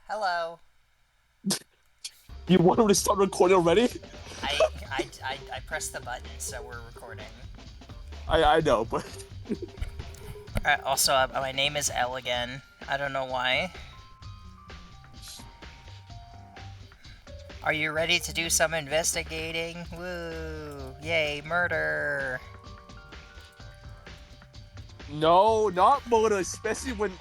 Hello. You want him to start recording already? I pressed the button, so we're recording. I know, but Also, my name is L again. I don't know why. Are you ready to do some investigating? Woo! Yay, murder! no, not murder, especially when.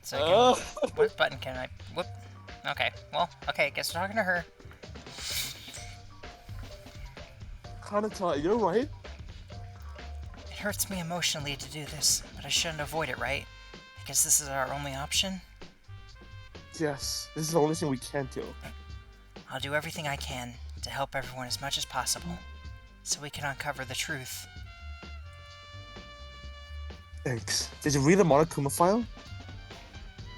So I can. Uh, What button can I. Whoop. Okay, well, okay, guess we're talking to her. Kanata, you're right. It hurts me emotionally to do this, but I shouldn't avoid it, right? I guess this is our only option. Yes, this is the only thing we can do. I'll do everything I can to help everyone as much as possible, so we can uncover the truth. Thanks. Did you read the Monokuma file?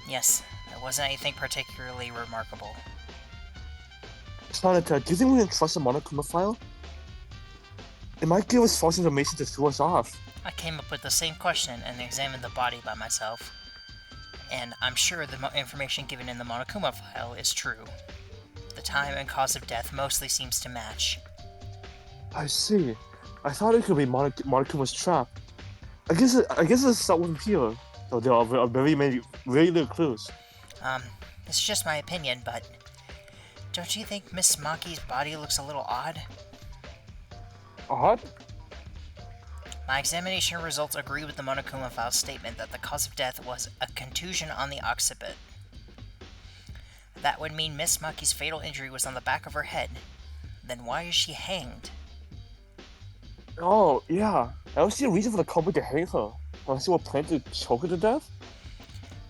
Yes, there wasn't anything particularly remarkable. Kanata, do you think we can trust the Monokuma file? It might give us false information to throw us off. I came up with the same question and examined the body by myself, and I'm sure the information given in the Monokuma file is true. The time and cause of death mostly seems to match. I see. I thought it could be Monokuma's trap. I guess it's start with here. Though there are very little clues. Um, it's just my opinion, but don't you think Miss Maki's body looks a little odd? Odd? My examination results agree with the Monokuma file's statement that the cause of death was a contusion on the occiput. That would mean Miss Maki's fatal injury was on the back of her head. Then why is she hanged? Oh, yeah. I don't see a reason for the culprit to hang her. Unless he were planning to choke her to death?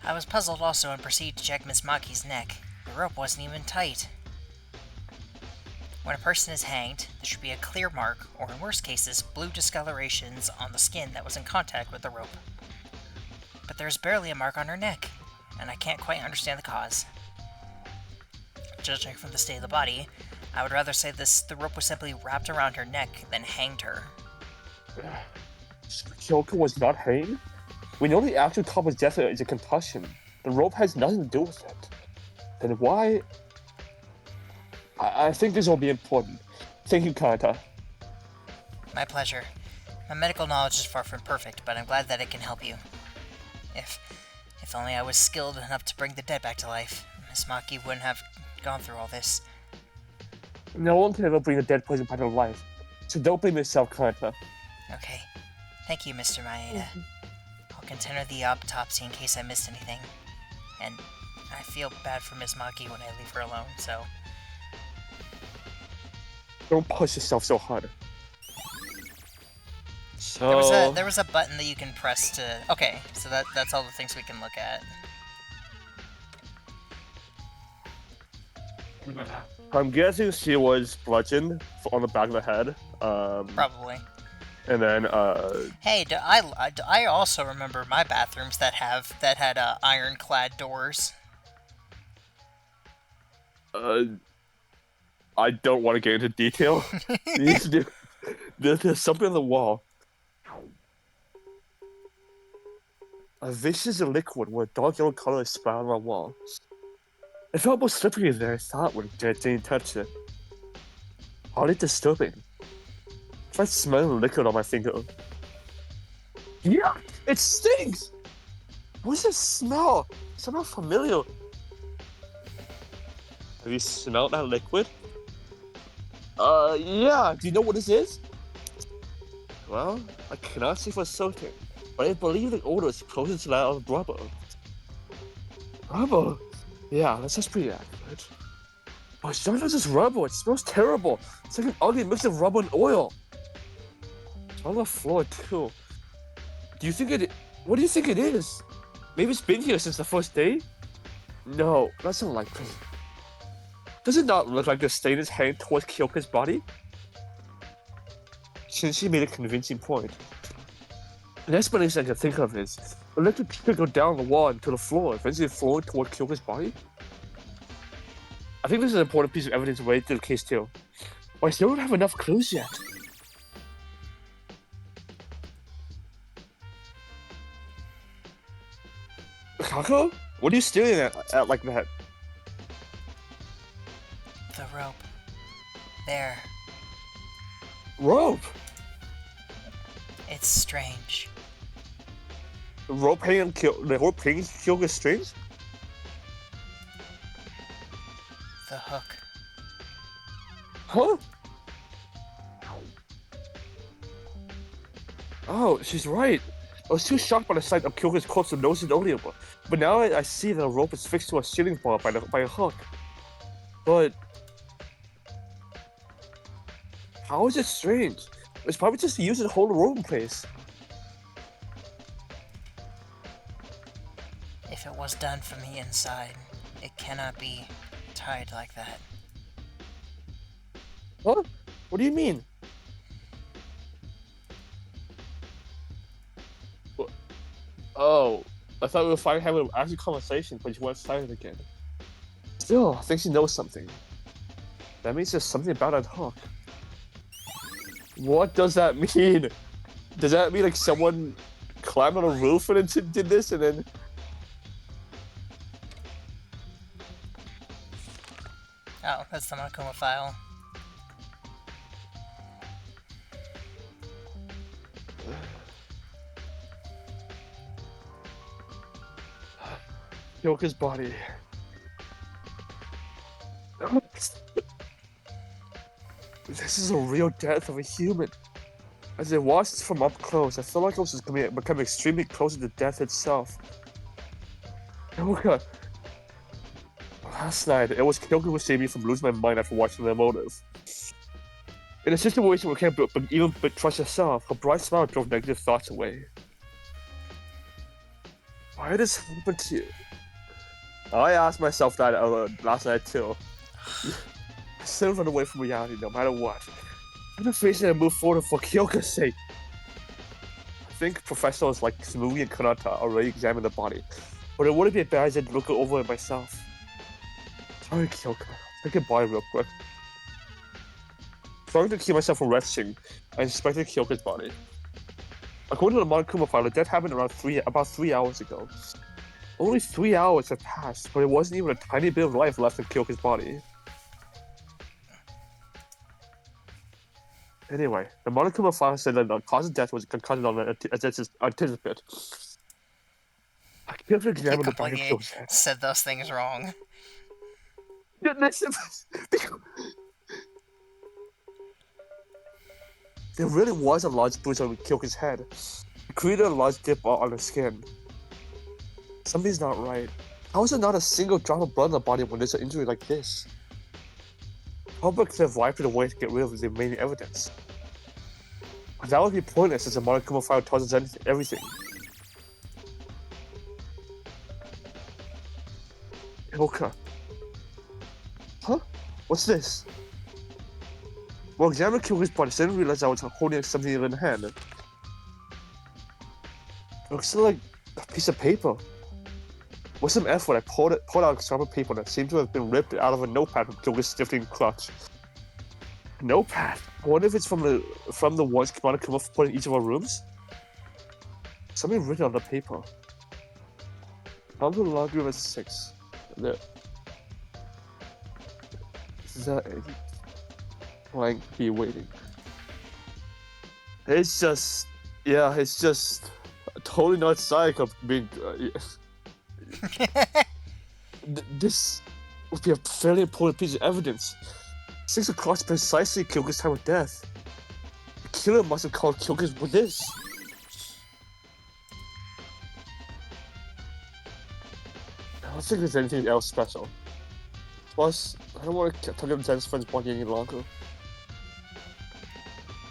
I was puzzled also and proceeded to check Miss Maki's neck. The rope wasn't even tight. When a person is hanged, there should be a clear mark, or in worst cases, blue discolorations on the skin that was in contact with the rope. But there's barely a mark on her neck, and I can't quite understand the cause. Judging from the state of the body, I would rather say the rope was simply wrapped around her neck than hanged her. Kyoko was not hanged? We know the actual cause of death is a concussion. The rope has nothing to do with it. Then why? I think this will be important. Thank you, Kanata. My pleasure. My medical knowledge is far from perfect, but I'm glad that it can help you. If if only I was skilled enough to bring the dead back to life, Miss Maki wouldn't have gone through all this. No one can ever bring a dead person back to life. So don't blame yourself, Kanata. Okay. Thank you, Mr. Maeda. I'll continue the autopsy in case I missed anything. And I feel bad for Miss Maki when I leave her alone, so... Don't push yourself so hard. There was a button that you can press to... Okay, so that's all the things we can look at. I'm guessing she was bludgeoned on the back of the head. Probably. And then, Hey, I also remember my bathrooms that had ironclad doors. uh, I don't want to get into detail. There's something on the wall. A vicious liquid with a dark yellow color is sprouted on the wall. It felt more slippery than I thought when Jane touched it. Hardly disturbing. I tried smelling the liquid on my finger. Yeah, it stinks! What's this smell? It smells familiar. Have you smelled that liquid? Yeah. Do you know what this is? Well, I cannot say for certain, but I believe the odor is closer to that of rubber. Rubber? Yeah, that's just pretty accurate. But it's not just rubber, it smells terrible. It's like an ugly mix of rubber and oil. It's on the floor, too. Do you think it... What do you think it is? Maybe it's been here since the first day? No, that's unlikely. Does it not look like the stain is heading towards Kyoka's body? Shinji made a convincing point. An explanation I can think of is the liquid could go down the wall and to the floor, eventually flowing toward Kyoka's body. I think this is an important piece of evidence related to the case too. But I still don't have enough clues yet. Kako? What are you staring at like that? The rope. There. Rope! It's strange. The rope hanging Kyoka's strings? The hook. Huh? Oh, she's right. I was too shocked by the sight of Kyoka's corpse to notice it earlier, but now I see that the rope is fixed to a ceiling bar by a hook. But how is it strange? It's probably just to use it to hold the rope in place. If it was done from the inside, it cannot be tied like that. Huh? What do you mean? Oh, I thought we were finally having an actual conversation, but you went silent again. Still, I think she knows something. That means there's something about that hook. What does that mean? Does that mean like someone climbed on a roof and then did this and then... Oh, that's the Monokuma file. Yoka's body. This is a real death of a human. As I watched from up close, I felt like I was just becoming extremely close to death itself. Yoka. Last night, it was Kyoka who saved me from losing my mind after watching the motive. In a situation where you can't even trust yourself, her bright smile drove negative thoughts away. Why did this happen to you? I asked myself that last night too. I still run away from reality no matter what. I'm not facing and move forward for Kyoka's sake. I think professionals like Smoothie and Kanata already examined the body, but it wouldn't be a bad idea to look over it myself. Sorry, Kyoka. Take a bye real quick. Trying to keep myself from resting, I inspected Kyoka's body. According to the Monokuma file, the death happened about 3 hours ago. Only 3 hours had passed, but it wasn't even a tiny bit of life left in Kyoka's body. Anyway, the Monokuma file said that the cause of death was concussion on an anticipate. I carefully examined the body of Kyoka's head. Said those things wrong. There really was a large bruise on Kyoka's head. It created a large dip on her skin. Something's not right. How is there not a single drop of blood in the body when there's an injury like this? Probably could have wiped it away to get rid of the remaining evidence. But that would be pointless as the Monokuma file tells us everything. Kyoka. Huh? What's this? While examining Kyoka's body, I didn't realize I was holding something in the hand. It looks like a piece of paper. With some effort, I pulled out a scrap of paper that seemed to have been ripped out of a notepad from Kyoka's stiffening clutch. A notepad? I wonder if it's from the ones Monokuma put in each of our rooms? Something written on the paper. Come to the laundry room at 6. There. Is that any? Blank be waiting. It's just, yeah, it's just totally not psych of being. This would be a fairly important piece of evidence. 6 o'clock is precisely Kyoka's time of death. The killer must have called Kyoka's with this. I don't think there's anything else special. Plus, I don't want to tuck up Zen's friend's body any longer.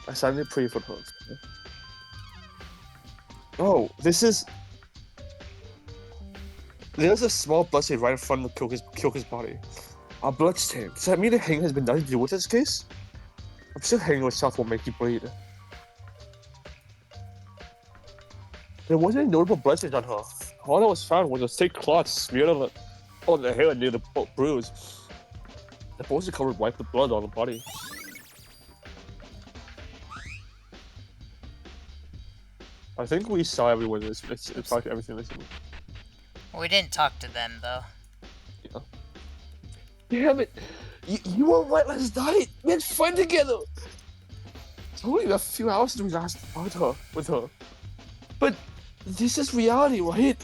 I silently pray for her. Oh, this is... There's a small bloodstain right in front of Kyoka's body. A bloodstain. Does that mean the hanging has been nothing to do with this case? I'm sure hanging yourself will make you bleed. There wasn't any notable bloodstains on her. All that was found was a thick cloth smeared on the hair near the bruise. The bones are covered white with blood on the body. I think we saw everyone in this. It's like everything in this movie. We didn't talk to them, though. Yeah. Damn it! You were right last night. We had fun together. It's only a few hours since we last talked with her. But this is reality, right?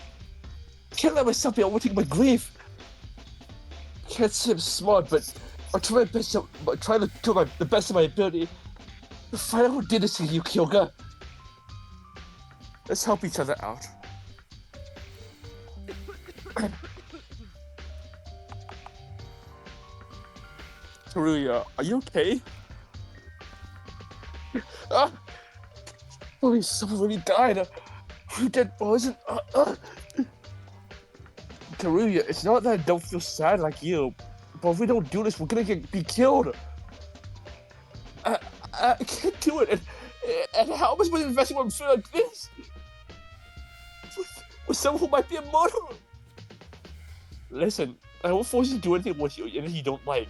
Can't let myself be overtaken by grief. Can't say I'm smart, but I'll try my best. I'll try to do the best of my ability to find out who did this to you, Kyoga. Let's help each other out. Teruya, are you okay? Ah! Holy, someone really died. Who did? Wasn't? Teruya, it's not that I don't feel sad like you, but if we don't do this, we're gonna be killed. I can't do it, and how am I supposed to invest when I'm feeling like this? With someone who might be a murderer. Listen, I won't force you to do anything with you, anything you don't like.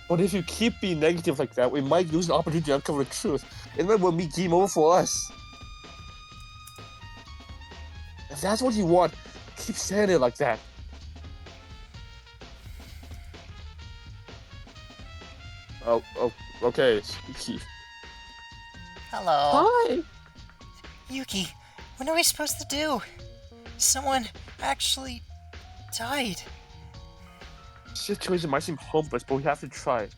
But if you keep being negative like that, we might lose an opportunity to uncover the truth, and then we'll be game over for us. If that's what you want, keep saying it like that. Oh, okay, Yuki. Hello. Hi! Yuki, what are we supposed to do? Someone actually died. Situation might seem hopeless, but we have to try.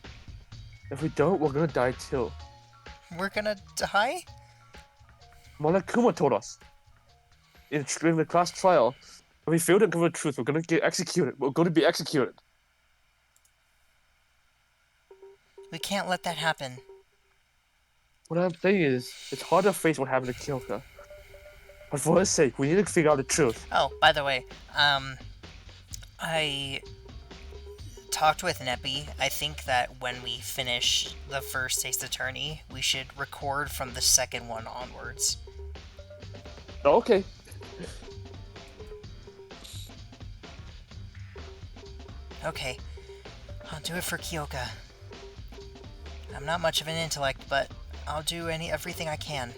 If we don't, we're gonna die too. We're gonna die? Monokuma told us. During the class trial, if we fail to uncover the truth, we're gonna get executed. We're gonna be executed. We can't let that happen. What I'm saying is, it's hard to face what happened to Kyoka. But for her sake, we need to figure out the truth. Oh, by the way, I talked with Neppy. I think that when we finish the first Taste Attorney, we should record from the second one onwards. Okay. Okay, I'll do it for Kyoka. I'm not much of an intellect, but I'll do everything I can.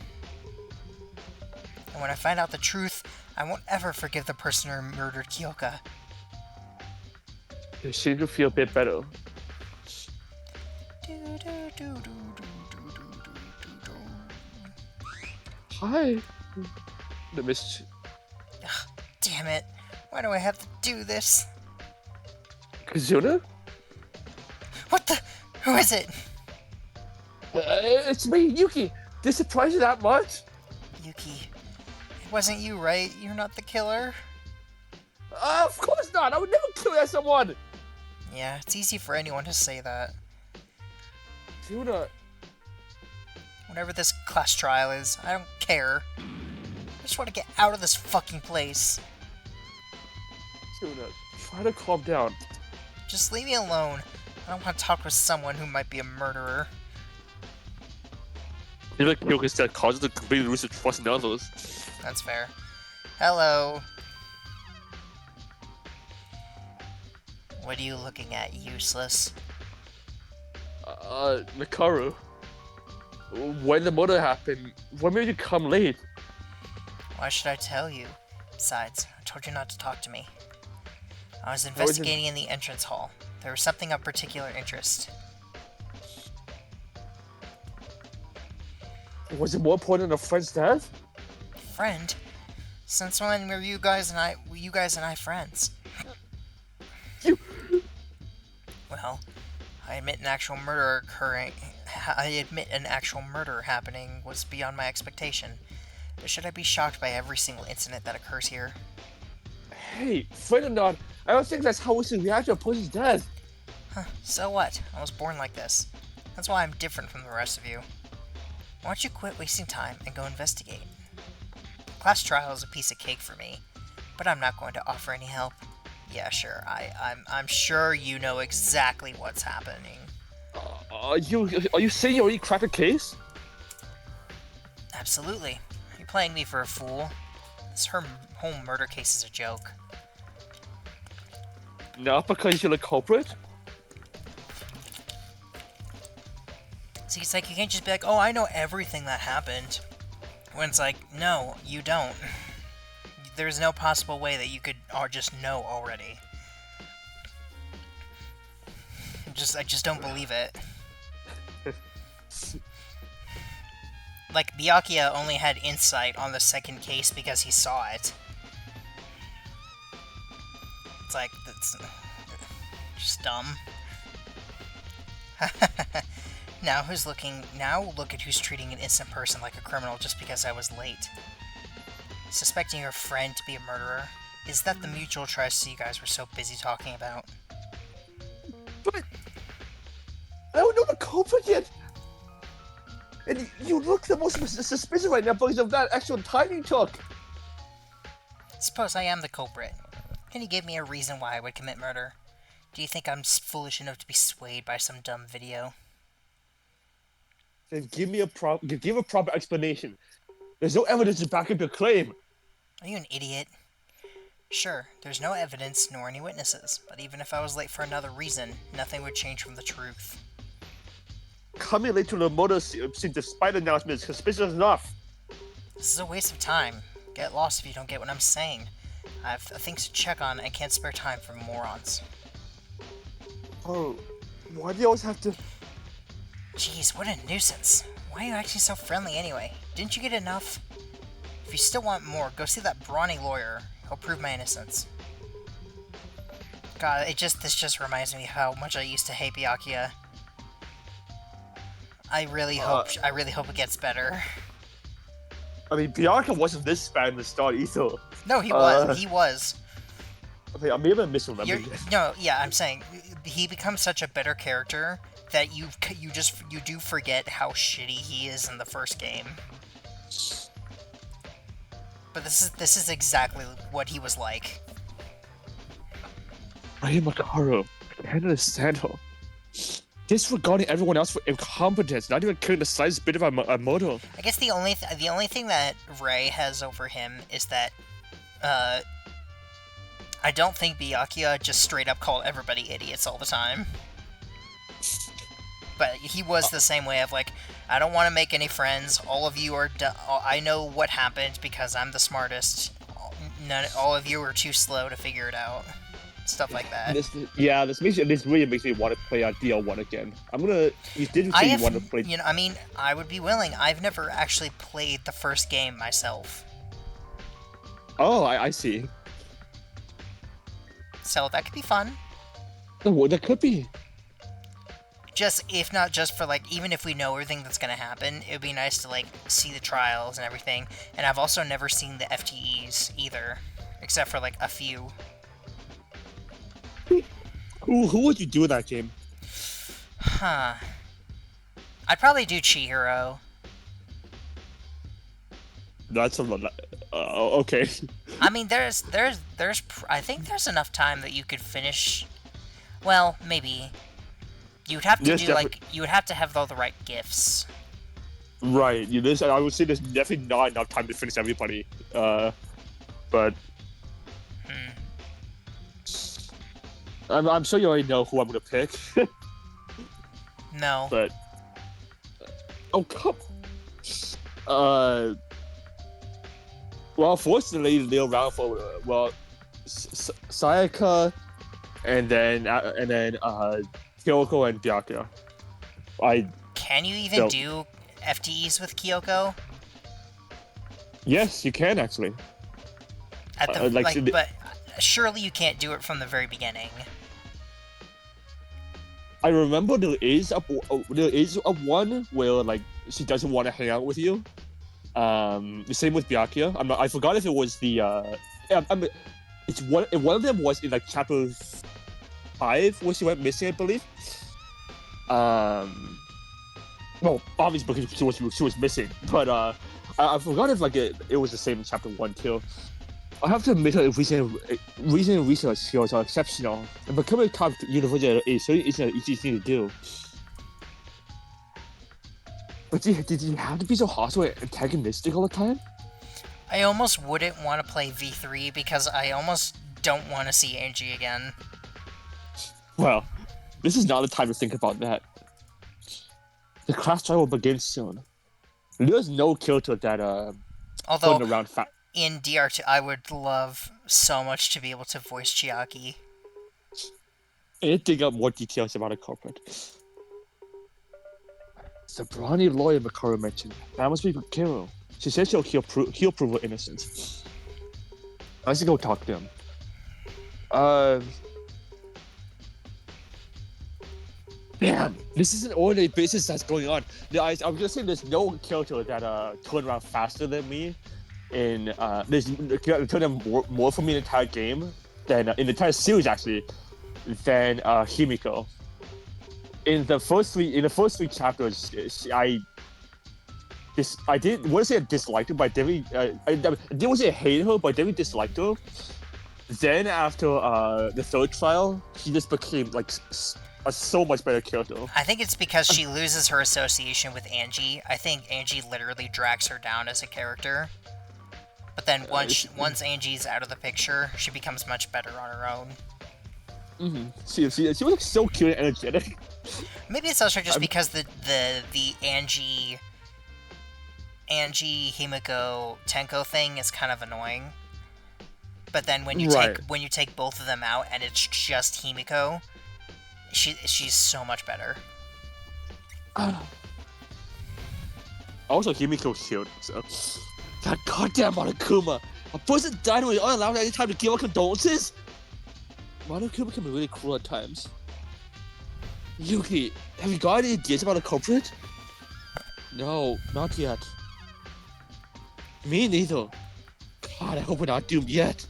And when I find out the truth, I won't ever forgive the person who murdered Kyoka. You seem to feel a bit better. Hi. I missed you. Ugh, damn it. Why do I have to do this? Kazuna? What the? Who is it? It's me, Yuki. Did it surprise you that much? Yuki. It wasn't you, right? You're not the killer? Of course not. I would never kill someone. Yeah, it's easy for anyone to say that. Tuna. Whatever this class trial is, I don't care. I just want to get out of this fucking place. Tuna, try to calm down. Just leave me alone. I don't want to talk with someone who might be a murderer. Maybe like Kyoka's death causes the completely lose their trust in others. That's fair. Hello. What are you looking at, useless? Nakaru. When the murder happened, what made you come late? Why should I tell you? Besides, I told you not to talk to me. I was investigating in the entrance hall. There was something of particular interest. Was it more important than a friend's death? Friend? Since when were you guys and I friends? You... Well, I admit an actual murder happening was beyond my expectation. But should I be shocked by every single incident that occurs here? Hey, friend or not, I don't think that's how we should react to a person's death. Huh, so what? I was born like this. That's why I'm different from the rest of you. Why don't you quit wasting time and go investigate? Class trial is a piece of cake for me, but I'm not going to offer any help. Yeah, sure, I'm sure you know exactly what's happening. Are you saying you already cracked a case? Absolutely. You're playing me for a fool. This whole murder case is a joke. Not because you're the culprit? See, it's like you can't just be like, oh, I know everything that happened. When it's like, no, you don't. there's no possible way that you could or just know already. I just don't believe it. Like, Byakuya only had insight on the second case because he saw it. It's like, that's just dumb. Now look at who's treating an innocent person like a criminal just because I was late. Suspecting your friend to be a murderer. Is that the mutual trust you guys were so busy talking about? But I don't know the culprit yet. And you look the most suspicious right now because of that actual time you took. Suppose I am the culprit. Can you give me a reason why I would commit murder? Do you think I'm foolish enough to be swayed by some dumb video? Then give a proper explanation. There's no evidence to back up your claim. Are you an idiot? Sure, there's no evidence nor any witnesses, but even if I was late for another reason, nothing would change from the truth. Coming late to the motor scene despite announcements is suspicious enough. This is a waste of time. Get lost if you don't get what I'm saying. I have things to check on and can't spare time for morons. Oh, why do you always have to... Jeez, what a nuisance. Why are you acting so friendly anyway? Didn't you get enough? If you still want more, go see that brawny lawyer. He'll prove my innocence. God, this just reminds me how much I used to hate Byakuya. I really hope it gets better. I mean, Byakuya wasn't this bad in the start either. No, he was. He was. Okay, I may have misremembered it. No, yeah, I'm saying he becomes such a better character that you do forget how shitty he is in the first game. But this is exactly what he was like. Ray Makaru, Canada Santo, disregarding everyone else for incompetence, not even caring the slightest bit of a moto. I guess the only thing that Ray has over him is that, I don't think Byakuya just straight up called everybody idiots all the time. But he was the same way of like, I don't want to make any friends. All of you are I know what happened because I'm the smartest. All of you are too slow to figure it out. Stuff like that. This really makes me want to play DL1 again. You didn't say you want to play... I mean, I would be willing. I've never actually played the first game myself. Oh, I see. So that could be fun. Oh, that could be. If not just for, like, even if we know everything that's gonna happen, it would be nice to, like, see the trials and everything. And I've also never seen the FTEs either, except for, like, a few. Who would you do in that game? Huh. I'd probably do Chihiro. That's a lot. Okay. I mean, I think there's enough time that you could finish. Well, maybe. You'd have to you would have to have all the right gifts. Right. I would say there's definitely not enough time to finish everybody. But. I'm sure you already know who I'm gonna pick. No. But. Oh come. Well, fortunately, they're around for Sayaka, and then Kyoko and Byakuya. Can you even do FTEs with Kyoko? Yes, you can actually. But surely you can't do it from the very beginning. I remember there is a one where like she doesn't want to hang out with you. The same with Byakuya. I forgot if it was the it's one of them was in like chapter 5 where she went missing, I believe. Well, obviously because she was missing, but I forgot if like it was the same in chapter 1 too. I have to admit that recent research skills are exceptional, and becoming a top university is certainly isn't an easy thing to do. But did you have to be so hostile and antagonistic all the time? I almost wouldn't want to play V3 because I almost don't want to see Angie again. Well, this is not the time to think about that. The class trial will begin soon. There's no Kyoto that Although around in DR2, I would love so much to be able to voice Chiaki. I need to dig up more details about the culprit. The brawny lawyer Mikuru mentioned. That must be Kiro. She says he'll prove her innocence. I should go talk to him. Damn, this is an ordinary business that's going on. I'm just saying there's no character that turned around faster than me. There's turned around more for me in the entire game than in the entire series actually than Himiko. In the first three chapters, I didn't want to say I disliked her, but I didn't want to say I hated her, but I definitely disliked her. Then after the third trial, she just became like a so much better character. I think it's because she loses her association with Angie. I think Angie literally drags her down as a character. But then once Angie's out of the picture, she becomes much better on her own. Mm-hmm. She was like so cute and energetic. Maybe it's also just because the Angie Himiko Tenko thing is kind of annoying. But then when you take both of them out and it's just Himiko, she's so much better. Also, Himiko's cute. So that goddamn Monokuma. A person died when you're allowed any time to give her condolences. Monokuma can be really cruel at times. Yuki, have you got any ideas about a culprit? No, not yet. Me neither. God, I hope we're not doomed yet.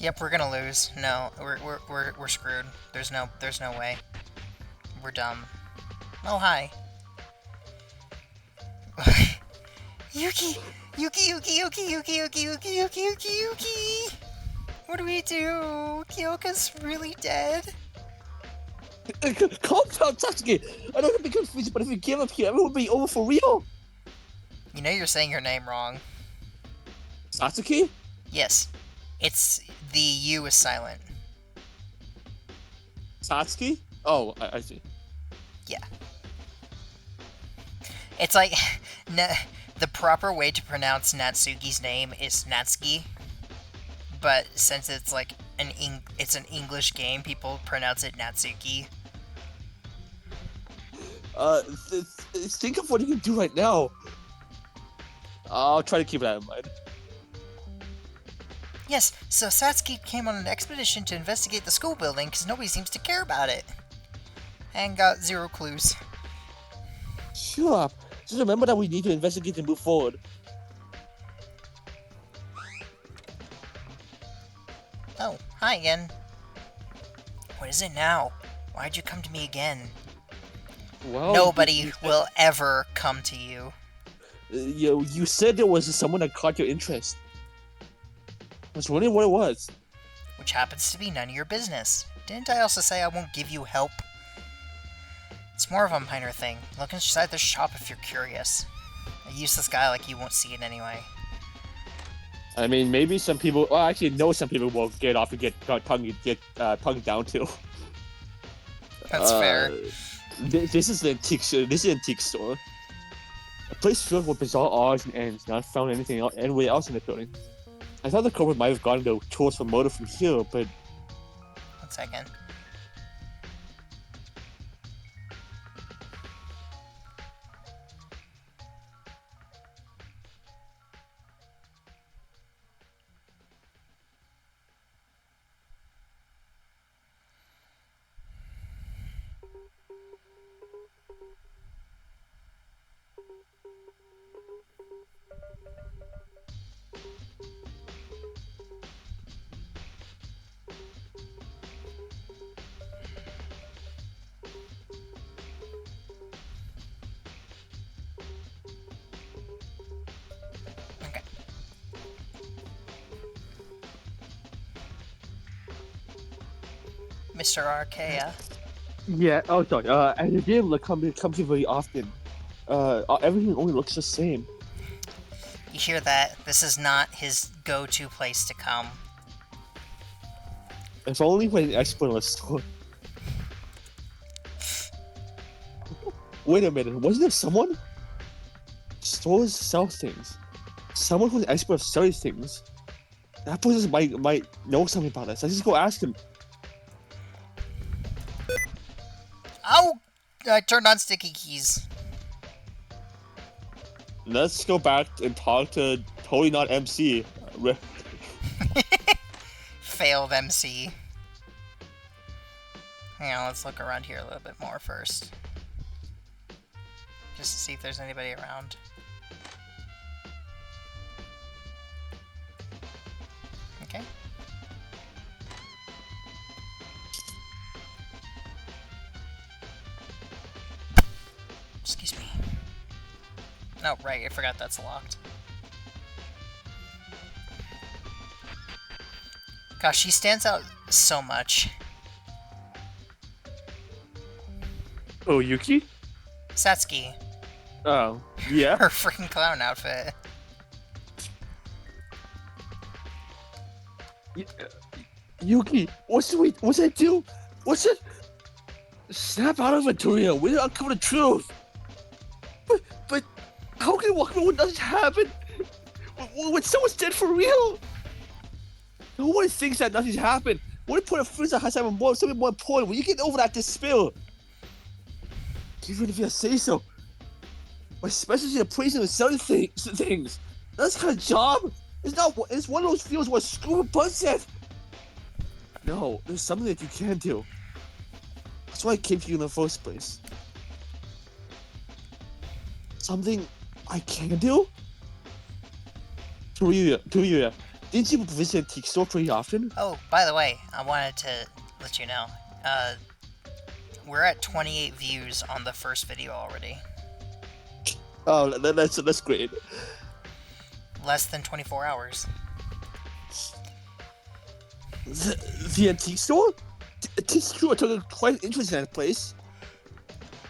Yep, we're gonna lose. No, we're screwed. There's no way. We're dumb. Oh, hi. Yuki! What do we do? Kyoka's really dead. Calm down, Sasuke. I know it'll be confusing, but if you give up here, everyone will be over for real. You know you're saying your name wrong. Sasuke? Yes. It's the U is silent. Satsuki? Oh, I see. Yeah. It's like the proper way to pronounce Natsuki's name is Natsuki, but since it's like it's an English game, people pronounce it Natsuki. Think of what you can do right now. I'll try to keep that in mind. Yes, so Satsuki came on an expedition to investigate the school building because nobody seems to care about it. And got 0 clues. Shut up. Just remember that we need to investigate and move forward. Oh, hi again. What is it now? Why'd you come to me again? Well, Nobody will ever come to you. You said there was someone that caught your interest. I was wondering what it was. Which happens to be none of your business. Didn't I also say I won't give you help? It's more of a minor thing. Look inside the shop if you're curious. A useless guy like you won't see it anyway. I mean, maybe some people. Well, I actually know some people will get off and get tongue down to. That's fair. This is the antique. This is an antique store. A place filled with bizarre odds and ends. Not found anywhere else in the building. I thought the culprit might have gotten the tools for murder from here, but... 1 second. Mr. Archaea. Yeah, oh sorry, and the game comes here very often. Everything only looks the same. You hear that? This is not his go-to place to come. If only when an expert in a store. Wait a minute, wasn't there someone? Stores sell things. someone who's an expert of study things. That person might know something about this. Let's just go ask him. Oh! I turned on sticky keys. Let's go back and talk to totally not MC. Failed MC. Hang on, let's look around here a little bit more first. Just to see if there's anybody around. Okay. Excuse me. Oh, right, I forgot that's locked. Gosh, she stands out so much. Oh, Yuki? Satsuki. Oh, yeah? Her freaking clown outfit. Yuki, what's I do? What's it? Snap out of it, Toria. We don't uncover the truth. But how can you walk away when nothing happened? When someone's dead for real? Nobody thinks that nothing's happened. What point of friends that has something more important when you get over that despair? Even if you say so. Especially the praising and selling things. That's kind of job. It's one of those fields where screw a budget. No, there's something that you can do. That's why I came to you in the first place. Something I can do? Toria, didn't you visit a antique store pretty often? Oh, by the way, I wanted to let you know. We're at 28 views on the first video already. Oh, that's great. Less than 24 hours. The antique store? It's true, I took a quite interest in that place.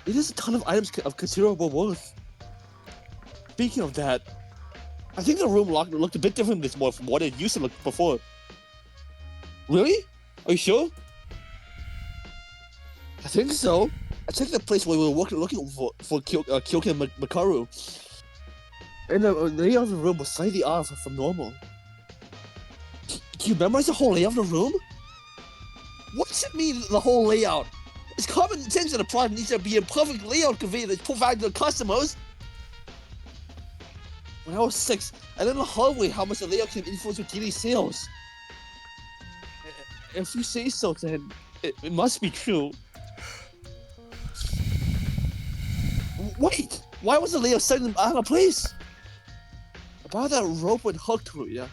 It has a ton of items of considerable worth. Speaking of that, I think the room looked a bit different this morning from what it used to look before. Really? Are you sure? I think so. I checked the place where we were looking for Kyoki and Makaru. And the layout of the room was slightly off from normal. Do you memorize the whole layout of the room? What's it mean, the whole layout? It's common sense that a product needs to be a perfect layout conveyed that's provided to the customers. When I was 6, I learned the hard way how much the layout can influence your daily sales. If you say so, then it must be true. Wait! Why was the layout suddenly out of place? About that rope and hook to it, yeah.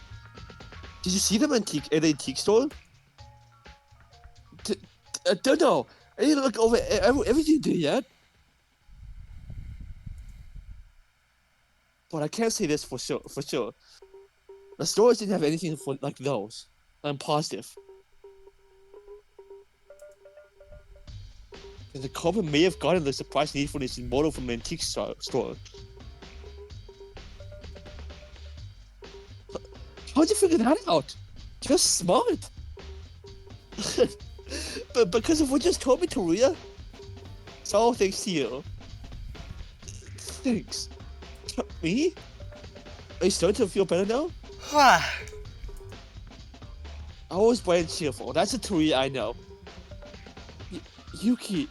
Did you see them at the antique store? Don't know. I didn't look over everything there yet. But I can't say this for sure. The stores didn't have anything like those. I'm positive. And the couple may have gotten the surprise need for this model from an antique store. How'd you figure that out? Just smart. But because of what you just told me, Toria. It's all thanks to you. Thanks. Me? Are you starting to feel better now? I was bright and cheerful. That's a Toria I know. Yuki,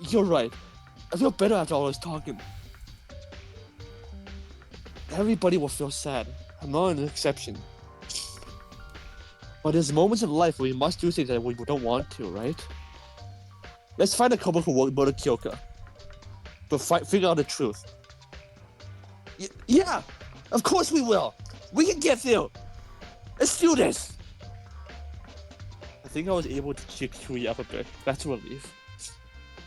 you're right. I feel better after all this talking. Everybody will feel sad. I'm not an exception. But there's moments in life where we must do things that we don't want to, right? Let's find a couple who won't murder Kyoka. But figure out the truth. Yeah! Of course we will! We can get through! Let's do this! I think I was able to cheer Toria up a bit. That's a relief.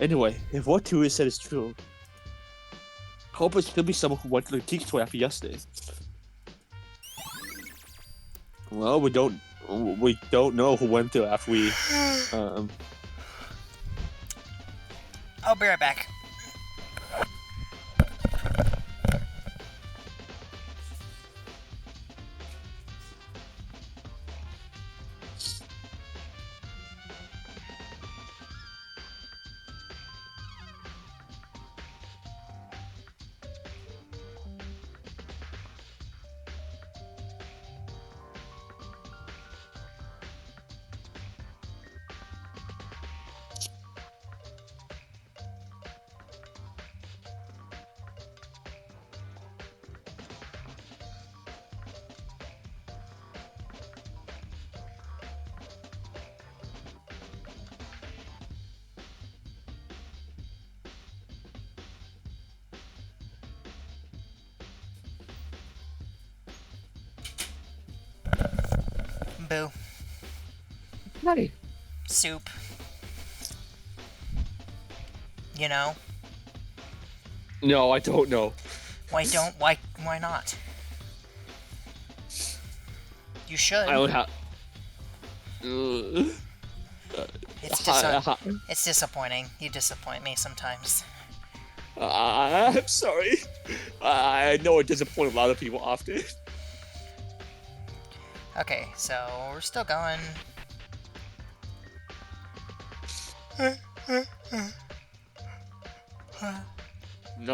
Anyway, if what Toria said is true, hope it could be someone who went to the antique store after yesterday. Well, we don't know who went there after we I'll be right back. Boo. Hey. Soup. You know? No, I don't know. Why not? You should. I don't have. It's disappointing. You disappoint me sometimes. I'm sorry. I know it disappoints a lot of people often. Okay, so we're still going. Now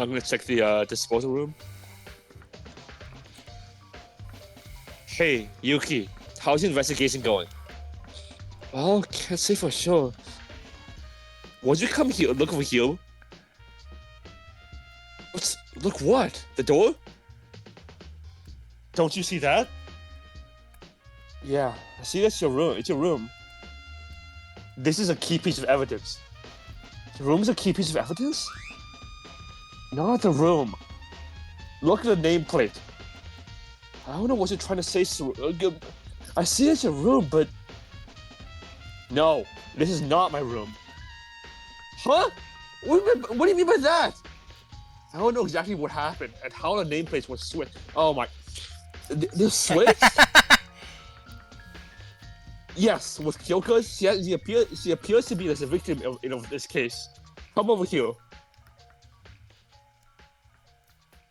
I'm gonna check the disposal room. Hey, Yuki, how's the investigation going? Oh, can't say for sure. Would you come here? Look over here. Look what? The door? Don't you see that? Yeah, I see that's your room. It's your room. This is a key piece of evidence. The room's a key piece of evidence? Not the room. Look at the nameplate. I don't know what you're trying to say. I see it's your room, but... No, this is not my room. Huh? What do you mean by that? I don't know exactly what happened and how the nameplate was switched. Oh my... The switch? Yes, with Kyoko, she appears to be the victim of this case. Come over here.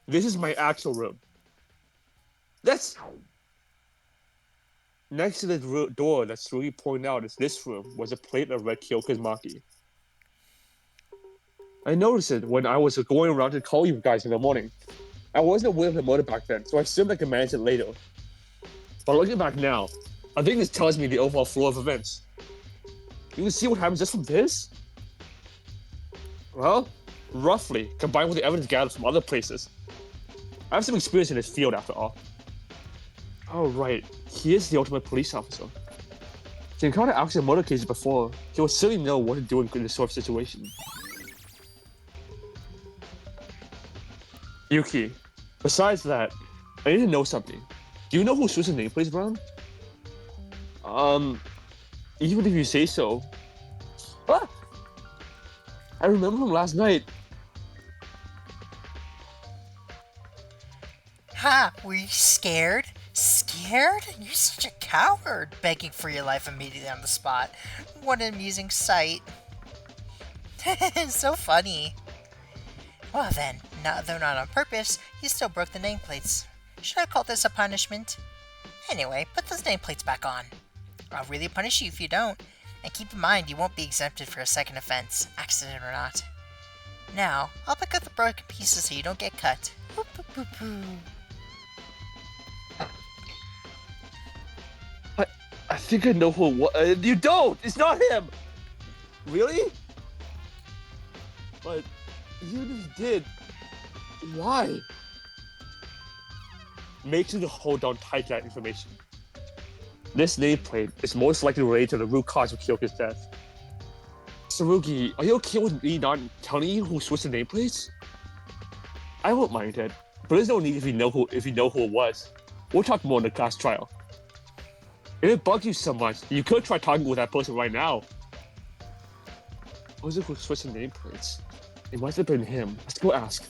This is my actual room. That's... Next to the door that's really pointed out as this room was a plate of red Kyoko's maki. I noticed it when I was going around to call you guys in the morning. I wasn't aware of the motive back then, so I assumed I could manage it later. But looking back now, I think this tells me the overall flow of events. You can see what happens just from this? Well, roughly, combined with the evidence gathered from other places. I have some experience in this field after all. Oh right, he is the ultimate police officer. He encountered actual murder cases before. He will certainly know what to do in this sort of situation. Yuki, besides that, I need to know something. Do you know who switched the nameplates around? Even if you say so. Ah! I remember him last night. Ha! Were you scared? Scared? You're such a coward, begging for your life immediately on the spot. What an amusing sight. So funny. Well then, though not on purpose, you still broke the nameplates. Should I call this a punishment? Anyway, put those nameplates back on. I'll really punish you if you don't. And keep in mind, you won't be exempted for a second offense, accident or not. Now, I'll pick up the broken pieces so you don't get cut. Boop, boop, boop, boop. I think I know who. You don't! It's not him! Really? But even if he did, why? Make sure to hold on tight to that information. This nameplate is most likely related to the root cause of Kyoko's death. Tsurugi, are you okay with me not telling you who switched the nameplates? I won't mind it, but there's no need if you know who it was. We'll talk more in the class trial. If it bugs you so much, you could try talking with that person right now. Who's it who switched the nameplates? It must have been him. Let's go ask.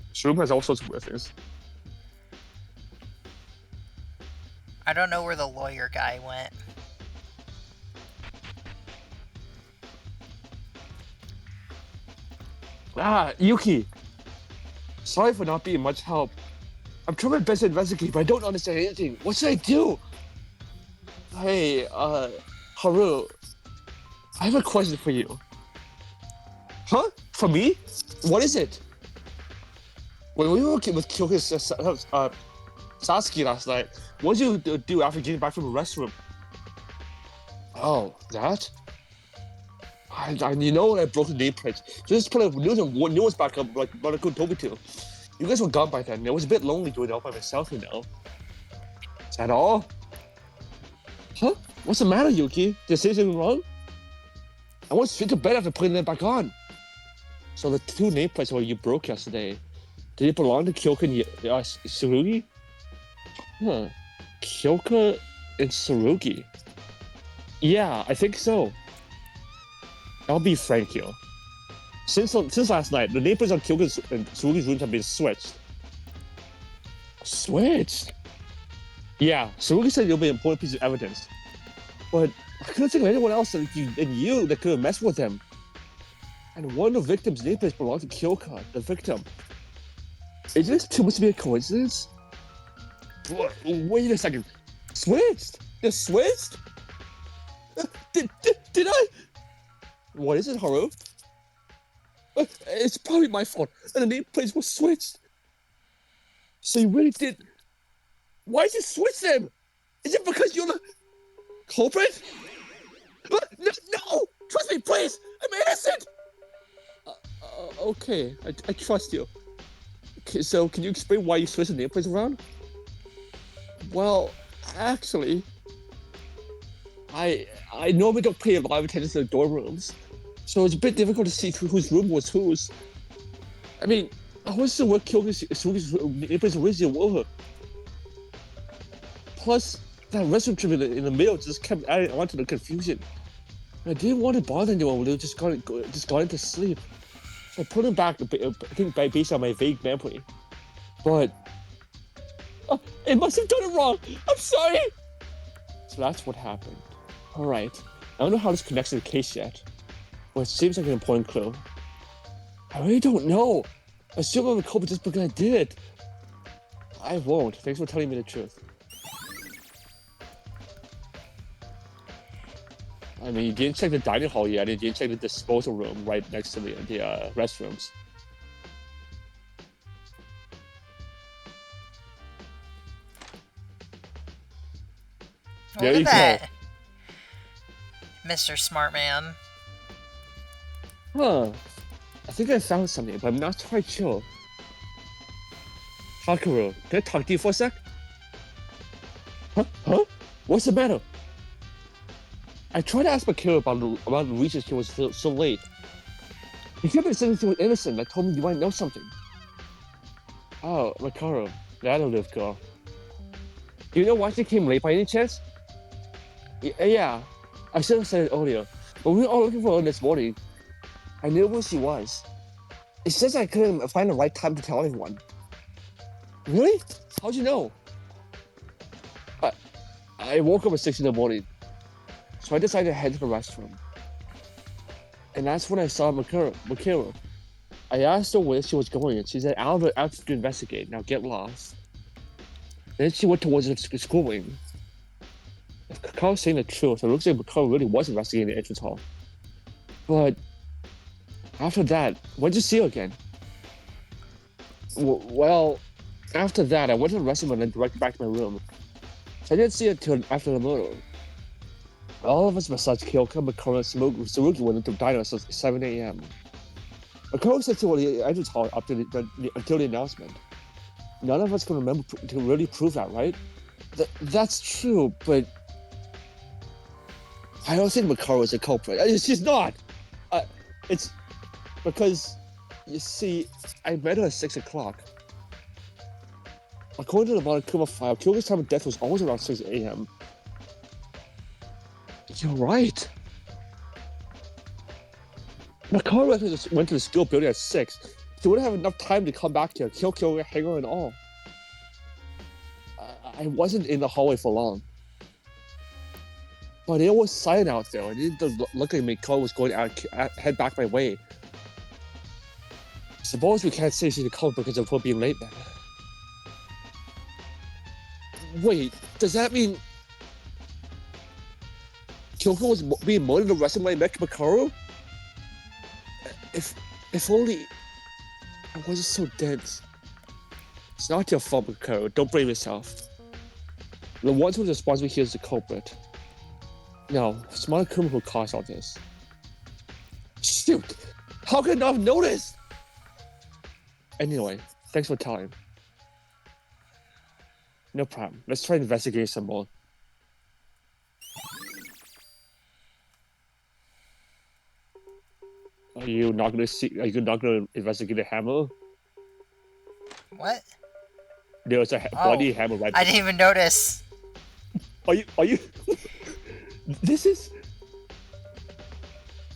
This room has all sorts of weird things. I don't know where the lawyer guy went. Ah, Yuki! Sorry for not being much help. I'm trying my best to investigate, but I don't understand anything. What should I do? Hey, Haru. I have a question for you. Huh? For me? What is it? When we were with Kyoko's Satsuki last night, what did you do after getting back from the restroom? Oh, that? You know I broke the nameplates. So just put a new ones back up like I could told me to. You guys were gone by then. It was a bit lonely doing it all by myself, you know. Is that all? Huh? What's the matter, Yuki? Did I say something wrong? I went straight to bed after putting them back on. So the two nameplates where you broke yesterday, did it belong to Kyoka and Tsurugi? Huh. Kyoka and Tsurugi? Yeah, I think so. I'll be frank here. Since last night, the nameplates on Kyoka and Tsurugi's rooms have been switched. Switched? Yeah, Tsurugi said it'll be an important piece of evidence. But I couldn't think of anyone else than you that could have messed with him. And one of the victim's nameplates belonged to Kyoka, the victim. Is this too much to be a coincidence? Wait a second. Switched? They're switched? Did I? What is it, Haru? It's probably my fault. And the nameplates were switched. So you really did. Why did you switch them? Is it because you're the culprit? No! Trust me, please! I'm innocent! Okay, I trust you. Okay, so can you explain why you switched the nameplates around? Well, actually, I normally don't pay a lot of attention to the dorm rooms, so it's a bit difficult to see whose room was whose. I mean, I wasn't sure what Kyoka's nameplates originally were. Plus, that restroom trip in the middle just kept adding on to the confusion. I didn't want to bother anyone when they just got into sleep. So I put them back, I think based on my vague memory. But it must have done it wrong. I'm sorry. So that's what happened. All right. I don't know how this connects to the case yet, but it seems like an important clue. I really don't know. Assume I'm a culprit just because I did it. I won't. Thanks for telling me the truth. I mean, you didn't check the dining hall yet. You didn't check the disposal room right next to the restrooms. Look at that, Mr. Smart Man. Huh. I think I found something, but I'm not quite sure. Hakuro, can I talk to you for a sec? Huh? What's the matter? I tried to ask Makira about the reason she was so late. He kept saying she was innocent. I told him you might know something. Oh, Makara, that'll live, girl. Do you know why she came late by any chance? Yeah, I should have said it earlier. But we were all looking for her this morning. I knew where she was. It's just I couldn't find the right time to tell everyone. Really? How'd you know? I woke up at 6 in the morning. So I decided to head to the restroom. And that's when I saw Makira. I asked her where she was going, and she said, out to investigate. Now get lost. Then she went towards the school wing. If Kakao's saying the truth, it looks like Makira really was investigating the entrance hall. But after that, when did you see her again? Well, after that, I went to the restroom and then directed back to my room. So I didn't see her until after the murder. All of us besides Kyoka, Makara, and Tsurugi went into the diner at 7 a.m. Makara said she was the entrance hall until the announcement. None of us can remember to really prove that, right? That's true, but I don't think Makara is a culprit. She's not! It's because, you see, I met her at 6 o'clock. According to the Monokuma file, Kyoka's time of death was always around 6 a.m. You're right. Makara went to the school building at 6. She wouldn't have enough time to come back here, kill Kyoka, hang her and all. I wasn't in the hallway for long. But it was silent out there, and it didn't look like Makara was going to head back my way. Suppose we can't say she's the culprit because of her being late then. Wait, does that mean Kyoko was being murdered the rest of my met Makaro? If only I wasn't so dense. It's not your fault, Makaro. Don't blame yourself. The ones who's responsible here is the culprit. No, it's Monokuma who caused all this. Shoot! How could I not have noticed? Anyway, thanks for telling. No problem. Let's try to investigate some more. Are you not gonna see? Are you not gonna investigate the hammer? What? There was a Oh, bloody hammer right I there. didn't even notice. Are you? Are you? This is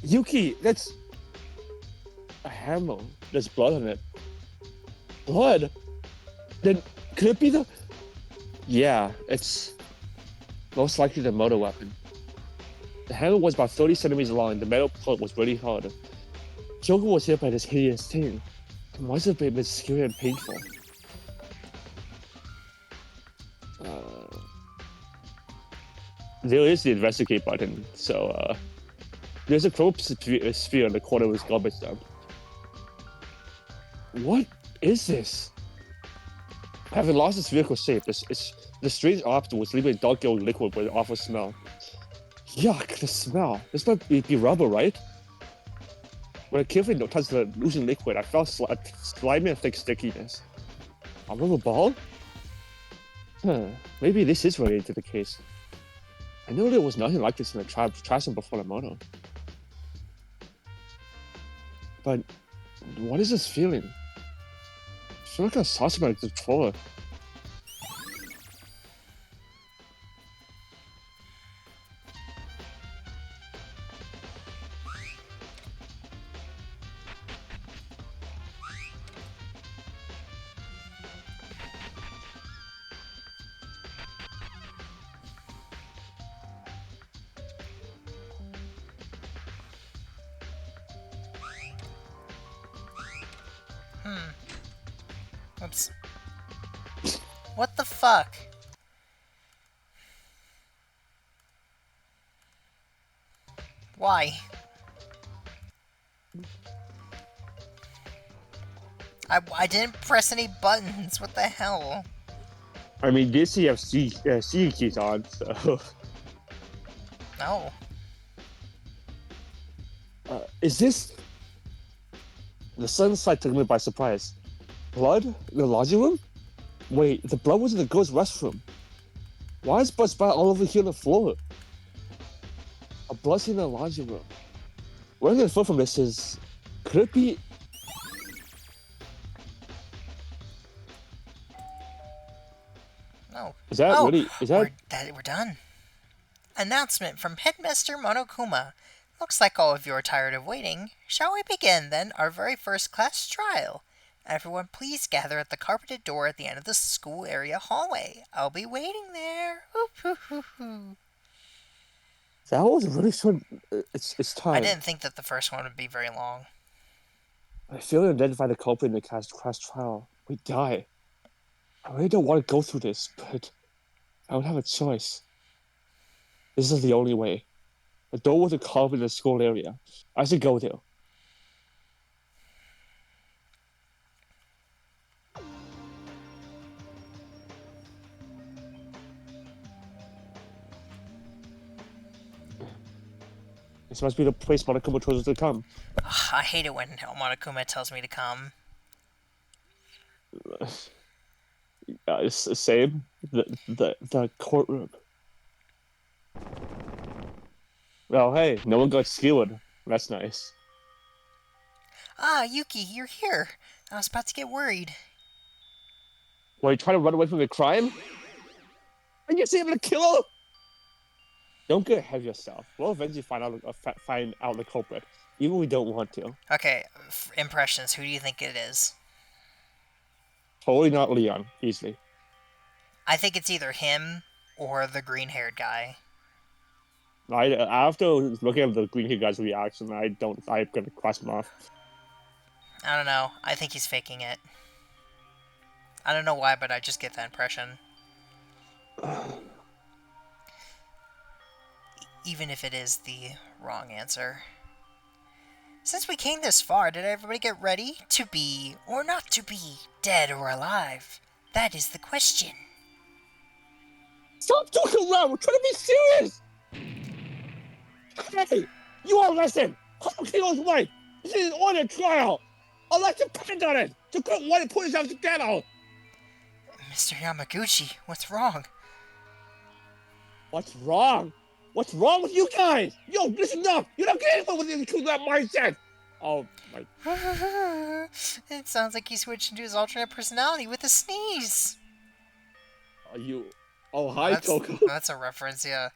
Yuki. That's a hammer. There's blood on it. Blood. Then could it be the? Yeah, it's most likely the motor weapon. The hammer was about 30 centimeters long, and the metal part was really hard. Joker was hit by this hideous thing. It must have been scary and painful. There is the investigate button, so there's a chrome sphere in the corner of his garbage dump. What is this? Having lost its vehicle shape, the strange object was leaving a dark yellow liquid with an awful smell. Yuck, the smell. This might be rubber, right? When I carefully touched the losing liquid, I felt slimy and thick stickiness. A rubber ball? Huh, maybe this is related to the case. I know there was nothing like this in the trash before the motor. But what is this feeling? I feel like I saw somebody before. Oops. What the fuck? Why? I didn't press any buttons. What the hell? I mean, this you have C keys on, so. No. Is this? The sunlight took me by surprise. Blood in the laundry room? Wait, the blood was in the girl's restroom. Why is blood splattered all over here on the floor? A blood stain in the laundry room. Where I'm gonna infer from this is, could it be? No. Is that really? Is that? We're done. Announcement from Headmaster Monokuma. Looks like all of you are tired of waiting. Shall we begin, then, our very first class trial? Everyone please gather at the carpeted door at the end of the school area hallway. I'll be waiting there. That was really short. It's time. I didn't think that the first one would be very long. I failed to identify the culprit in the class trial. We die. I really don't want to go through this, but I don't have a choice. This is the only way. The door was a carpet in the school area. I should go there. This must be the place Monokuma told us to come. Ugh, I hate it when Monokuma tells me to come. It's the same. The courtroom. Well, hey, no one got skewered. That's nice. Ah, Yuki, you're here. I was about to get worried. Were you trying to run away from the crime? And you're able to kill her? Don't get ahead of yourself. We'll eventually find out the culprit, even if we don't want to. Okay, impressions. Who do you think it is? Totally not Leon, easily. I think it's either him or the green-haired guy. After looking at the green-haired guy's reaction, I'm gonna cross him off. I don't know. I think he's faking it. I don't know why, but I just get that impression. Even if it is the wrong answer. Since we came this far, did everybody get ready to be, or not to be, dead or alive? That is the question. Stop talking around! We're trying to be serious! Hey! You all listen! Hokilo's right! This is an order trial! I'd like to depend on it! To put one and put yourself together! Mr. Yamaguchi, what's wrong? What's wrong? What's wrong with you guys? Yo, listen up! You're not getting anything with that mindset! Oh my. It sounds like he switched into his alternate personality with a sneeze. Are you? Oh, hi, Coco. That's a reference, yeah.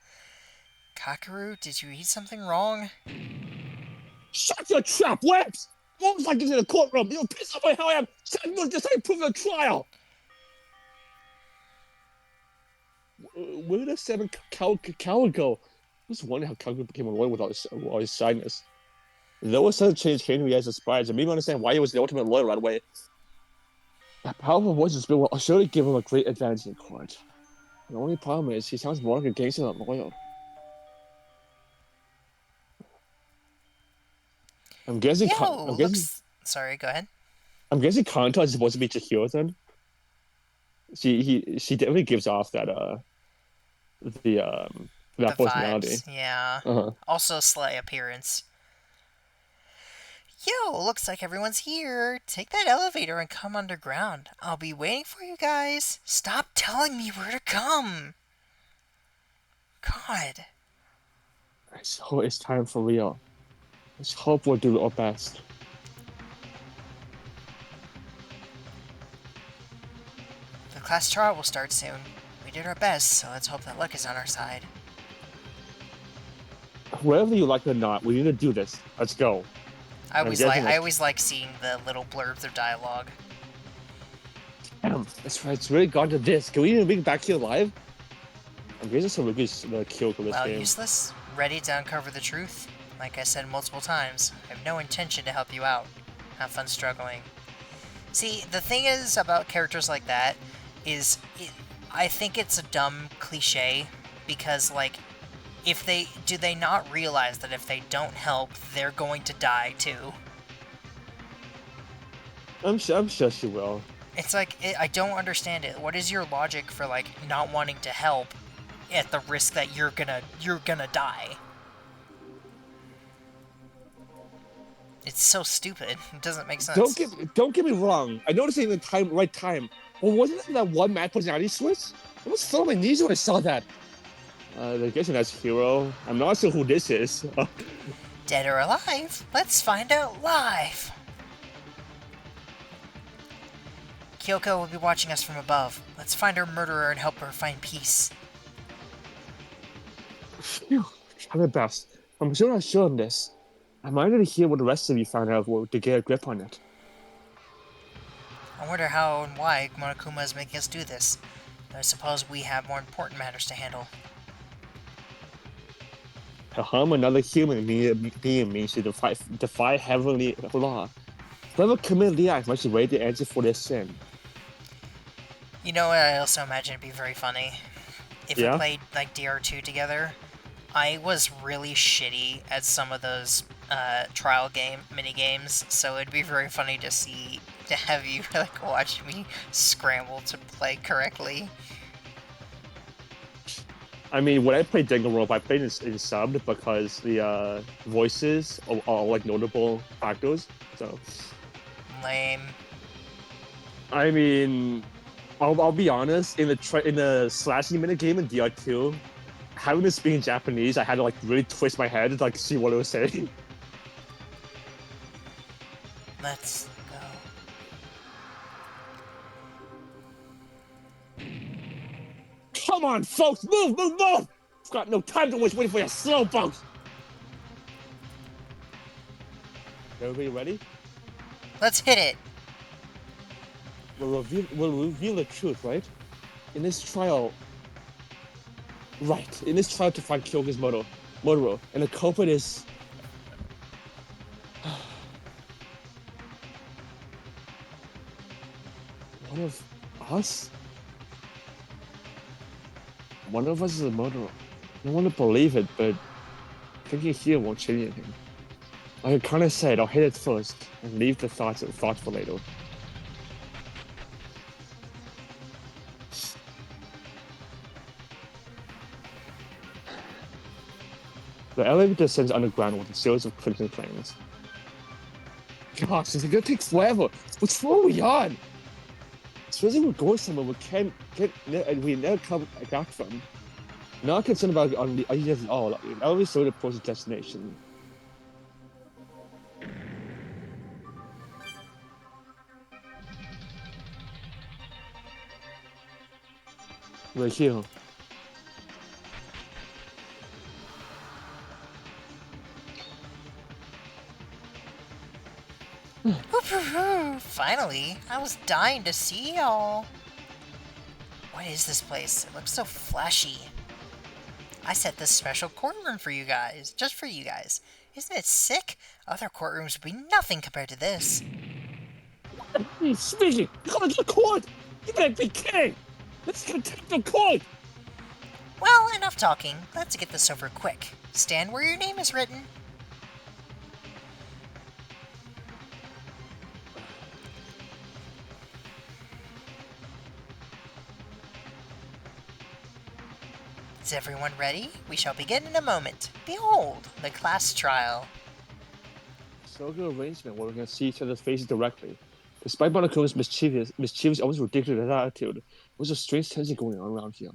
Kakaru, did you eat something wrong? Shut your trap, Webs! What was like this in the courtroom? You'll piss off how I am. Send me just like proof of the trial. Where did the 7 Cal go? I was wondering how Cal became a lawyer with all his shyness. There was such a change Henry as a surprise, and made me understand why he was the ultimate lawyer right away. That powerful voice of spirit will surely give him a great advantage in court. The only problem is he sounds more like a gangster than a lawyer. I'm guessing. Yo, looks... Sorry, go ahead. I'm guessing Kanto is supposed to be Chihiro then. She definitely gives off that the that The personality. vibes, yeah. Uh-huh. Also sly appearance. Yo, looks like everyone's here. Take that elevator and come underground. I'll be waiting for you guys. Stop telling me where to come. God. So it's time for real. Let's hope we'll do our best. The class trial will start soon. We did our best, so let's hope that luck is on our side. Whether you like it or not, we need to do this. Let's go. I always like seeing the little blurbs of dialogue. Damn, that's right. It's really gone to this. Can we even bring back here alive? I'm guessing some really good kill for this Well, game. useless? Ready to uncover the truth? Like I said multiple times, I have no intention to help you out. Have fun struggling. See, the thing is about characters like that is, I think it's a dumb cliche because, like, do they not realize that if they don't help, they're going to die too? I'm sure she will. It's like, I don't understand it. What is your logic for, like, not wanting to help at the risk that you're gonna die? It's so stupid. It doesn't make sense. Don't get me wrong. I noticed it in the right time. Well, wasn't it that one mad personality switch? It was filling my knees when I saw that. I guess that's Hero. I'm not sure who this is. Dead or alive? Let's find out live! Kyoko will be watching us from above. Let's find her murderer and help her find peace. Phew, try my best. I'm still not sure on this. I'm eager to hear what the rest of you found out to get a grip on it. I wonder how and why Monokuma is making us do this. I suppose we have more important matters to handle. To harm another human being means to defy heavenly law. Whoever committed the act must await the answer for their sin. You know what I also imagine it'd be very funny? If we played, like, DR2 together, I was really shitty at some of those trial game mini-games, so it'd be very funny to have you, like, watch me scramble to play correctly. I mean, when I played Danganronpa, I played in subbed because the voices are like notable factors. So Lame. I mean, I'll be honest. In the slashing minute game in DR2, having to speak in Japanese, I had to like really twist my head to like see what it was saying. Let's go. Come on, folks, move! I've got no time to waste waiting for your slow bumps. Everybody ready? Let's hit it. We'll reveal the truth, right? In this trial to find Kyoko's murderer, and the culprit is... one of us? One of us is a murderer. I don't want to believe it, but thinking here won't change anything. Like I kind of said, I'll hit it first and leave the thoughts for later. The elevator descends underground with a series of crimson flames. Gosh, this is gonna take forever. What's wrong on? Supposing we're going somewhere we never come back from. Not concerned about on the ideas at all. The elevator slowly approaches destination. Right here. Finally, I was dying to see y'all. What is this place? It looks so flashy. I set this special courtroom for you guys, just for you guys. Isn't it sick? Other courtrooms would be nothing compared to this. Hey, speaking! You're coming to the court! You better be kidding! Let's contempt the court! Well, enough talking. Let's get this over quick. Stand where your name is written. Is everyone ready? We shall begin in a moment. Behold, the class trial. So good arrangement where we can see each other's faces directly. Despite Monokuma's mischievous, almost ridiculous attitude, there was a strange tension going on around here.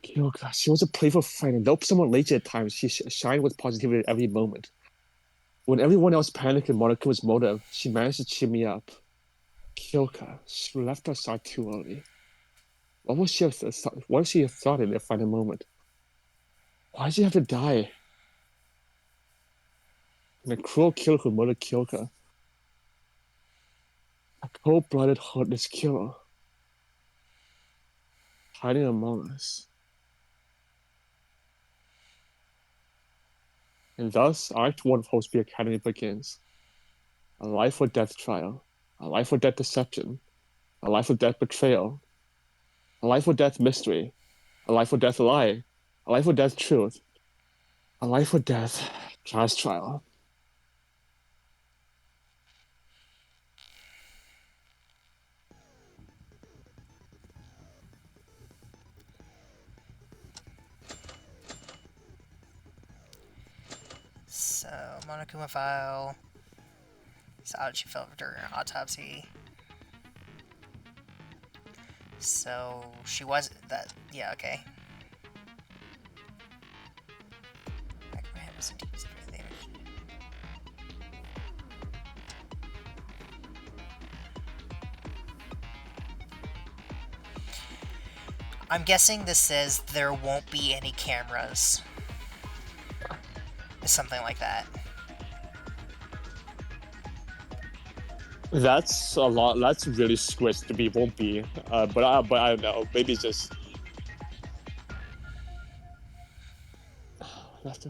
Kyoka, she was a playful friend, and though somewhat late at times, she shined with positivity at every moment. When everyone else panicked at Monokuma's motive, she managed to cheer me up. Kyoka, she left our side too early. What would she have thought in that final moment? Why did she have to die? And a cruel killer who murdered Kyoka. A cold-blooded, heartless killer. Hiding among us. And thus, Act 1 of Hospi Academy begins. A life or death trial. A life or death deception. A life or death betrayal. A life or death mystery. A life or death lie. A life or death truth. A life or death class trial. So, Monokuma file. So, how did she feel during her autopsy? So, she was that. Yeah, okay. I'm guessing this says there won't be any cameras. Something like that. That's a lot. That's really squished to be won't be. But I don't know. Maybe it's just. That's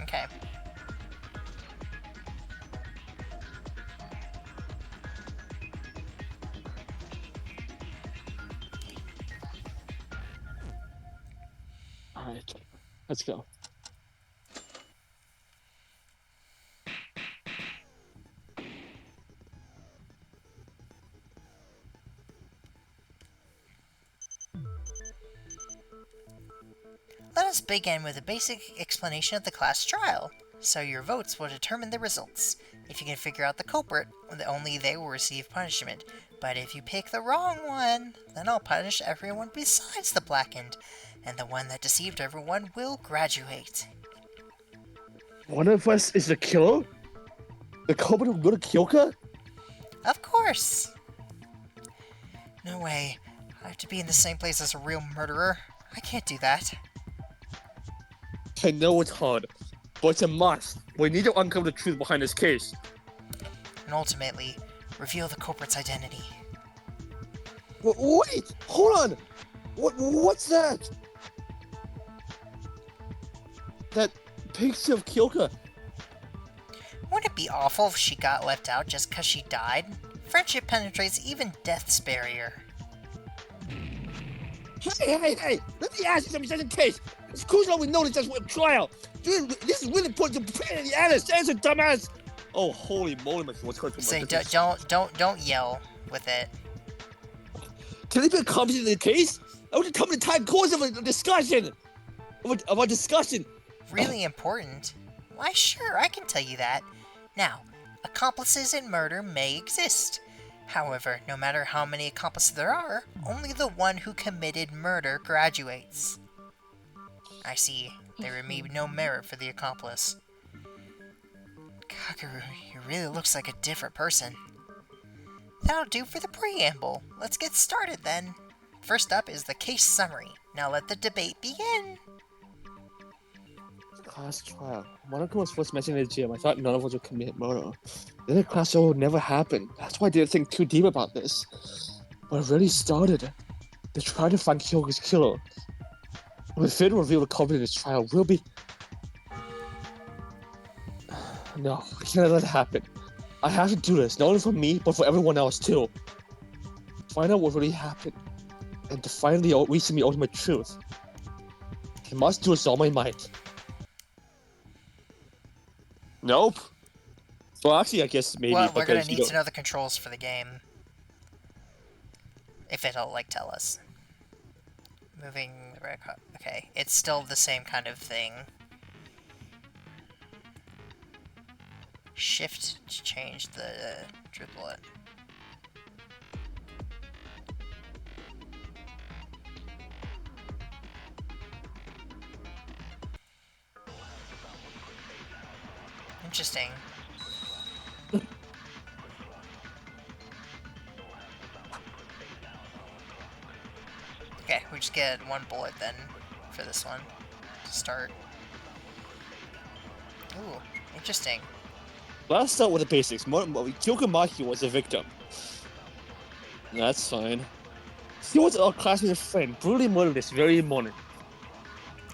Okay. all right. Let's go. Let us begin with a basic explanation of the class trial. So your votes will determine the results. If you can figure out the culprit, only they will receive punishment. But if you pick the wrong one, then I'll punish everyone besides the blackened, and the one that deceived everyone will graduate. One of us is the killer? The culprit who murdered Kyoka? Of course! No way. I have to be in the same place as a real murderer. I can't do that. I know it's hard, but it's a must. We need to uncover the truth behind this case. And ultimately, reveal the culprit's identity. Wait! Hold on! What's that? That picture of Kyoka. Wouldn't it be awful if she got left out just because she died? Friendship penetrates even death's barrier. Hey! Let me ask you something just in case. It's crucial we know this just went trial. This is really important to prepare the honest answer, dumbass. Oh, holy moly, what's going Say, on? don't yell with it. Can it be a competent case? I want to come in the time course of a discussion. Of a discussion. Really important? Why, sure, I can tell you that. Now, accomplices in murder may exist. However, no matter how many accomplices there are, only the one who committed murder graduates. I see. There may be no merit for the accomplice. Kakaru, he really looks like a different person. That'll do for the preamble. Let's get started then. First up is the case summary. Now let the debate begin. Class trial. Monaco was first mentioned in the gym. I thought none of us would commit murder. Then the class trial would never happen. That's why I didn't think too deep about this. But it really started. They tried to find Kyoko's killer. When Finn revealed the culprit in this trial, we'll be... No, I can't let that happen. I have to do this, not only for me, but for everyone else too. Find out what really happened, and to finally reach the ultimate truth. I must do this all my might. Nope. Well, actually, I guess maybe. Well, we're gonna need to know the controls for the game. If it'll, like, tell us. Moving the red cup. Okay, it's still the same kind of thing. Shift to change the triplet. Interesting. Okay, we just get one bullet then for this one to start. Ooh, interesting. Let's start with the basics. Kyoko Maki was a victim. That's fine. She was our classmate's friend, brutally murdered this very morning.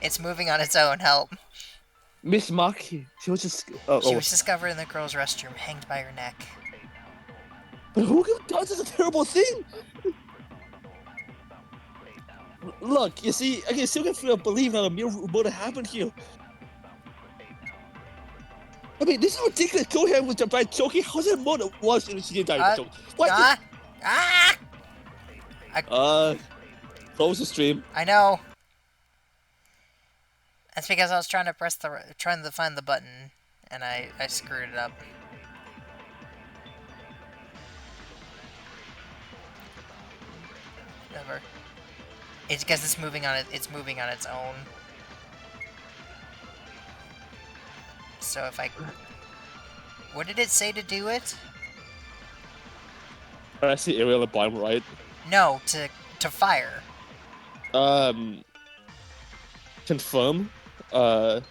It's moving on its own, help. Miss Maki, she was just... She was discovered in the girls' restroom, hanged by her neck. But who does such a terrible thing? Look, you see, I can still believe that a mere murder happened here. I mean, this is ridiculous. Kohan was by choking. How's that murder was in she died by choking? What? Close the stream. I know. That's because I was trying to find the button, and I screwed it up. Never. It's because it's moving on its own. So if I... What did it say to do it? I see area on the bottom right. No, to fire. Confirm. We'll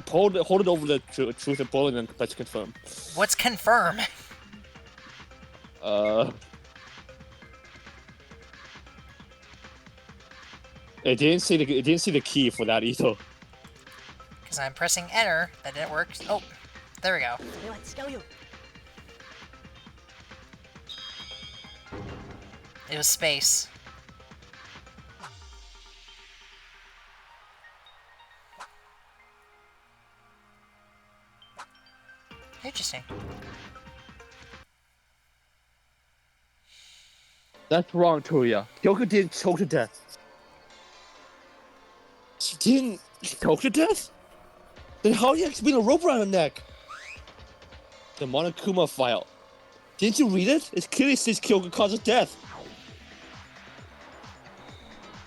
hold it over the truth and pull, and then press confirm. What's confirm? It didn't see the key for that either. Because I'm pressing enter. That didn't work. Oh, there we go. It was space. Interesting. That's wrong, Toya. Kyoko didn't choke to death. She didn't choke to death? Then how do you explain a rope around her neck? The Monokuma file. Didn't you read it? It clearly says Kyoko causes death.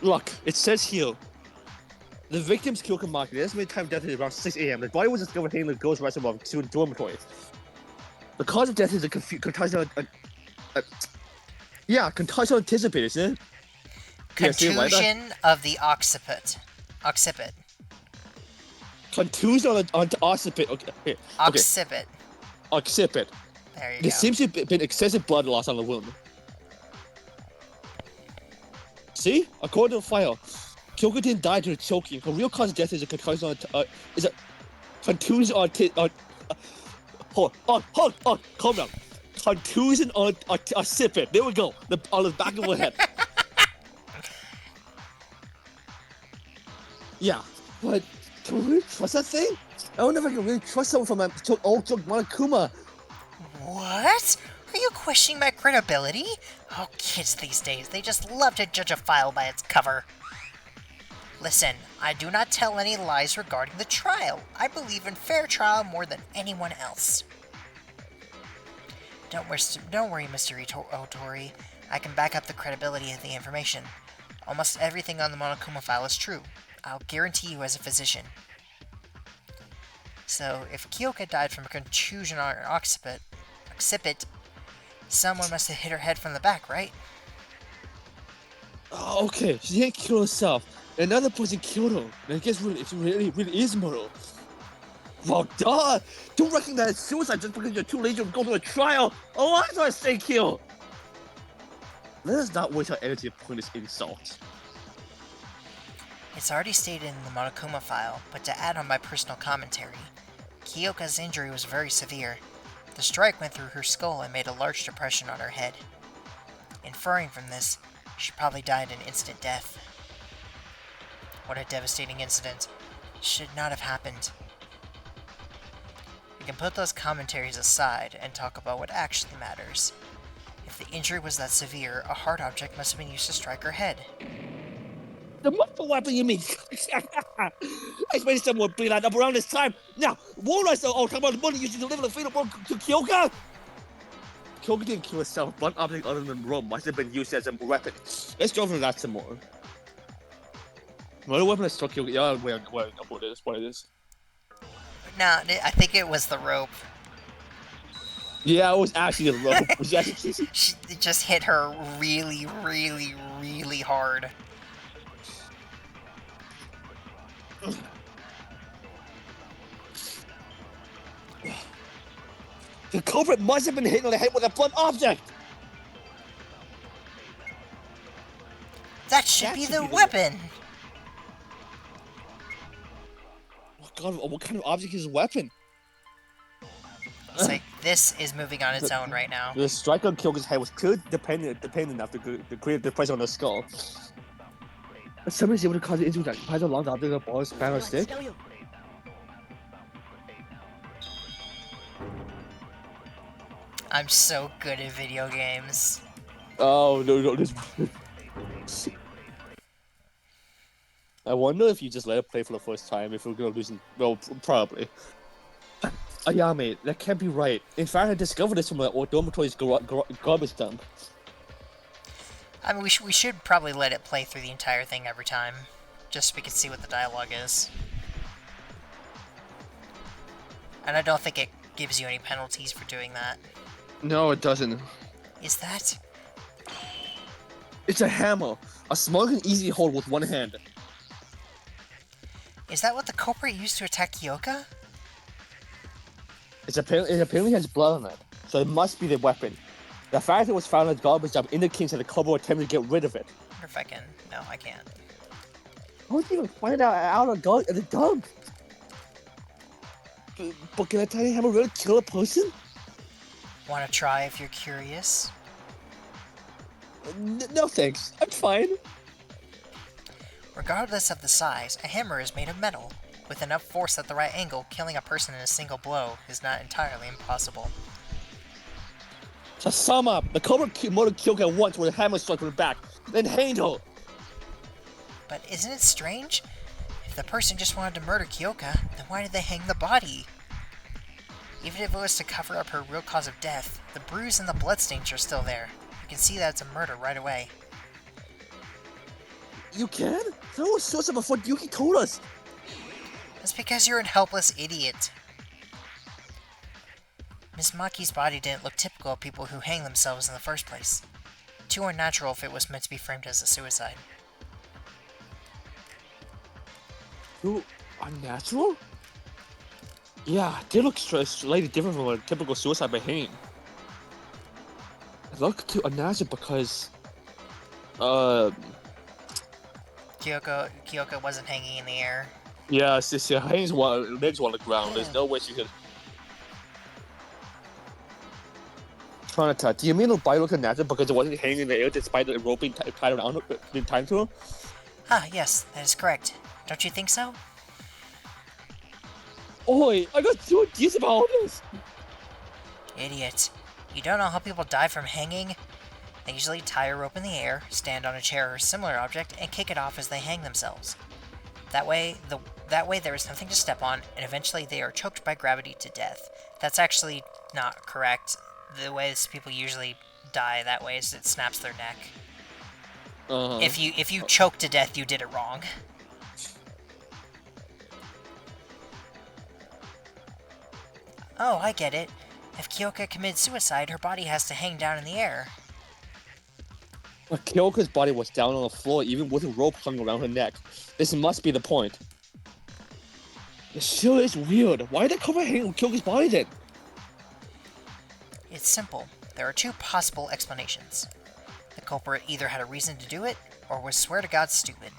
Look, it says here. The victim's Kyoko Maki. The estimated time of death is around 6 a.m. The body was discovered hanging in the girls' restroom of student dormitory. The cause of death is a concussion. Concussion anticipated, isn't it? Contusion of the occiput. Contusion on the occiput. Okay. Occiput. Occiput. There you go. There seems to have been excessive blood loss on the wound. See? According to the file, Kyoko didn't die due to choking. Her real cause of death is a concussion contusion on calm down. Contusion on occiput. There we go. On the back of her head. Yeah, but can we really trust that thing? I don't know if I can really trust someone from an old joke Monokuma. What? Are you questioning my credibility? Oh, kids these days, they just love to judge a file by its cover. Listen, I do not tell any lies regarding the trial. I believe in fair trial more than anyone else. Don't worry, Mr. Otori. I can back up the credibility of the information. Almost everything on the Monokuma file is true. I'll guarantee you as a physician. So, if Kyoka died from a contusion on her occiput, someone must have hit her head from the back, right? Oh, okay, she didn't kill herself. Another person killed her. I guess it really is murder. Well, duh! Don't recognize suicide just because you're too lazy to go to a trial. Oh, I thought I say kill. Let us not waste our energy upon this insult. It's already stated in the Monokuma file, but to add on my personal commentary, Kyoka's injury was very severe. The strike went through her skull and made a large depression on her head. Inferring from this, she probably died an instant death. What a devastating incident. Should not have happened. We can put those commentaries aside and talk about what actually matters. If the injury was that severe, a hard object must have been used to strike her head. The multiple weapon you mean? I expected someone would bring that up around this time. Now, won't I say, talk about the money used to deliver the fatal blow to Kyoka? Kyoka didn't kill herself. One object other than rum must have been used as a weapon. Let's go from that some more. What weapon that struck Kyoka? Yeah, wait, what it is. Nah, I think it was the rope. Yeah, it was actually the rope. It just hit her really, really, really hard. The culprit must have been hit on the head with a blunt object! That should be the weapon! What kind of object is a weapon? Looks like this is moving on its own right now. The strike on Kyoka's head was clearly dependent enough to create the pressure on the skull. Somebody is able to cause the injury that applies along the object of the ball, span, or stick? I'm so good at video games. Oh, no, this... I wonder if you just let it play for the first time, if we're gonna lose... Well, probably. Ayame, that can't be right. In fact, I discovered this from a dormitory's garbage dump. I mean, we should probably let it play through the entire thing every time, just so we can see what the dialogue is. And I don't think it gives you any penalties for doing that. No, it doesn't. Is that? It's a hammer. A small and easy hold with one hand. Is that what the culprit used to attack Kyoka? It apparently has blood on it, so it must be the weapon. The fact it was found in the garbage dump indicates that the culprit attempted to get rid of it. I wonder if I can. No, I can't. How did you even find it out of the dump? But can a tiny hammer really kill a person? Want to try if you're curious? No thanks, I'm fine. Regardless of the size, a hammer is made of metal. With enough force at the right angle, killing a person in a single blow is not entirely impossible. To sum up, the culprit murdered Kyoka once with a hammer struck from the back, then hanged her. But isn't it strange? If the person just wanted to murder Kyoka, then why did they hang the body? Even if it was to cover up her real cause of death, the bruise and the bloodstains are still there. You can see that it's a murder right away. You can? That was suicide before Yuki told us. That's because you're an helpless idiot. Miss Maki's body didn't look typical of people who hang themselves in the first place. Too unnatural if it was meant to be framed as a suicide. Too unnatural? Yeah, it did look slightly different from a typical suicide by hanging. It looked too unnatural because... Kyoka wasn't hanging in the air. Yeah, her legs were on the ground. There's no way she could... Tronata, do you mean the body looked natural because it wasn't hanging in the air despite the rope being tied around it, being tied to her? Ah, yes, that is correct. Don't you think so? Oi, I got 2 ideas about all this. Idiot. You don't know how people die from hanging? They usually tie a rope in the air, stand on a chair or similar object, and kick it off as they hang themselves. That way there is nothing to step on, and eventually they are choked by gravity to death. That's actually not correct. The way people usually die that way is it snaps their neck. Uh-huh. If you choke to death, you did it wrong. Oh, I get it. If Kyoka committed suicide, her body has to hang down in the air. But Kyoka's body was down on the floor, even with a rope hung around her neck. This must be the point. It sure is weird. Why did the cover hang on Kyoka's body then? It's simple. There are two possible explanations. The culprit either had a reason to do it, or was swear to God stupid.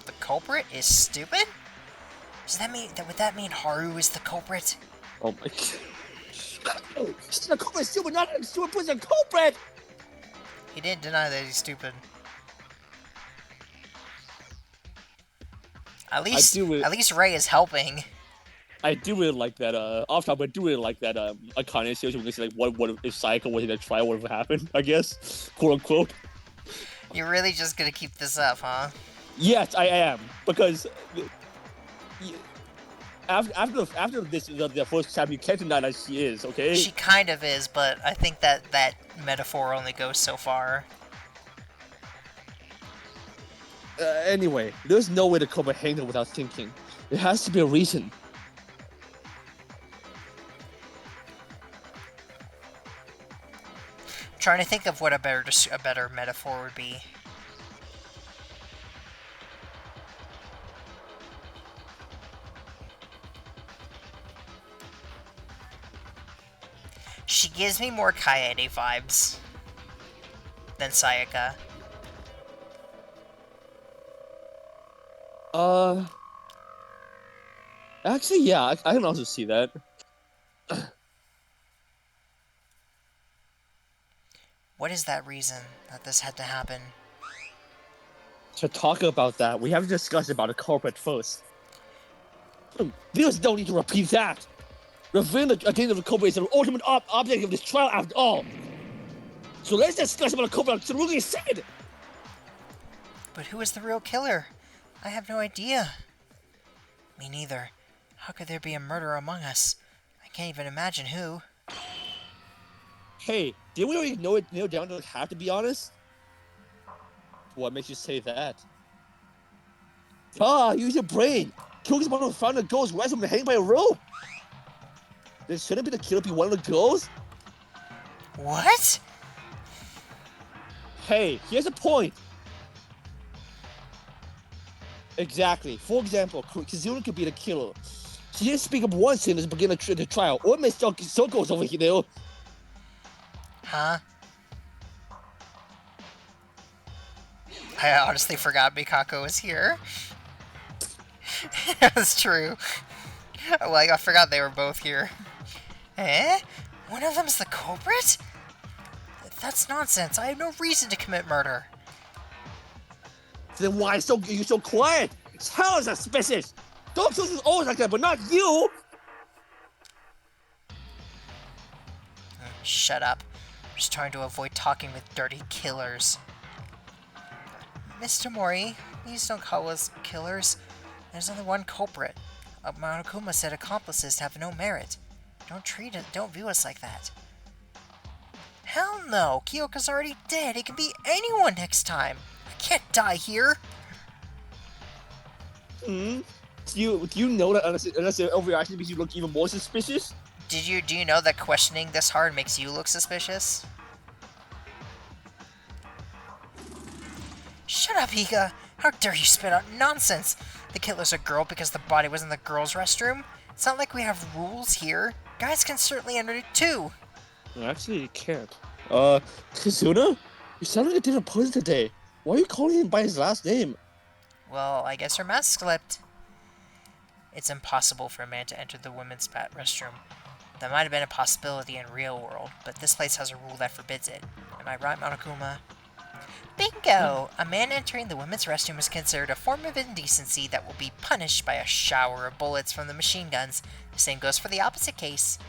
The culprit is stupid? Would that mean Haru is the culprit? Oh my god. The culprit is stupid, not a stupid person, culprit! He didn't deny that he's stupid. At least Ray is helping. I do really like that, off top, I do really like that, Akane situation when they say, like, what if Sayaka was in a trial, what would have happened, I guess? Quote unquote. You're really just gonna keep this up, huh? Yes, I am, because after this, the first chapter, you can't deny that she is, okay? She kind of is, but I think that metaphor only goes so far. Anyway, there's no way to cover Hangman without thinking. There has to be a reason. I'm trying to think of what a better metaphor would be. She gives me more Kaede vibes than Sayaka. Actually, yeah, I can also see that. What is that reason that this had to happen? To talk about that, we have to discuss about the culprit first. There's no need to repeat that. Revealing the identity of the culprit is the ultimate object of this trial after all. So let's discuss about the culprit absolutely said. But who is the real killer? I have no idea. Me neither. How could there be a murderer among us? I can't even imagine who. Hey, did we already know it down to have to be honest? What makes you say that? Use your brain. Kyoka's one of found the ghost right from the hang by a rope. Then shouldn't be the killer be one of the girls? What? Hey, here's a point. Exactly. For example, Kizuna could be the killer. She didn't speak up once in the beginning of the trial, or Miss Soko's over here, though. Huh? I honestly forgot Mikako was here. That's true. Like, I forgot they were both here. Eh? One of them's the culprit? That's nonsense. I have no reason to commit murder. Then why are you so quiet? It's hell is suspicious. Dark Souls is always like that, but not you. Shut up. I'm just trying to avoid talking with dirty killers. Mr. Mori, please don't call us killers. There's only one culprit. Monokuma said accomplices have no merit. Don't view us like that. Hell no! Kyoka's already dead. It can be anyone next time. I can't die here. Do you know that unless the overreaction makes you look even more suspicious? Do you know that questioning this hard makes you look suspicious? Shut up, Hika! How dare you spit out nonsense! The killer's a girl because the body was in the girls' restroom? It's not like we have rules here. Guys can certainly enter it too. No, actually, you can't. Kizuna? You sound like a different person today. Why are you calling him by his last name? Well, I guess her mask slipped. It's impossible for a man to enter the women's restroom. That might have been a possibility in real world, but this place has a rule that forbids it. Am I right, Monokuma? Bingo! A man entering the women's restroom is considered a form of indecency that will be punished by a shower of bullets from the machine guns. The same goes for the opposite case.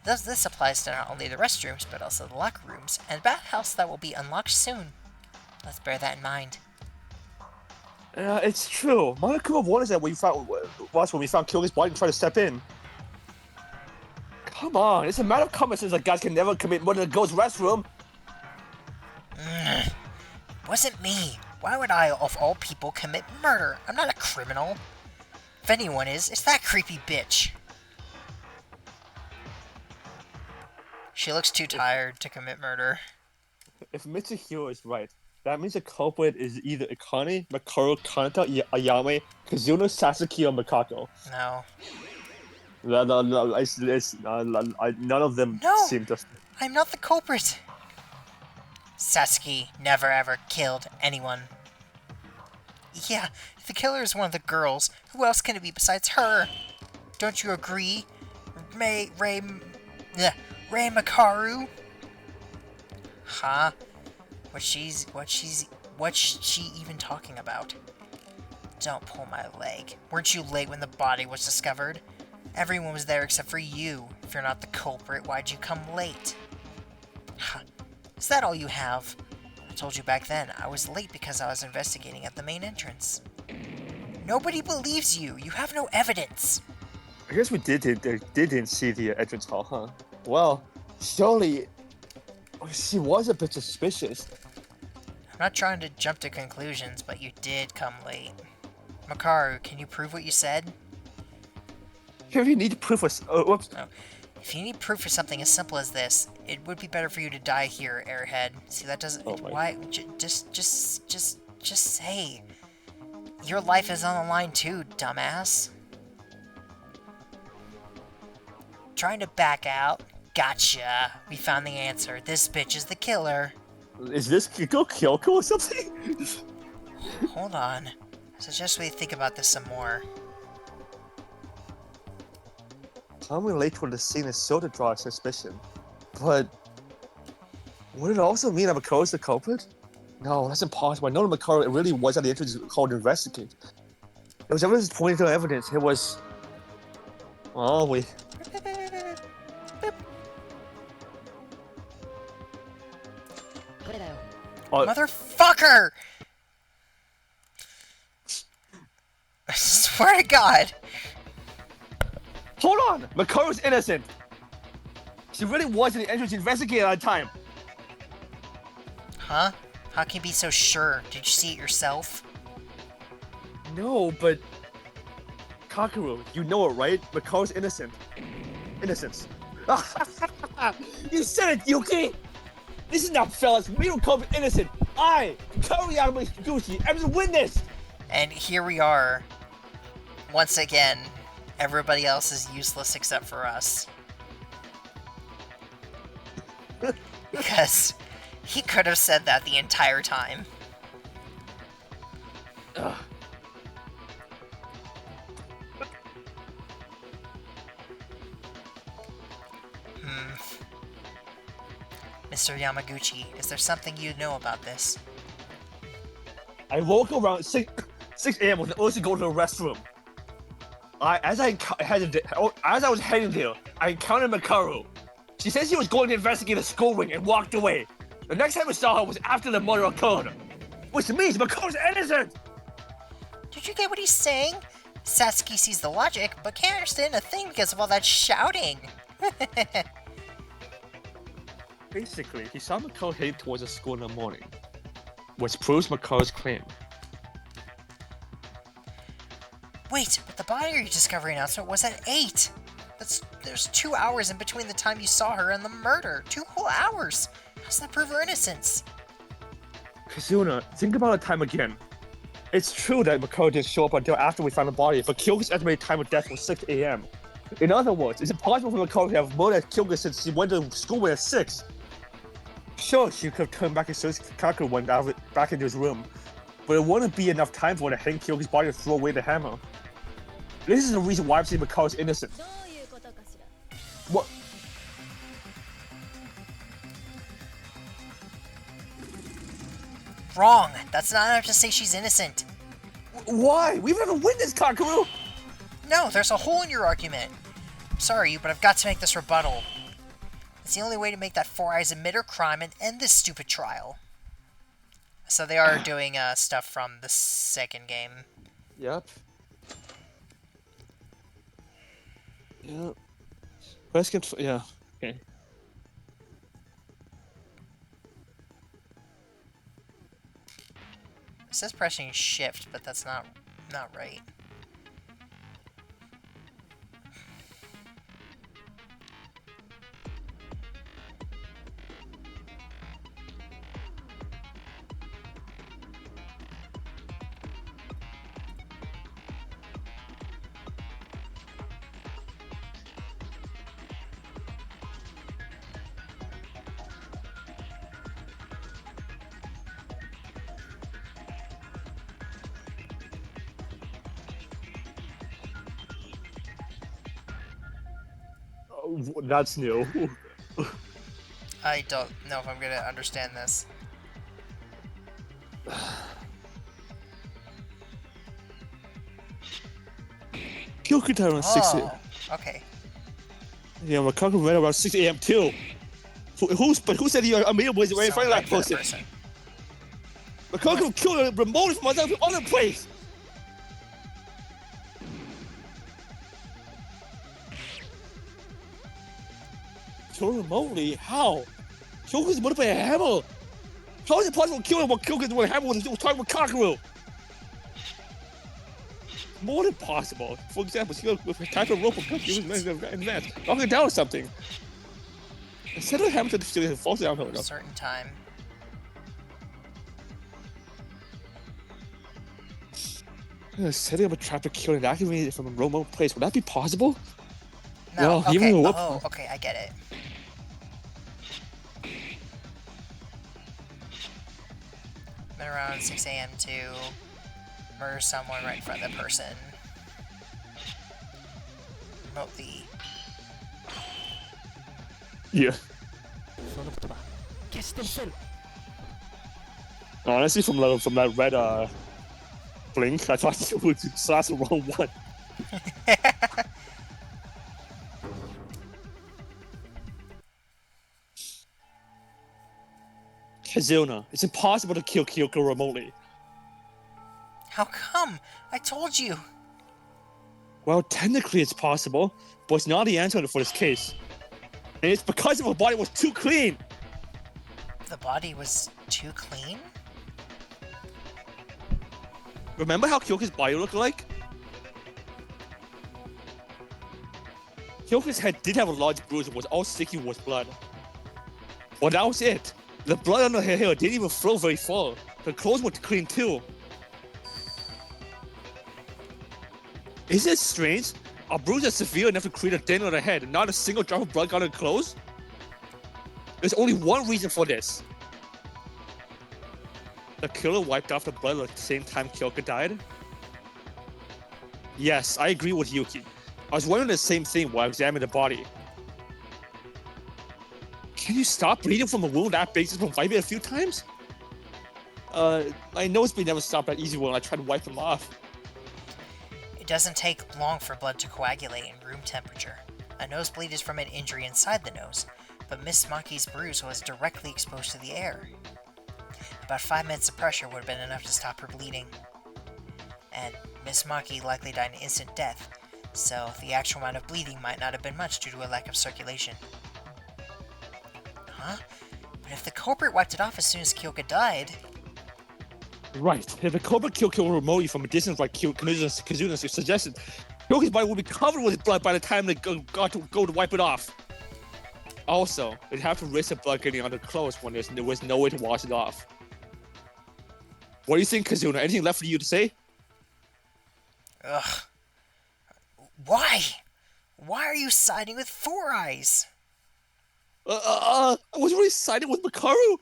Thus, this applies to not only the restrooms, but also the locker rooms, and bathhouse that will be unlocked soon. Let's bear that in mind. It's true. Monokuma warned us that when we found Kyogi's body and tried to step in. Come on, it's a matter of common sense that guys can never commit murder in a girl's restroom. Wasn't me. Why would I, of all people, commit murder? I'm not a criminal. If anyone is, it's that creepy bitch. She looks too tired to commit murder. If Mr. Hiro is right, that means the culprit is either Akane, Makaru, Kanata, Ayame, Kazuna, Sasuke, or Makako. No. No, none of them seem to... I'm not the culprit. Sasuke never ever killed anyone. Yeah, if the killer is one of the girls, who else can it be besides her? Don't you agree, Rei Makaru? Huh? What's she even talking about? Don't pull my leg. Weren't you late when the body was discovered? Everyone was there except for you. If you're not the culprit, why'd you come late? Huh. Is that all you have? I told you back then, I was late because I was investigating at the main entrance. Nobody believes you. You have no evidence. I guess we didn't see the entrance hall, huh? Well, surely she was a bit suspicious. I'm not trying to jump to conclusions, but you did come late. Makaru, can you prove what you said? If you need proof of... whoops. Oh. If you need proof for something as simple as this, it would be better for you to die here, Airhead. See, that doesn't... why... Just say. Your life is on the line too, dumbass. Trying to back out? Gotcha. We found the answer. This bitch is the killer. Is this Kiko Kyoko or something? Hold on. I suggest we think about this some more. Coming late to the scene is sure to draw suspicion. But... would it also mean that Makaru is the culprit? No, that's impossible. I know that Makaru really was at the entrance called to investigate. There was evidence pointing to evidence. It was... well, we... Motherfucker! I swear to God! Hold on! Makaru's innocent! She really was in the entrance investigating at that time! Huh? How can you be so sure? Did you see it yourself? No, but... Kakeru, you know it, right? Makaru's innocent. Innocence. You said it, Yuki! This is not fellas. We don't call it innocent. I, Kakeru Yamaguchi, am the witness! And here we are. Once again, everybody else is useless except for us. Because he could have said that the entire time. Ugh. Mr. Yamaguchi, is there something you know about this? I woke around 6 a.m. with the urge to go to the restroom. As I was heading there, I encountered Makaru. She said she was going to investigate the school ring and walked away. The next time I saw her was after the murder occurred. Which means Makaru's innocent! Did you get what he's saying? Sasuke sees the logic, but can't understand a thing because of all that shouting. Basically, he saw Makaru heading towards the school in the morning, which proves Makaru's claim. Wait, but the body discovery announcement was at 8! There's 2 hours in between the time you saw her and the murder. 2 whole hours! How's that prove her innocence? Kazuna, think about the time again. It's true that Makaru didn't show up until after we found the body, but Kyogo's estimated time of death was 6 a.m. In other words, it's impossible for Makaru to have murdered Kyogo since she went to school at 6. Sure, she could have turned back and searched Kakeru went back into his room, but it wouldn't be enough time for her to hang Kyogo's body and throw away the hammer. This is the reason why I'm saying Makaru's innocent. What? wrong. That's not enough to say she's innocent. Why? We've never witnessed Kakaru! No, there's a hole in your argument. Sorry, but I've got to make this rebuttal. It's the only way to make that Four Eyes admit her crime and end this stupid trial. So they are doing stuff from the second game. Yep. Yep. Press control. Yeah. Okay. It says pressing shift, but that's not right. Oh, that's new. I don't know if I'm gonna understand this. Kyoku died around 6 a.m. Okay. Yeah, but Kakaru went around 6 a.m. too. Who said Amir was right in front of that person? But Kakaru killed her remotely from other place. Kill remotely? How? Kyoku's motivated by a hammer. How is it possible to kill him while Kyoku's with a hammer was talking with Kakaru? More than possible. For example, she goes with a type of rope from Kyoku's advance, knocking it down or something. Instead of having to falls down A certain time. Setting up a trap to kill and activating it from a remote place. Would that be possible? No, well, okay. Even Okay, I get it. Been around 6 a.m. to murder someone right in front of the person. Remotely. Yeah. Honestly, from that red blink, I thought it was the wrong one. Kazuna, it's impossible to kill Kyoko remotely. How come? I told you. Well, technically it's possible, but it's not the answer for this case. And it's because her body was too clean. The body was too clean? Remember how Kyoko's body looked like? Kyoko's head did have a large bruise and was all sticky with blood. Well, that was it. The blood on her hair didn't even flow very far. Her clothes were clean too. Isn't it strange? A bruise is severe enough to create a dent on her head and not a single drop of blood got on her clothes? There's only one reason for this. The killer wiped off the blood at the same time Kyoko died? Yes, I agree with Yuki. I was wondering the same thing while examining the body. Can you stop bleeding from a wound that big just from wiping it a few times? I know it's been never stopped that easy when I tried to wipe them off. It doesn't take long for blood to coagulate in room temperature. A nosebleed is from an injury inside the nose, but Miss Maki's bruise was directly exposed to the air. About 5 minutes of pressure would have been enough to stop her bleeding. And Miss Maki likely died an instant death, so the actual amount of bleeding might not have been much due to a lack of circulation. Huh? But if the culprit wiped it off as soon as Kyoka died... Right. If the culprit killed Kyoka remotely from a distance like Kazuna suggested, Kyoka's body would be covered with blood by the time they go to wipe it off. Also, they'd have to risk the blood getting on their clothes when there was no way to wash it off. What do you think, Kazuna? Anything left for you to say? Ugh. Why? Why are you siding with Four Eyes? I was really siding with Makaru.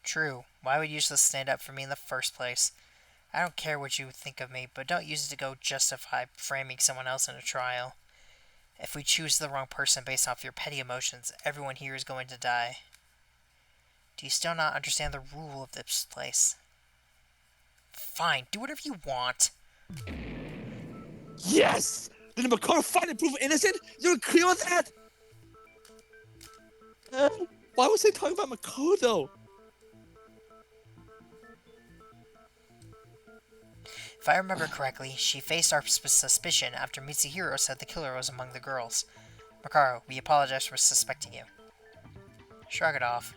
True. Why would you just stand up for me in the first place? I don't care what you think of me, but don't use it to go justify framing someone else in a trial. If we choose the wrong person based off your petty emotions, everyone here is going to die. Do you still not understand the rule of this place? Fine, do whatever you want. Yes! Did Makoto finally prove innocent? You're clear with that? Why was they talking about Makoto? If I remember correctly, she faced our suspicion after Mitsuhiro said the killer was among the girls. Makaru, we apologize for suspecting you. Shrug it off.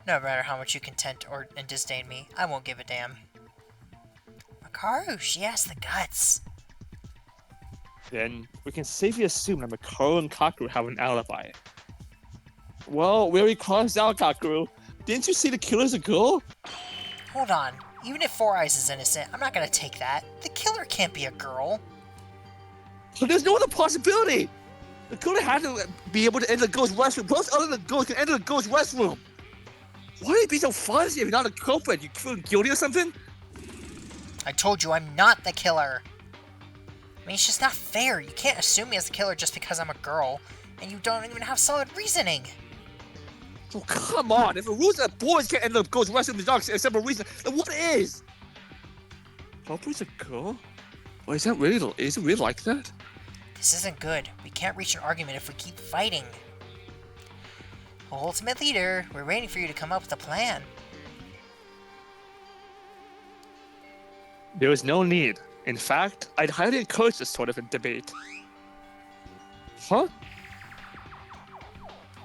No matter how much you content and disdain me, I won't give a damn. Makaru, she has the guts. Then we can safely assume that Makoto and Kakeru have an alibi. Well, we already crossed out Kakeru. Didn't you see the killer's a girl? Hold on. Even if Four Eyes is innocent, I'm not gonna take that. The killer can't be a girl. But there's no other possibility! The killer had to be able to enter the girl's restroom. Plus, other than girls can enter the girl's restroom. Why are you being so fuzzy if you're not a culprit? You feel guilty or something? I told you I'm not the killer. I mean, it's just not fair. You can't assume me as the killer just because I'm a girl, and you don't even have solid reasoning. Oh, come on. If the rules that boys can't enter the girl's restroom is not a simple reason, then what is? Culprit's a girl? Well, is it really like that? This isn't good. We can't reach an argument if we keep fighting. Ultimate Leader, we're waiting for you to come up with a plan. There is no need. In fact, I'd highly encourage this sort of a debate. Huh?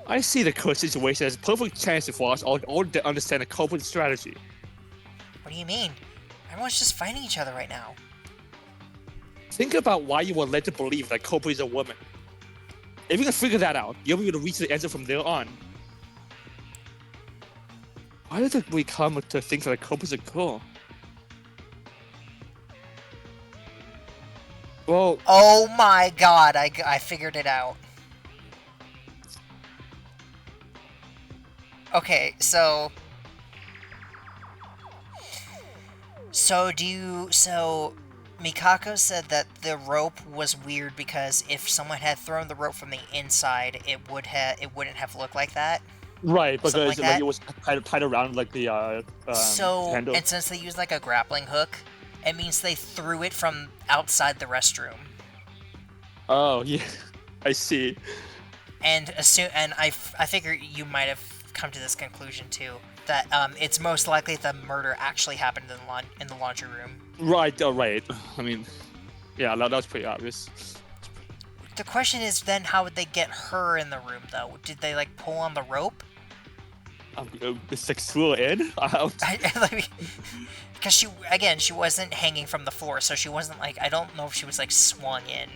I see the current situation as a perfect chance for us all to understand the culprit's strategy. What do you mean? Everyone's just fighting each other right now. Think about why you were led to believe that culprit is a woman. If you can figure that out, you'll be able to reach the answer from there on. Why did we come to think that the culprit's a girl? Well... Oh my god, I figured it out. Okay, so Mikako said that the rope was weird because if someone had thrown the rope from the inside, it wouldn't have looked like that. Right, because like it was tied around like the handle. And since they used like a grappling hook, it means they threw it from outside the restroom. Oh yeah, I see. And I figure you might have come to this conclusion too, that it's most likely the murder actually happened in the laundry room. Right, right. I mean, yeah, that's pretty obvious. The question is then, how would they get her in the room though? Did they like pull on the rope? It's like threw her in? Because she wasn't hanging from the floor, so she wasn't like, I don't know if she was like swung in.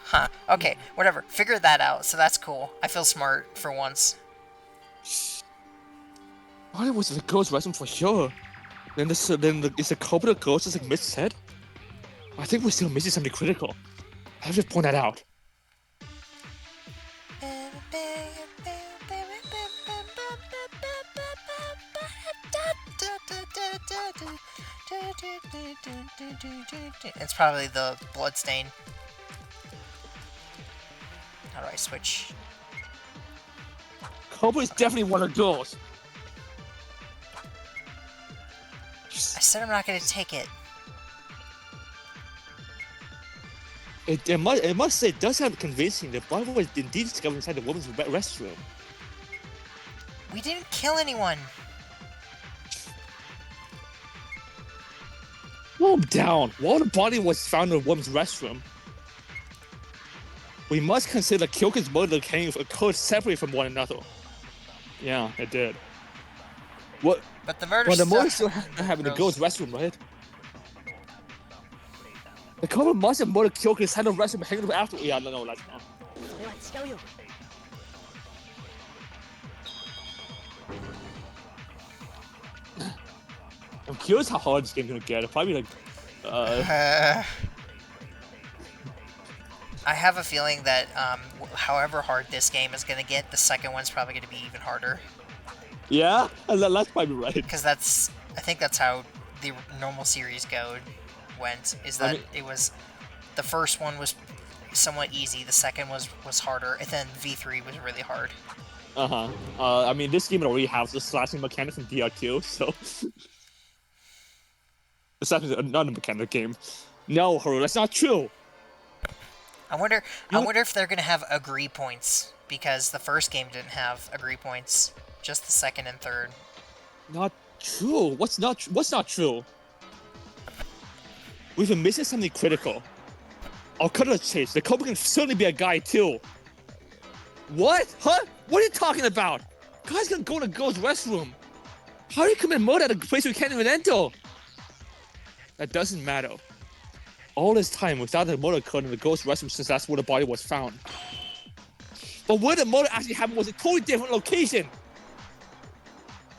Huh, okay, whatever, figure that out, so that's cool. I feel smart for once. Why was the girl's restroom for sure? Then is the culprit a girl, just like Mitch said? I think we're still missing something critical. I have to point that out. It's probably the bloodstain. How do I switch? Culprit is definitely one of the girls. I said I'm not going to take it. It must say it does have convincing that Barbara was indeed discovered inside the woman's restroom. We didn't kill anyone. Calm down. While the body was found in the woman's restroom, we must consider Kyoko's murder occurred separately from one another. Yeah, it did. What? But the murder still happened in the girl's restroom, right? The couple must have murdered Kyoko inside the restroom hanging up after. Yeah, no, that's not. I'm curious how hard this game's gonna get. Probably like, I have a feeling that however hard this game is gonna get, the second one's probably gonna be even harder. Yeah, that's probably right. Because I think that's how the normal series went. Is that it was, the first one was somewhat easy, the second was harder, and then V3 was really hard. I mean, this game already has the slashing mechanic from DR2, so... the slashing is another mechanic game. No, Haru, that's not true! I wonder if they're gonna have agree points, because the first game didn't have agree points, just the second and third. Not true. What's not true? We've been missing something critical. I'll cut to the chase. The Cobra can certainly be a guy too. What? Huh? What are you talking about? Guy's gonna go to the girl's restroom. How do you commit murder at a place we can't even enter? That doesn't matter. All this time without the murder occurred in the girl's restroom since that's where the body was found. But where the murder actually happened was a totally different location.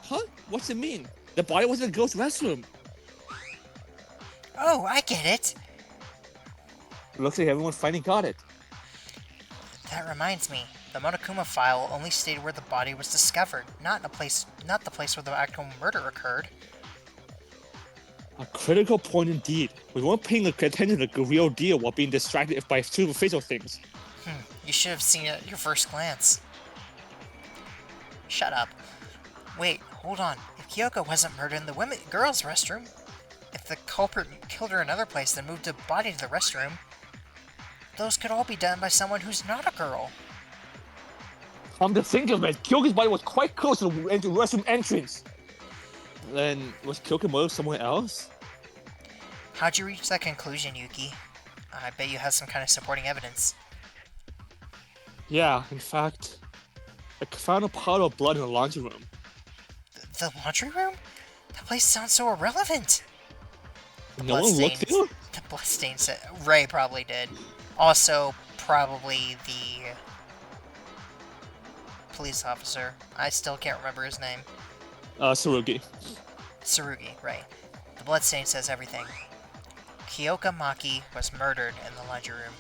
Huh? What's it mean? The body was in the girl's restroom. Oh, I get it! Looks like everyone finally got it. That reminds me, the Monokuma file only stated where the body was discovered, not the place where the actual murder occurred. A critical point indeed. We weren't paying attention to the real deal while being distracted by superficial things. You should have seen it at your first glance. Shut up. Wait, hold on. If Kyoko wasn't murdered in the girls' restroom, if the culprit killed her in another place then moved the body to the restroom, those could all be done by someone who's not a girl. Come to think of it, Kyoko's body was quite close to the restroom entrance. Then, was Kyoko murdered somewhere else? How'd you reach that conclusion, Yuki? I bet you have some kind of supporting evidence. Yeah, in fact, I found a puddle of blood in the laundry room. The laundry room? That place sounds so irrelevant. No one looked there? The bloodstain said Ray probably did. Also, probably the police officer. I still can't remember his name. Tsurugi. Tsurugi, right. The bloodstain says everything. Kyoka Maki was murdered in the laundry room.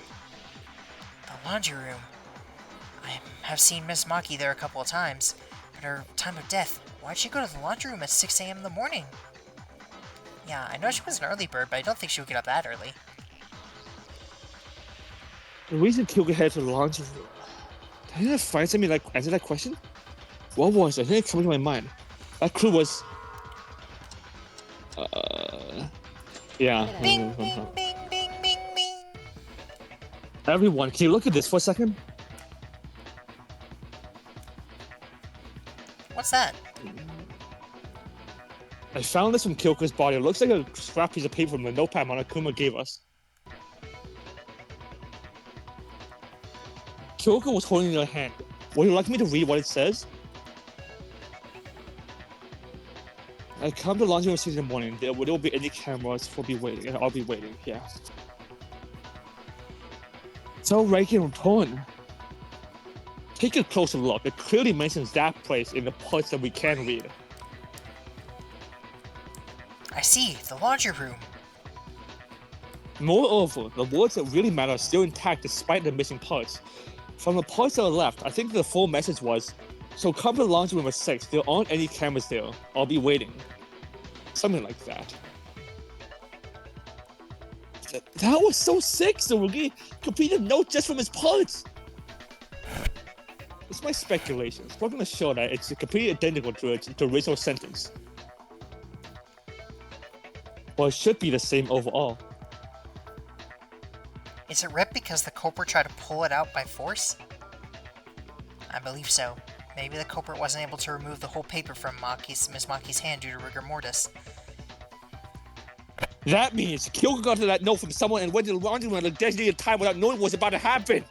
The laundry room? I have seen Miss Maki there a couple of times, but her time of death, why'd she go to the laundry room at 6 a.m. in the morning? Yeah, I know she was an early bird, but I don't think she would get up that early. The reason Kyoko headed to the laundry room... Did I find something like answer that question? What was it? I think it comes to my mind. That clue was... yeah. Bing, bing, bing, bing, bing, bing. Everyone, can you look at this for a second? What's that? I found this from Kyoko's body. It looks like a scrap piece of paper from the notepad Monokuma gave us. Kyoko was holding it in her hand. Would you like me to read what it says? I come to the laundry room at 6 in the morning. There will be any cameras. I'll be waiting. Yeah. So Reiki return. Take a closer look. It clearly mentions that place in the parts that we can read. I see, the laundry room. Moreover, the words that really matter are still intact despite the missing parts. From the parts that are left, I think the full message was, so come to the laundry room at 6. There aren't any cameras there. I'll be waiting. Something like that. That was so sick, Tsurugi! Completed note just from his parts! It's my speculations. We're gonna show that it's completely identical to the original sentence. Well, it should be the same overall. Is it ripped because the culprit tried to pull it out by force? I believe so. Maybe the culprit wasn't able to remove the whole paper from Miss Maki's hand due to rigor mortis. That means Kyoko got that note from someone and went to the laundry room at a designated time without knowing what was about to happen.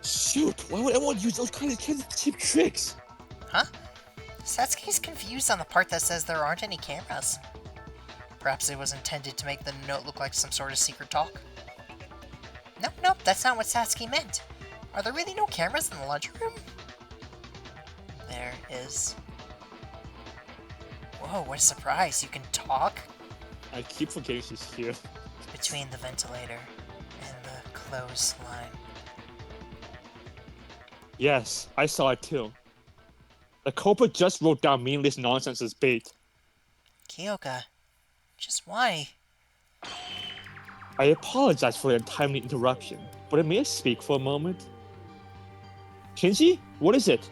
Shoot, why would everyone use those kind of cheap tricks? Huh? Satsuki's confused on the part that says there aren't any cameras. Perhaps it was intended to make the note look like some sort of secret talk. Nope, that's not what Satsuki meant. Are there really no cameras in the laundry room? There is. Whoa, what a surprise, you can talk? I keep forgetting she's here. Between the ventilator and the clothesline. Yes, I saw it too. The culprit just wrote down meaningless nonsense as bait. Kyoka, just why? I apologize for the untimely interruption, but may I speak for a moment? Kenji, what is it?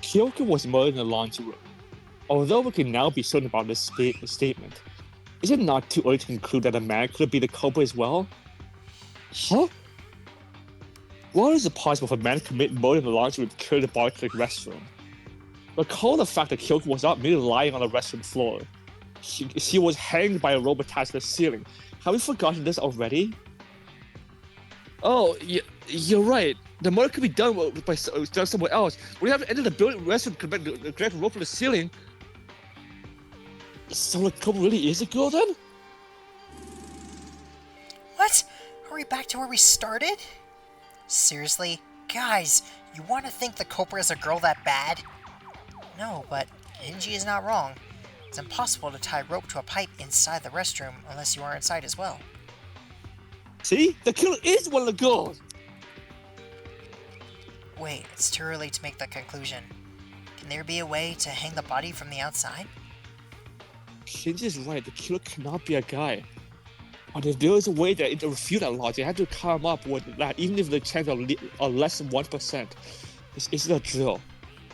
Kyoko was murdered in the laundry room. Although we can now be certain about this statement, is it not too early to conclude that a man could be the culprit as well? Huh? Why is it possible for a man to commit murder in the laundry room and carry the body to the restroom? Recall the fact that Kyoko was not merely lying on the restroom floor. She was hanged by a rope attached to the ceiling. Have we forgotten this already? Oh, you're right. The murder could be done done somewhere else. We have to enter the building restroom to connect the rope to the ceiling. So the couple really is a girl then? What? Are we back to where we started? Seriously? Guys, you want to think the culprit is a girl that bad? No, but Kenji is not wrong. It's impossible to tie rope to a pipe inside the restroom unless you are inside as well. See? The killer is one of the girls! Wait, it's too early to make that conclusion. Can there be a way to hang the body from the outside? Shinji is right, the killer cannot be a guy. But if there is a way that to refute that logic, I have to come up with that, even if the chances are less than 1%. This isn't a drill.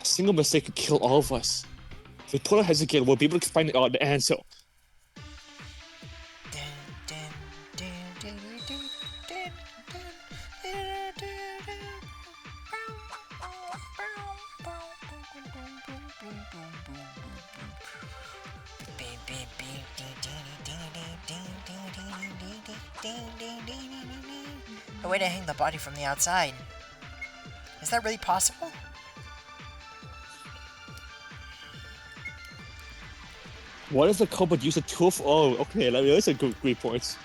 A single mistake could kill all of us. If we put our heads together, we'll be able to find the answer. A way to hang the body from the outside. Is that really possible? What if the culprit used a tool for... Oh, okay, those are good points.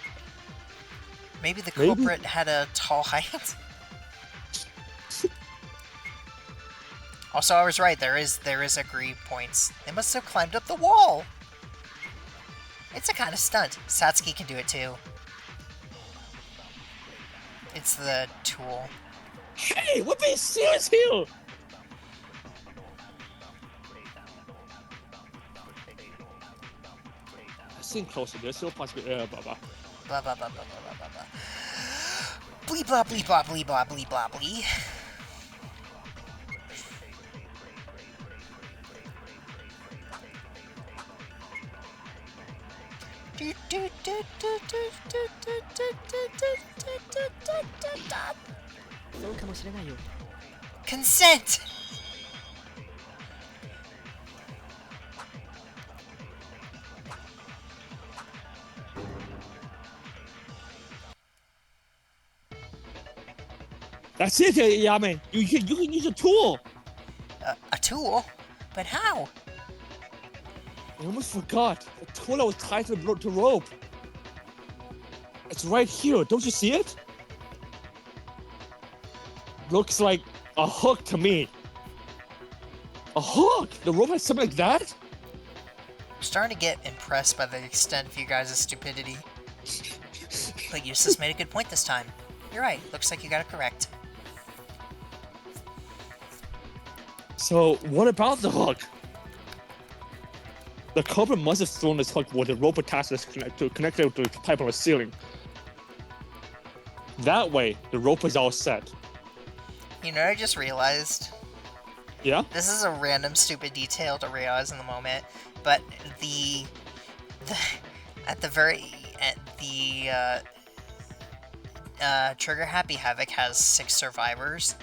Maybe the culprit had a tall height? Also, I was right, there is agree points. They must have climbed up the wall! It's a kind of stunt. Satsuki can do it too. It's the tool. Hey, we're being serious here! Sing closer, there's still possibility. Blah blah. Blah blah blah blah blah blah blah. Blee blah blee blah blee blah blee blah blee. Consent! That's it, Yame. You can use a tool. A tool? But how? I almost forgot. The tool that was tied to the rope. It's right here. Don't you see it? Looks like a hook to me. A hook? The rope has something like that? I'm starting to get impressed by the extent of you guys' stupidity. But Eustace made a good point this time. You're right. Looks like you got it correct. So, what about the hook? The culprit must have thrown this hook with the rope attached to connect it to the pipe on the ceiling. That way, the rope is all set. You know what I just realized? Yeah? This is a random stupid detail to realize in the moment, but Trigger Happy Havoc has 6 survivors.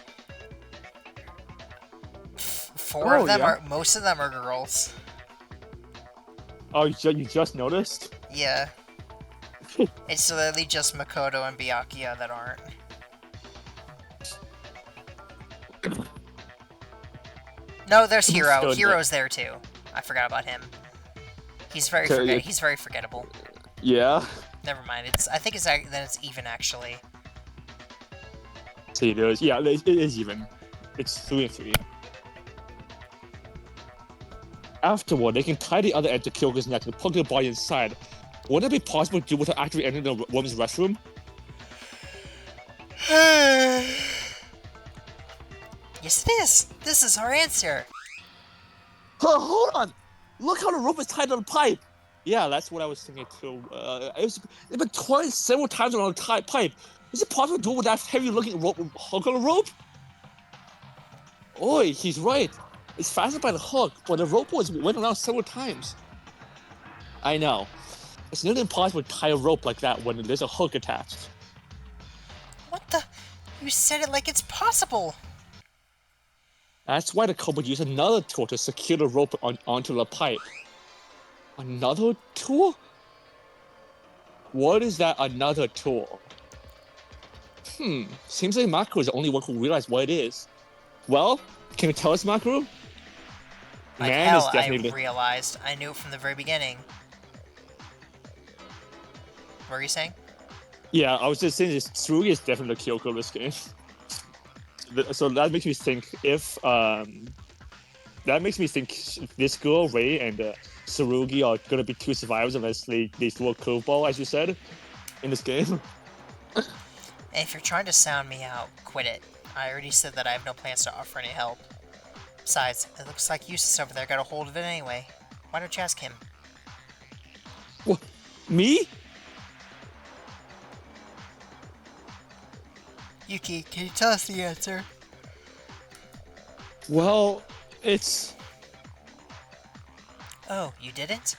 Four of them are, most of them are girls. Oh, you just noticed? Yeah. It's literally just Makoto and Byakuya that aren't. No, there's Hiro. Hiro's there too. I forgot about him. He's very he's very forgettable. Yeah. Never mind. I think it's even actually. See, it is even. It's 3 and 3. Afterward, they can tie the other end to Kyoko's neck and plug the body inside. Wouldn't it be possible to do without actually entering the woman's restroom? Yes, it is. This is our answer. Hold on! Look how the rope is tied to the pipe! Yeah, that's what I was thinking too. It's been twice, several times around the pipe. Is it possible to do it with that heavy-looking rope, hook on the rope? Oi, he's right. It's fastened by the hook, but the rope was went around several times. I know. It's nearly impossible to tie a rope like that when there's a hook attached. What the? You said it like it's possible! That's why the culprit used another tool to secure the rope onto the pipe. Another tool? What is that another tool? Seems like Makaru is the only one who realized what it is. Well, can you tell us, Makaru? Like Man is hell, I definitely... realized. I knew it from the very beginning. What were you saying? Yeah, I was just saying this. Tsurugi is definitely the Kyoko of this game. So that makes me think if this girl Ray and Tsurugi are gonna be two survivors unless they throw a curveball, as you said, in this game. And if you're trying to sound me out, quit it. I already said that I have no plans to offer any help. Besides, it looks like Eustace over there got a hold of it anyway. Why don't you ask him? What? Me? Yuki, can you tell us the answer? Well, it's... Oh, you didn't?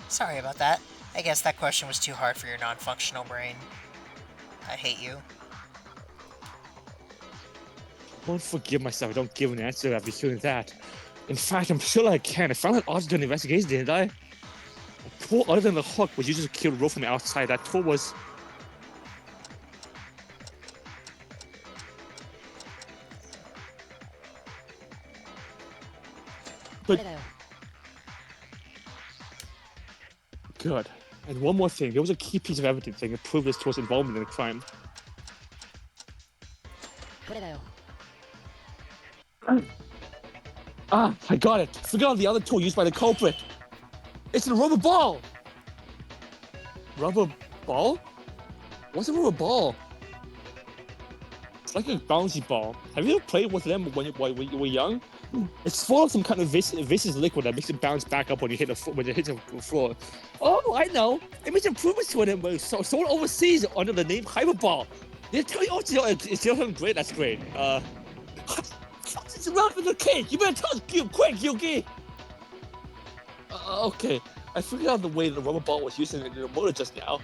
Sorry about that. I guess that question was too hard for your non-functional brain. I hate you. I won't forgive myself if I don't give an answer after hearing that. In fact, I'm sure I can. I found an odds during the investigation, didn't I? A tool other than the hook was used to kill the rope from the outside. That tool was... But... Good. And one more thing. There was a key piece of evidence that could prove this tool's involvement in the crime. Ah, I got it. Forgot the other tool used by the culprit. It's a rubber ball. Rubber ball? What's a rubber ball? It's like a bouncy ball. Have you ever played with them when you were young? It's full of some kind of viscous liquid that makes it bounce back up when you hit when it hits the floor. Oh, I know. It makes improvements to it, but sold overseas under the name Hyperball. They tell you, oh, it's still great. That's great. It's around with the cake. You better tell us quick, Yuki. Okay. I figured out the way the rubber ball was used in the motor just now.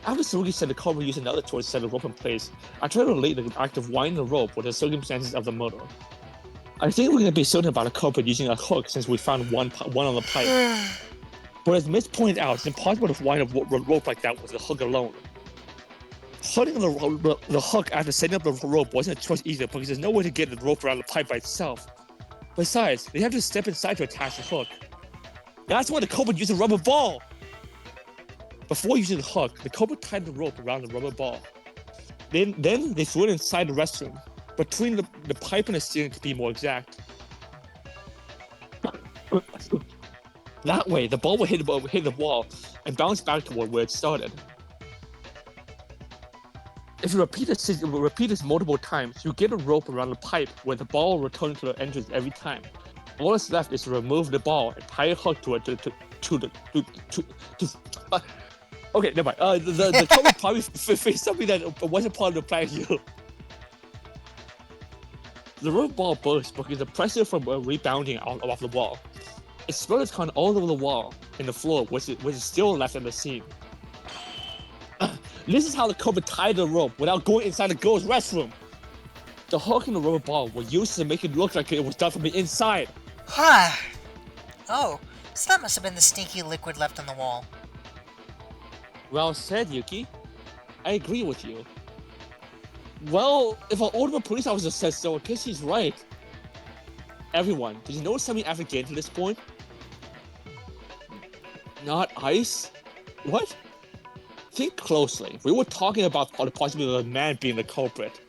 After Tsurugi said the culprit used another tool to set the rope in place, I tried to relate the act of winding the rope with the circumstances of the murder. I think we're going to be certain about the culprit using a hook since we found one on the pipe. But as Miss pointed out, it's impossible to wind a rope like that with a hook alone. Holding the hook after setting up the rope wasn't a choice either because there's no way to get the rope around the pipe by itself. Besides, they have to step inside to attach the hook. That's why the culprit used a rubber ball! Before using the hook, the culprit tied the rope around the rubber ball. Then they threw it inside the restroom, between the pipe and the ceiling to be more exact. That way, the ball would hit the wall and bounce back toward where it started. If you repeat this multiple times, you get a rope around the pipe where the ball will return to the entrance every time. All that's left is to remove the ball and tie a hook to it okay, never mind. The culprit probably faced something that wasn't part of the plan here. The rubber ball burst because the pressure from rebounding off the wall. It spilled its con all over the wall and the floor, which is still left in the scene. This is how the culprit tied the rope without going inside the girl's restroom. The hook and the rubber ball were used to make it look like it was done from the inside. Oh, so that must have been the stinky liquid left on the wall. Well said, Yuki. I agree with you. Well, if an ultimate police officer says so, I guess he's right. Everyone, did you notice something after getting to this point? Not ice? What? Think closely. We were talking about the possibility of a man being the culprit.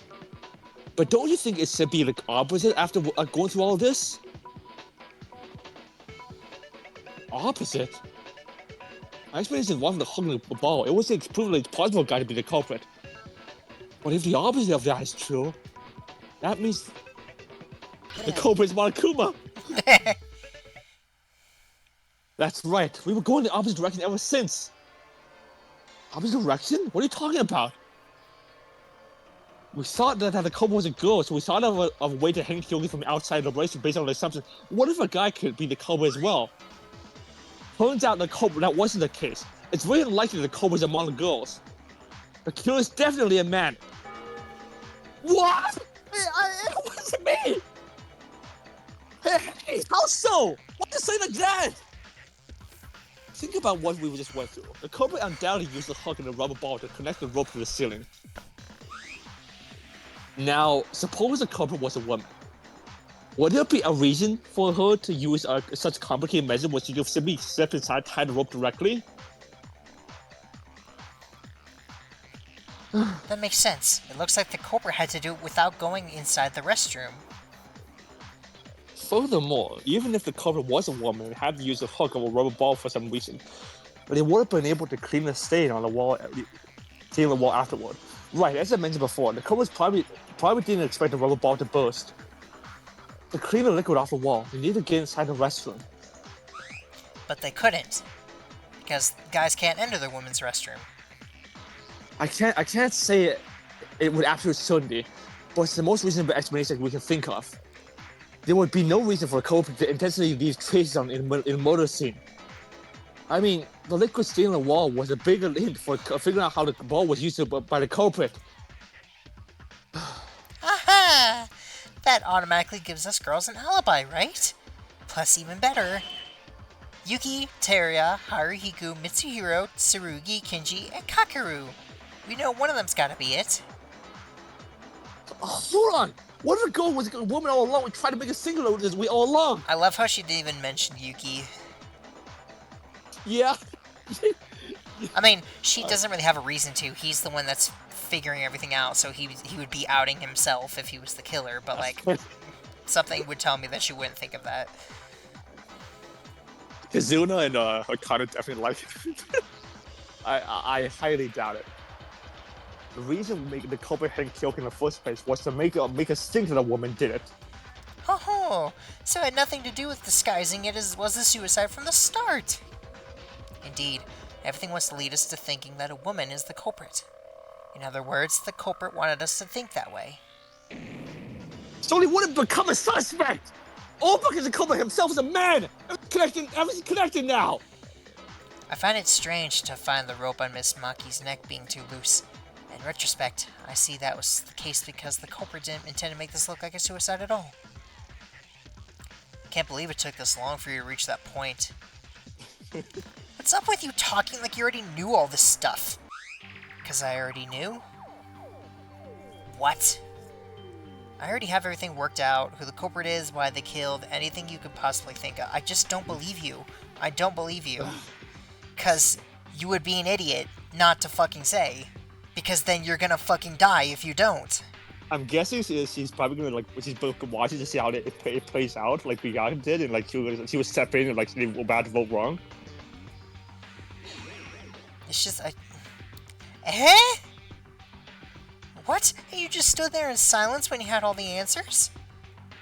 But don't you think it should be the opposite after going through all this? Opposite? My explanation wasn't the hook and the ball. It was the proven it's possible guy to be the culprit. But if the opposite of that is true, that means the culprit is Monokuma. That's right. We were going the opposite direction ever since. Opposite direction? What are you talking about? We thought that the culprit was a girl, so we thought of a way to hang Kyogi from outside the race based on the assumption. What if a guy could be the culprit as well? Turns out that wasn't the case. It's very unlikely the culprit is among the girls. The killer is definitely a man. What? It wasn't me! Hey, how so? Why you say like that? Think about what we just went through. The culprit undoubtedly used the hook and the rubber ball to connect the rope to the ceiling. Now, suppose the culprit was a woman. Would there be a reason for her to use such complicated measure where she could simply step inside, tie the rope directly? That makes sense. It looks like the culprit had to do it without going inside the restroom. Furthermore, even if the culprit was a woman and had to use a hook or a rubber ball for some reason, they would have been able to clean the stain on the wall, afterward. Right, as I mentioned before, the culprit probably didn't expect the rubber ball to burst. To clean the liquid off the wall, you need to get inside the restroom. But they couldn't, because guys can't enter the women's restroom. I can't say it with absolute certainty, but it's the most reasonable explanation we can think of. There would be no reason for a culprit to intentionally leave traces in a murder scene. I mean, the liquid stain on the wall was a bigger hint for figuring out how the ball was used by the culprit. Aha! That automatically gives us girls an alibi, right? Plus, even better, Yuki, Teruya, Haruhiku, Mitsuhiro, Tsurugi, Kinji, and Kakeru. We know one of them's gotta be it. Hold on! What if the girl was a woman all along and tried to make a singular this way all along? I love how she didn't even mention Yuki. Yeah. I mean, she doesn't really have a reason to. He's the one that's figuring everything out, so he would be outing himself if he was the killer, but, like, something would tell me that she wouldn't think of that. Kazuna and Akana definitely like it. I highly doubt it. The reason making the culprit hang Kyoki in the first place was to make us think that a woman did it. Oh, so it had nothing to do with disguising it as was a suicide from the start. Indeed, everything was to lead us to thinking that a woman is the culprit. In other words, the culprit wanted us to think that way. So he wouldn't become a suspect! All because the culprit himself is a man! Everything's connected now! I find it strange to find the rope on Miss Maki's neck being too loose. In retrospect, I see that was the case because the culprit didn't intend to make this look like a suicide at all. Can't believe it took this long for you to reach that point. What's up with you talking like you already knew all this stuff? 'Cause I already knew? What? I already have everything worked out, who the culprit is, why they killed, anything you could possibly think of. I just don't believe you. I don't believe you. 'Cause you would be an idiot not to fucking say. Because then you're gonna fucking die if you don't. I'm guessing she's probably gonna she's watching to see how it plays out, like Bianca did, and like she was separating and like they were about to vote wrong. It's just Eh? What? And you just stood there in silence when you had all the answers?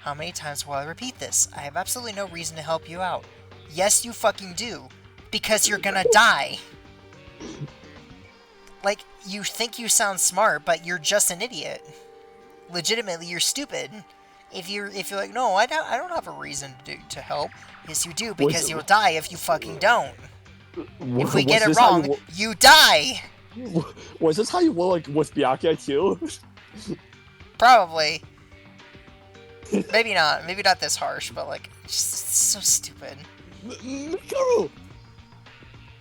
How many times will I repeat this? I have absolutely no reason to help you out. Yes, you fucking do. Because you're gonna die. Like, you think you sound smart, but you're just an idiot. Legitimately, you're stupid. If you're like, no, I don't have a reason to help. Yes, you do, because you'll die if you fucking don't. If we get it wrong, you die! Was this how you were like with Bianca too? Probably. Maybe not. Maybe not this harsh, but like, just so stupid. Mikaru!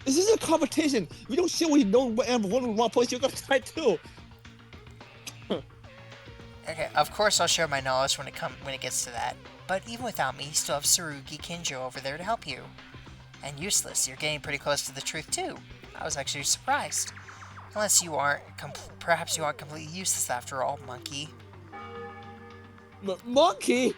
This is a competition. We don't share what you know and one place you're gonna die too. Okay, of course I'll share my knowledge when it gets to that. But even without me, you still have Tsurugi Kinjo over there to help you. And useless, you're getting pretty close to the truth too. I was actually surprised. Unless you aren't, perhaps you aren't completely useless after all, monkey. Monkey?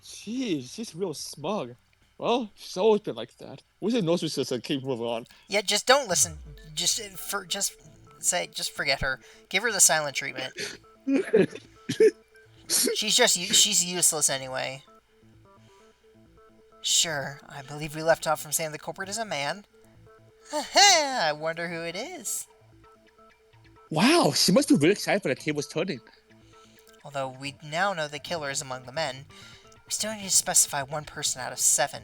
Jeez, she's real smug. Well, she's always been like that. We should know she's just keep moving on. Yeah, just don't listen. Just forget her. Give her the silent treatment. She's useless anyway. Sure, I believe we left off from saying the culprit is a man. I wonder who it is. Wow, she must be really excited for the tables turning. Although we now know the killer is among the men, we still need to specify one person out of 7.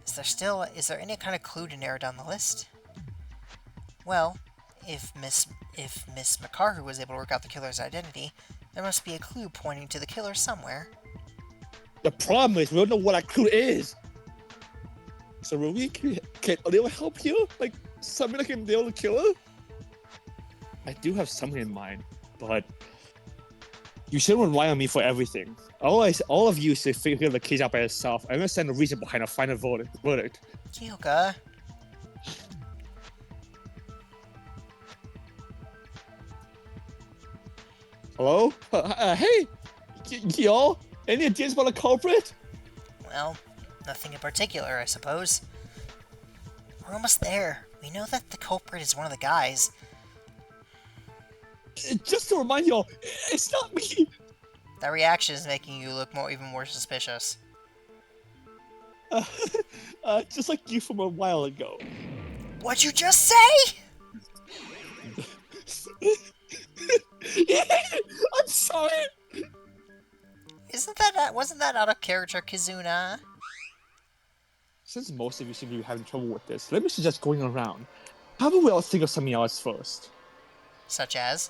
Is there any kind of clue to narrow down the list? Well, if Miss Makaru was able to work out the killer's identity, there must be a clue pointing to the killer somewhere. The problem is we don't know what that clue is. So Ruby, can anyone help you? Like something that can nail the killer? I do have something in mind, but you shouldn't rely on me for everything. All of you should figure the case out by yourself. I understand the reason behind a final verdict. Kyoka. Hello? Hey! Y'all? Any ideas about the culprit? Well, nothing in particular, I suppose. We're almost there. We know that the culprit is one of the guys. Just to remind y'all, it's not me! That reaction is making you look even more suspicious. Just like you from a while ago. What'd you just say?! I'm sorry! Wasn't that out of character, Kizuna? Since most of you seem to be having trouble with this, let me suggest going around. How about we all think of something else first? Such as?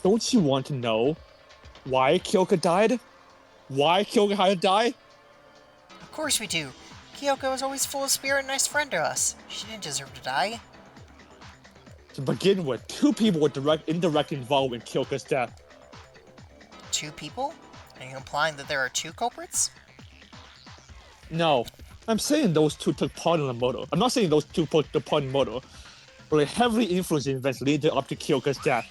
Don't you want to know why Kyoka died? Why Kyoka had to die? Of course we do. Kyoko was always full of spirit and a nice friend to us. She didn't deserve to die. To begin with, 2 people were indirectly involved in Kyoka's death. 2 people? Are you implying that there are 2 culprits? No, I'm saying those 2 took part in the murder. I'm not saying those 2 took part in the murder, but they heavily influenced the events leading up to Kyoka's death.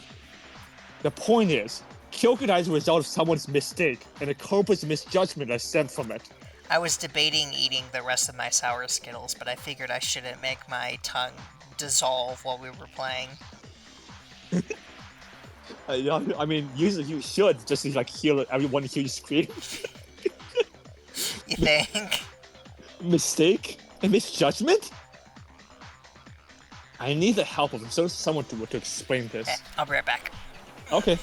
The point is, Kyoka died as a result of someone's mistake, and the culprit's misjudgment that stemmed from it. I was debating eating the rest of my sour Skittles, but I figured I shouldn't make my tongue dissolve while we were playing. I mean, usually you should just like hear everyone hear you scream. You think? Mistake and misjudgment? I need the help of someone to explain this. I'll be right back. Okay.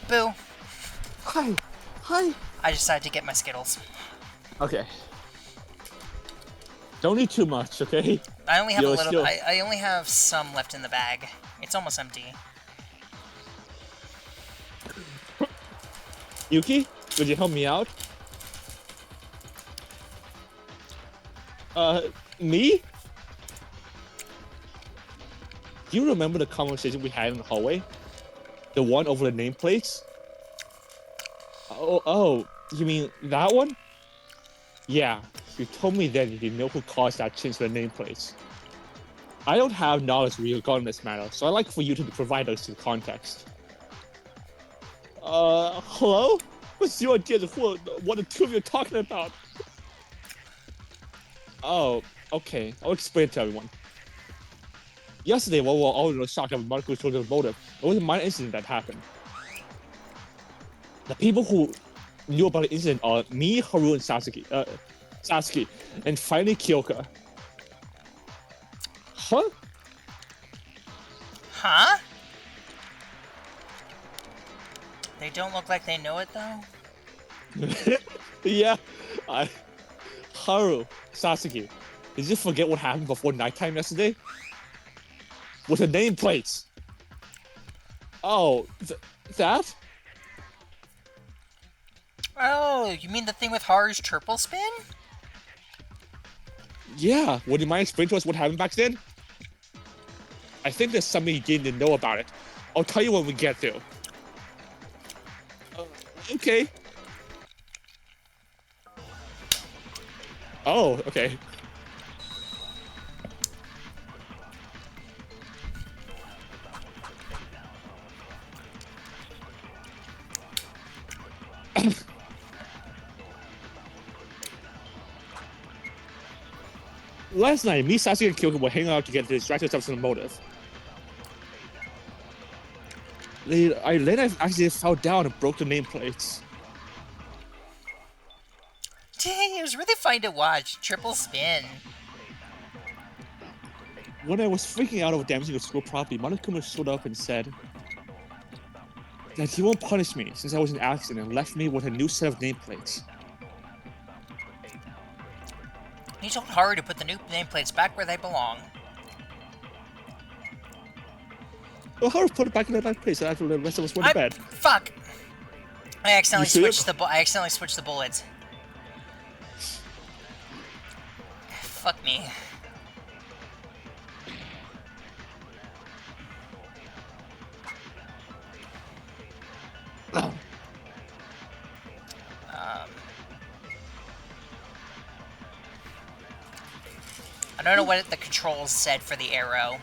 Boo. Hi. Hi. I decided to get my Skittles. Okay. Don't eat too much, okay? I only have Yo, a little. still- I only have some left in the bag. It's almost empty. Yuki, would you help me out? Me? Do you remember the conversation we had in the hallway? The one over the nameplates? Oh, you mean that one? Yeah, you told me then you didn't know who caused that change to the nameplates. I don't have knowledge regarding this matter, so I'd like for you to provide us with context. Hello? What's your idea of what the 2 of you are talking about? Oh, okay, I'll explain it to everyone. Yesterday, while we were all in a shock that Marco showed the motive, it was a minor incident that happened. The people who knew about the incident are me, Haru, and Sasuke, and finally Kyoka. Huh? Huh? They don't look like they know it, though? Yeah, Haru, Sasuke, did you forget what happened before nighttime yesterday? With the nameplates. Oh, that? Oh, you mean the thing with Haru's triple spin? Yeah, would you mind explaining to us what happened back then? I think there's something you didn't know about it. I'll tell you when we get there. Uh, okay. Oh, okay. Last night, me, Sasuke, and Kyoko were hanging out together to distract ourselves from the motive. Then I actually fell down and broke the nameplates. Dang, it was really fun to watch. Triple spin. When I was freaking out over damaging the school property, Monokuma showed up and said that he won't punish me since I was in an accident and left me with a new set of nameplates. He told Haru to put the new nameplates back where they belong. Well, Haru put it back in the right place after the rest of us went to bed. Fuck! I accidentally switched the bullets. Fuck me. I don't know what the controls said for the arrow.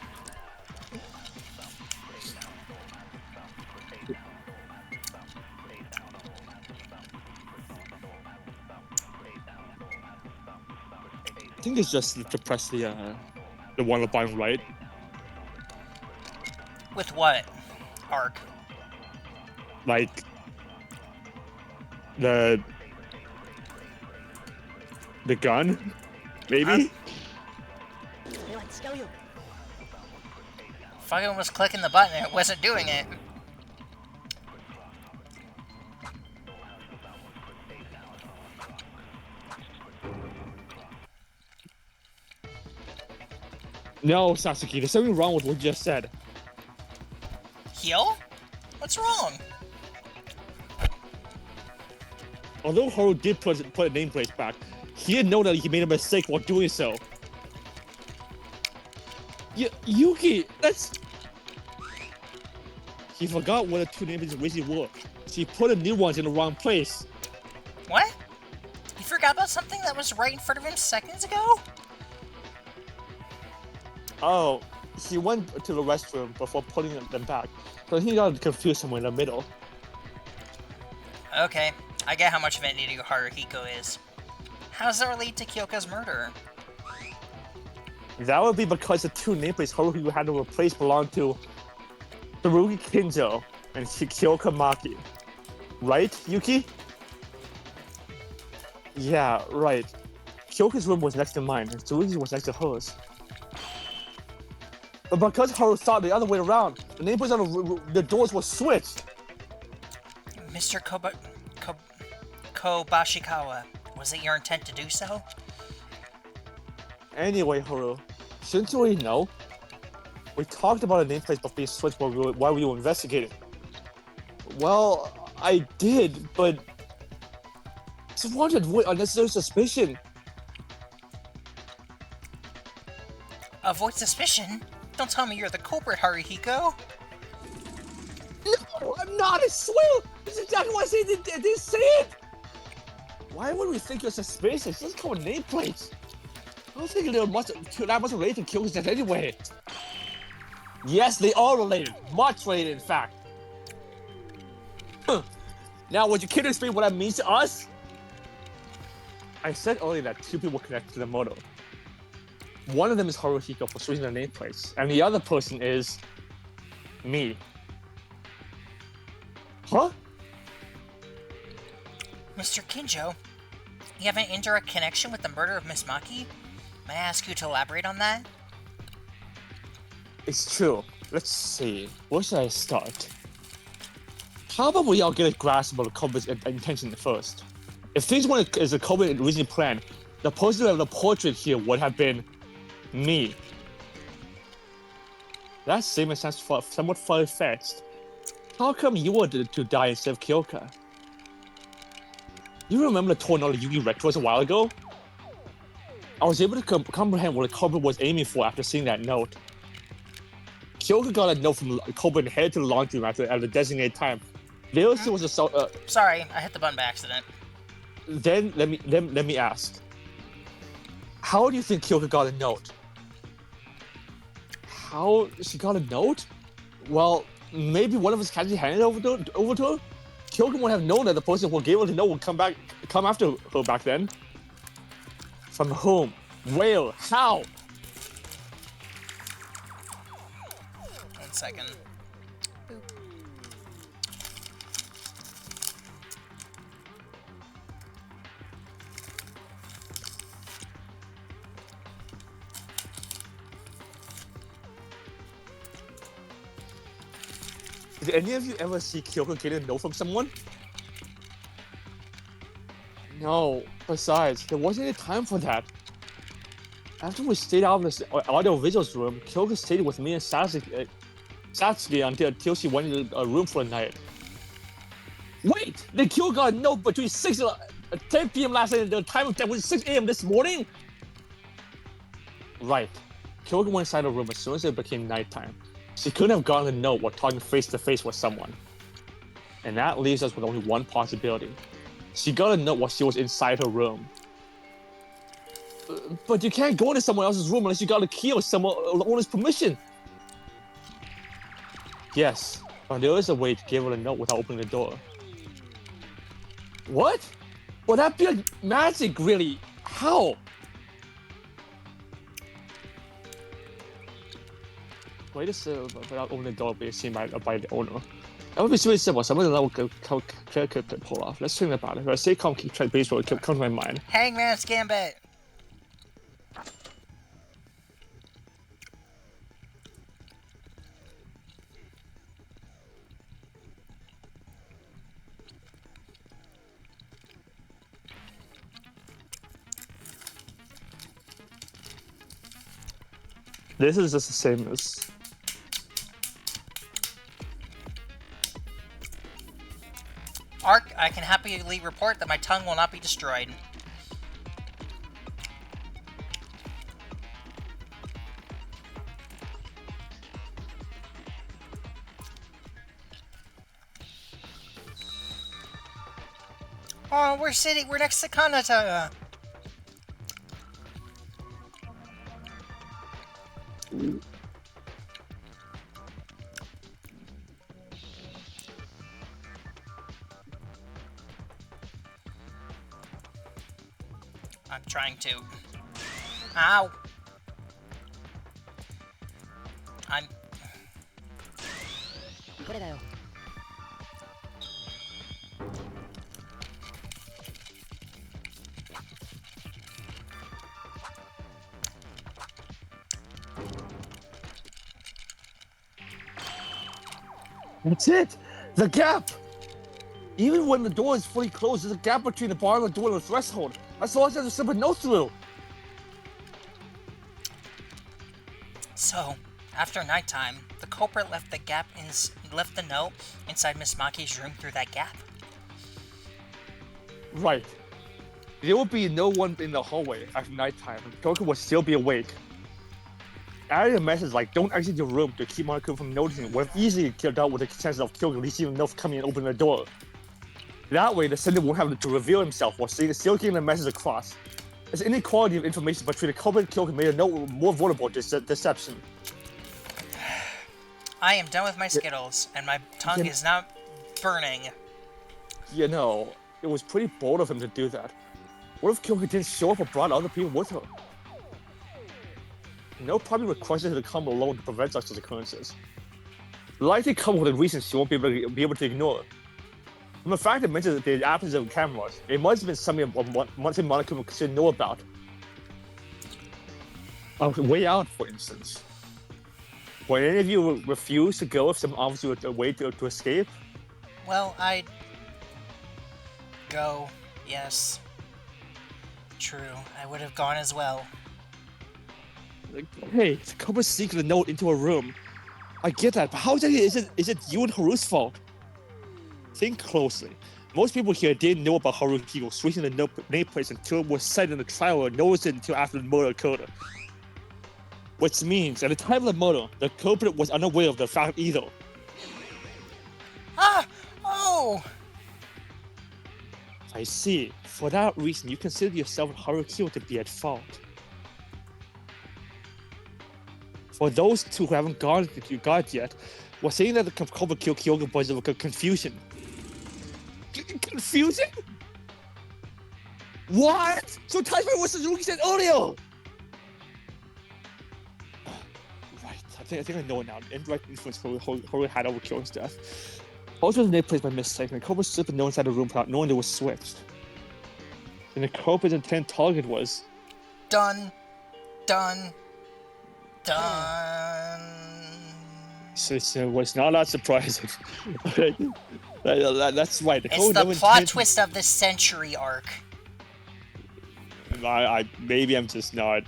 I think it's just to press the one on the bottom right. With what? Arc. Like the gun, maybe. Fucking was clicking the button and it wasn't doing it. No, Sasuke, there's something wrong with what you just said. Heal? What's wrong? Although Haru did put a nameplate back, he didn't know that he made a mistake while doing so. Yuki, that's... He forgot what the two nameplates originally were, so he put the new ones in the wrong place. What? You forgot about something that was right in front of him seconds ago? Oh, he went to the restroom before putting them back, so he got confused somewhere in the middle. Okay, I get how much of an idiot Haruhiko is. How does that relate to Kyoka's murder? That would be because the two nameplates Haruhiko had to replace belonged to Tsurugi Kinjo and Kyoka Maki. Right, Yuki? Yeah, right. Kyoka's room was next to mine, and Tsurugi's was next to hers. But because Haru thought the other way around, the nameplates on the doors were switched. Mr. Kobashikawa, was it your intent to do so? Anyway, Haru, shouldn't you already know? We talked about the nameplates being switched while we were investigating. Well, I did, but... just wanted to avoid unnecessary suspicion. Avoid suspicion? Don't tell me you're the culprit, Haruhiko. No, I'm not, I swear! This is exactly what I said, they say it! Why would we think you're suspicious? Just call nameplates. I was thinking that must relate to Kyoka's death anyway. Yes, they are related. Much related, in fact. Now, would you care to explain what that means to us? I said earlier that two people connected to the moto. One of them is Haruhiko for switching their nameplates, and the other person is... me. Huh? Mr. Kinjo, you have an indirect connection with the murder of Miss Maki? May I ask you to elaborate on that? It's true. Let's see. Where should I start? How about we all get a grasp of the culprit's intention first? If things went as the culprit originally planned, the person of the portrait here would have been... me. That statement sounds somewhat far-fetched. How come you were to die instead of Kyoka? You remember the tornado Yugi wrecked us a while ago? I was able to comprehend what the culprit was aiming for after seeing that note. Kyoka got a note from the culprit and headed to the laundry room at the designated time. This was a Sorry, I hit the button by accident. Then let me ask. How do you think Kyoka got a note? How she got a note? Well, maybe one of us casually handed it over to her. Kyoka would have known that the person who gave her the note would come after her back then. From whom? Where? How? 1 second. Boop. Did any of you ever see Kyoka get a note from someone? No. Besides, there wasn't any time for that. After we stayed out of the audio visuals room, Kyoka stayed with me and Satsuki until she went into a room for a night. Wait! Then Kyoka got a note between 6 and 10 p.m. last night and the time of death was 6 a.m. this morning? Right. Kyoka went inside the room as soon as it became nighttime. She couldn't have gotten a note while talking face to face with someone. And that leaves us with only one possibility. She got a note while she was inside her room. But you can't go into someone else's room unless you got a key or someone owner's permission. Yes, but there is a way to give her a note without opening the door. What? Well, that'd be like magic, really. How? Way to serve without opening the door being seen by the owner. That would be really simple. Something that could pull off. Let's think about it. If I say keep track baseball, it comes to my mind. Hangman's Gambit! This is just the same as... Ark, I can happily report that my tongue will not be destroyed. Oh, we're next to Kanata! I'm trying to. Ow! I'm... That's it! The gap! Even when the door is fully closed, there's a gap between the bar and the door and the threshold. That's all I have to slip a note through. So, after nighttime, the culprit left the note inside Miss Maki's room through that gap. Right. There will be no one in the hallway after nighttime, and Kyoka will still be awake. Adding a message like "Don't exit your room" to keep Monokuma from noticing would have easily killed out with the chances of Kyoka receiving a note coming and opening the door. That way, the sender won't have to reveal himself while still getting the message across. This inequality of information between the culprit and Kyoka made a note more vulnerable to deception. I am done with my Skittles, and my tongue is not burning. You know, it was pretty bold of him to do that. What if Kyoka didn't show up or brought other people with her? No probably requested her to come alone to prevent such occurrences. Likely come with a reason she won't be able to ignore. From the fact it mentions the absence of cameras, it must have been something Monokuma should know about. A way out, for instance. Would any of you refuse to go if some officer would wait to escape? Well, I'd... go, yes. True, I would have gone as well. Like, hey, the culprit sneaked the note into a room. I get that, but how exactly is it you and Haru's fault? Think closely. Most people here didn't know about Haruhiko switching the nameplates until it was said in the trial or noticed it until after the murder occurred. Which means, at the time of the murder, the culprit was unaware of the fact either. Ah! Oh! I see. For that reason, you consider yourself and Haruhiko to be at fault. For those two who haven't got it yet, we're saying that the culprit killed Kyoga because of a confusion. Confusion? What? So Taishima was Suzuki said earlier! Right, I think I know it now. Indirect influence Haru had over Kyoga's death. Also, the name placed by mistake, and the culprit slipped and no inside the room without knowing it was switched. And the culprit's intended target was... Done. Done. Done. So it was not that surprising. That's right. It's the plot twist of the century arc. Maybe I'm just not.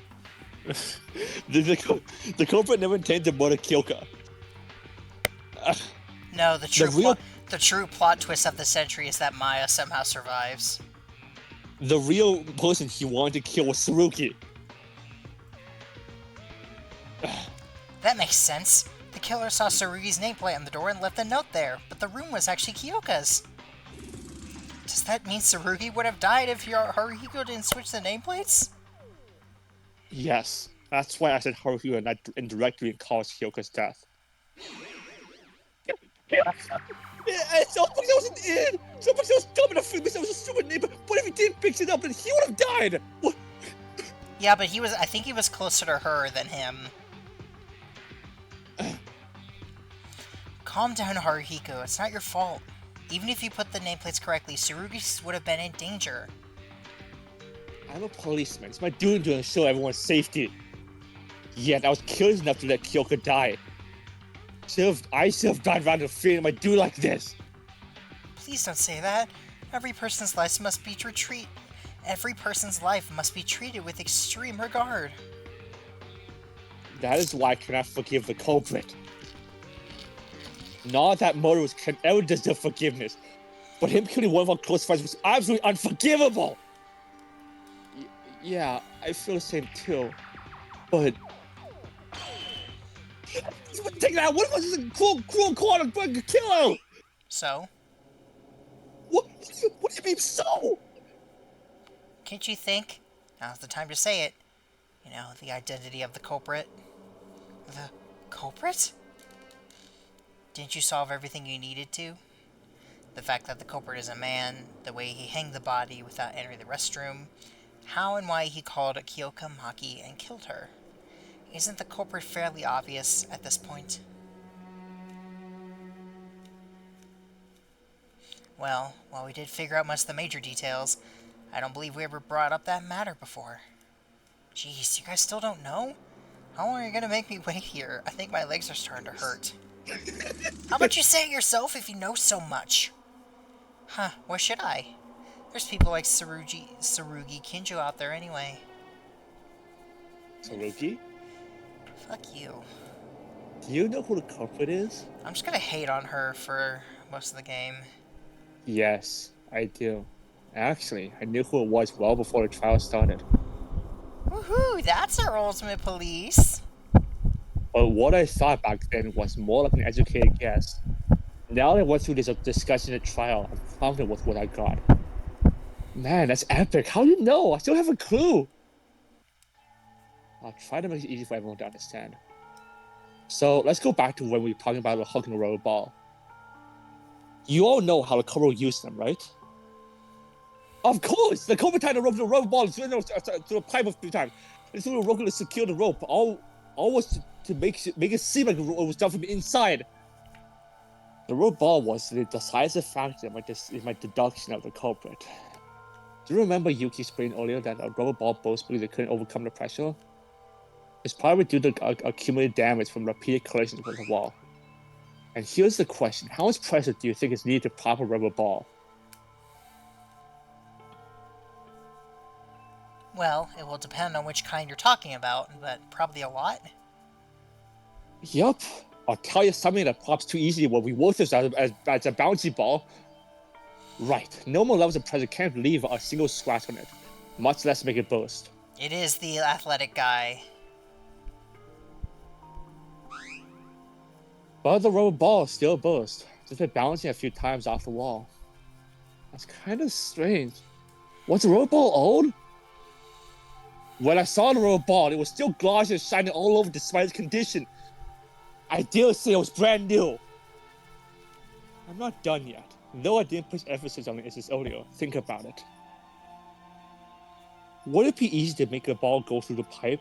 The culprit never intended to murder Kyoka. No, the true plot twist of the century is that Maya somehow survives. The real person he wanted to kill was Tsurugi. That makes sense. The killer saw Tsurugi's nameplate on the door and left a note there, but the room was actually Kyoka's. Does that mean Tsurugi would have died if Haruhiko didn't switch the nameplates? Yes, that's why I said Haruhiko and not indirectly caused Kyoka's death. Somebody wasn't in! Somebody was dumb enough to that was a stupid name, but if he didn't fix it up, then he would have died! What? Yeah, but I think he was closer to her than him. Calm down, Haruhiko. It's not your fault. Even if you put the nameplates correctly, Tsurugi would have been in danger. I'm a policeman. It's my duty to ensure everyone's safety. Yet I was curious enough to let Kyoka die. I should have died rather than fearing my dude like this. Please don't say that. Every person's life must be treated with extreme regard. That is why I cannot forgive the culprit. Not that murderers can ever deserve forgiveness, but him killing one of our close friends was absolutely unforgivable. Yeah, I feel the same too, but... Take that! What was this cruel killer? So? What do you mean, so? Can't you think? Now's the time to say it. You know, the identity of the culprit. The culprit? Didn't you solve everything you needed to? The fact that the culprit is a man, the way he hanged the body without entering the restroom, how and why he called Kyoka Maki and killed her. Isn't the culprit fairly obvious at this point? Well, while we did figure out most of the major details, I don't believe we ever brought up that matter before. Jeez, you guys still don't know? How long are you gonna make me wait here? I think my legs are starting to hurt. How about you say it yourself if you know so much? Huh, why should I? There's people like Tsurugi Kinjo out there anyway. Tsurugi? Fuck you. Do you know who the culprit is? I'm just gonna hate on her for most of the game. Yes, I do. Actually, I knew who it was well before the trial started. Woohoo, that's our ultimate police! But what I thought back then was more like an educated guess. Now that I went through this discussion at trial, I'm confident with what I got. Man, that's epic. How do you know? I still have a clue. I'll try to make it easy for everyone to understand. So let's go back to when we were talking about the hook and the rubber ball. You all know how the culprit used them, right? Of course! The culprit tied the rubber ball to the pipe of the time. And so the rope to secure the rope. All was to make it seem like it was done from inside. The rubber ball was the decisive factor in my deduction of the culprit. Do you remember Yuki explained earlier that a rubber ball boats believed they couldn't overcome the pressure? It's probably due to accumulated damage from repeated collisions with the wall. And here's the question: how much pressure do you think is needed to pop a rubber ball? Well, it will depend on which kind you're talking about, but probably a lot. Yup. I'll tell you something that pops too easily when we work this as a bouncy ball. Right. Normal levels of pressure can't leave a single scratch on it, much less make it burst. It is the athletic guy. But the rubber ball still burst, just by bouncing a few times off the wall. That's kind of strange. Was the rubber ball old? When I saw the rubber ball, it was still glossy and shining all over despite its condition. I dare say it was brand new. I'm not done yet. Though I didn't put emphasis on it earlier, think about it. Would it be easy to make a ball go through the pipe,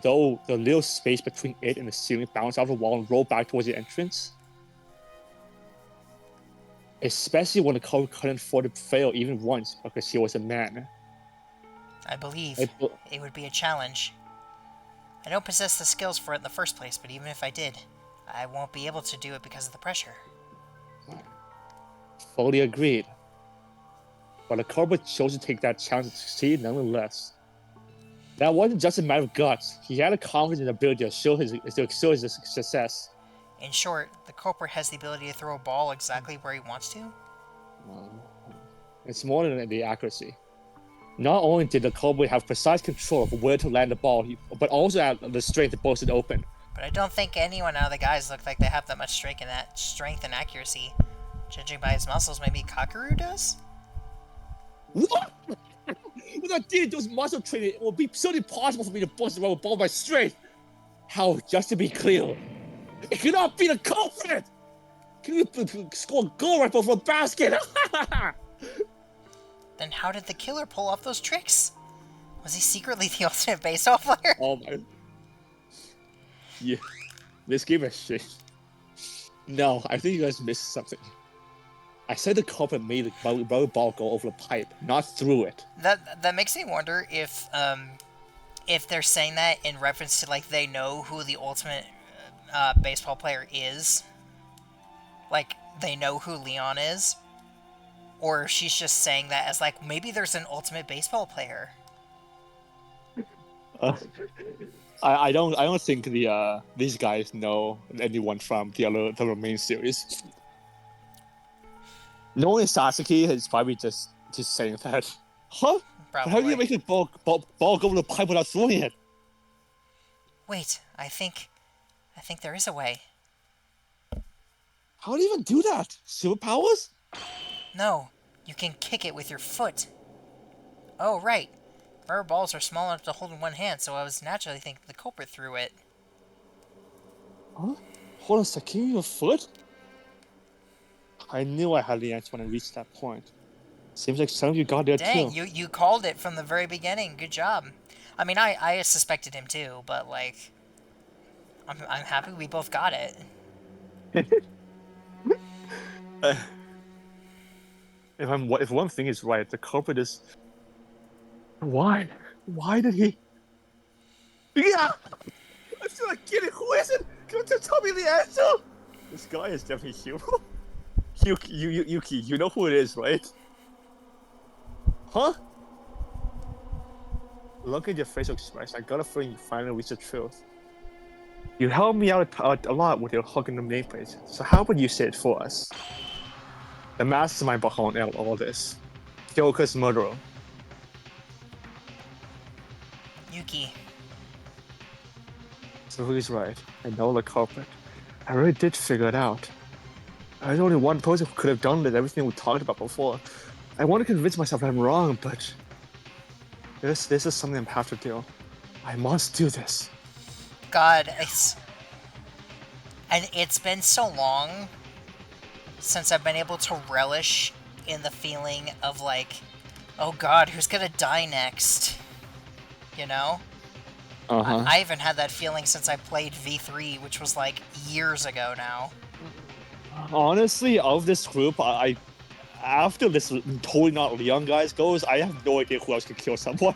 though the little space between it and the ceiling bounce off the wall and roll back towards the entrance? Especially when the culprit couldn't afford to fail even once because he was a man. I believe it would be a challenge. I don't possess the skills for it in the first place, but even if I did, I won't be able to do it because of the pressure. Fully agreed. But the culprit chose to take that chance to succeed nonetheless. That wasn't just a matter of guts. He had a confidence in the ability to show his success. In short, the culprit has the ability to throw a ball exactly where he wants to? It's more than the accuracy. Not only did the culprit have precise control of where to land the ball, but also had the strength to burst it open. But I don't think anyone out of the guys look like they have that much strength and accuracy. Judging by his muscles, maybe Kakaru does? What? When I did those muscle training, it would be so impossible for me to burst the rubber ball by strength. How? Just to be clear, it cannot be the culprit! Can you score a goal right before a basket? Then how did the killer pull off those tricks? Was he secretly the ultimate baseball player? Oh my... Yeah. This game is shit. No, I think you guys missed something. I said the culprit made the rubber ball go over the pipe, not through it. That makes me wonder if they're saying that in reference to, like, they know who the ultimate baseball player is. Like, they know who Leon is. Or she's just saying that as, like, maybe there's an ultimate baseball player. I don't think these guys know anyone from the main series. Knowing Sasuke is probably just saying that. Huh? Probably. How do you make a ball go over the pipe without throwing it? Wait, I think there is a way. How do you even do that? Superpowers? No, you can kick it with your foot. Oh, right. Rubber balls are small enough to hold in one hand, so I was naturally thinking the culprit threw it. Huh? Hold on a second, your foot? I knew I had the answer when I reached that point. Seems like some of you got there too. Dang, you called it from the very beginning. Good job. I mean, I suspected him too, but, like, I'm happy we both got it. If one thing is right, the culprit is... Why? Why did he... Yeah! I'm still not kidding. Who is it? Can you tell me the answer? This guy is definitely Hero. Yuki, you know who it is, right? Huh? Look at your facial expression. I got a feeling you finally reached the truth. You helped me out a lot with your hook in the nameplate, so how would you say it for us? The mastermind behind all this. Kyoka's murderer. Yuki. So he's right. I know the culprit. I really did figure it out. There's only one person who could have done it, everything we talked about before. I want to convince myself that I'm wrong, but... This is something I have to do. I must do this. God, it's been so long since I've been able to relish in the feeling of, like, oh god, who's gonna die next? You know? Uh-huh. I haven't had that feeling since I played V3, which was, like, years ago now. Honestly, of this group, I after this totally not Leon guys goes, I have no idea who else could kill someone.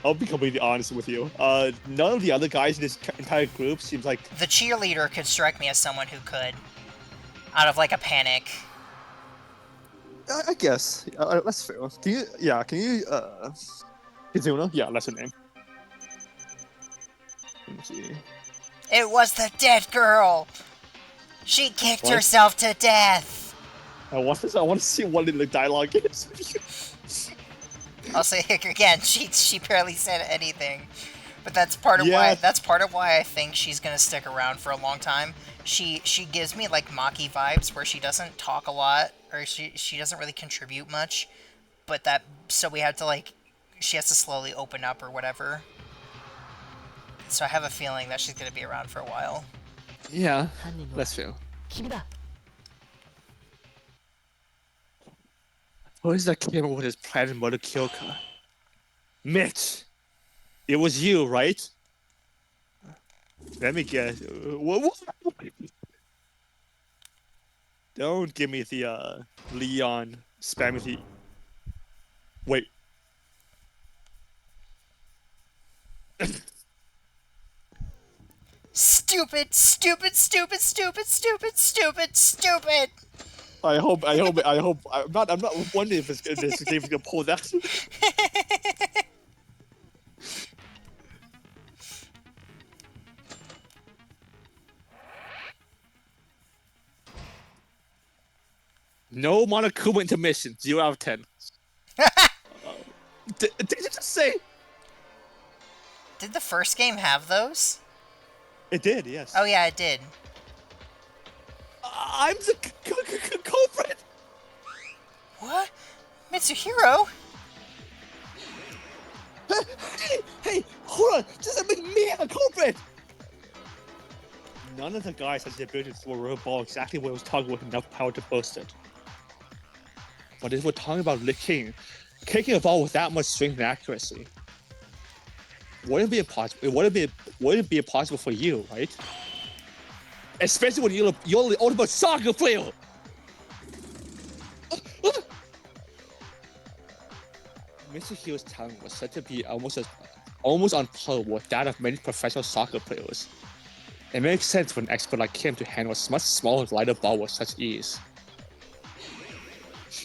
I'll be completely honest with you. None of the other guys in this entire group seems like... The cheerleader could strike me as someone who could. Out of, like, a panic. I guess. That's fair. Can you, Kizuna? Yeah, that's her name. Let me see. It was the dead girl! She kicked herself to death! I want to see what the dialogue is. I'll say again, she barely said anything. But that's part of Yeah. why I think she's gonna stick around for a long time. She gives me like Maki vibes where she doesn't talk a lot or she doesn't really contribute much, but so we have to like she has to slowly open up or whatever. So I have a feeling that she's gonna be around for a while. Yeah, that's true. Who is that came up with his plan to murder Kyoka? Mitch, it was you, right? Let me guess. What? Don't give me the Leon spammy. Wait. Stupid, stupid, stupid, stupid, stupid, stupid, stupid. I'm not wondering if this game's gonna pull that. No Monokuma intermission. 0 out of 10. Did you just say? Did the first game have those? It did, yes. Oh yeah, it did. I'm the culprit. What? Mitsuhiro? Hey, hold on. Just make me a culprit. None of the guys has the ability to throw a rubber ball exactly where it was targeted with enough power to burst it. But if we're talking about kicking a ball with that much strength and accuracy, wouldn't it be impossible? Wouldn't it be impossible for you, right? Especially when you're the ultimate soccer player. Mr. Hill's talent was said to be almost on par with that of many professional soccer players. It makes sense for an expert like him to handle a much smaller, lighter ball with such ease.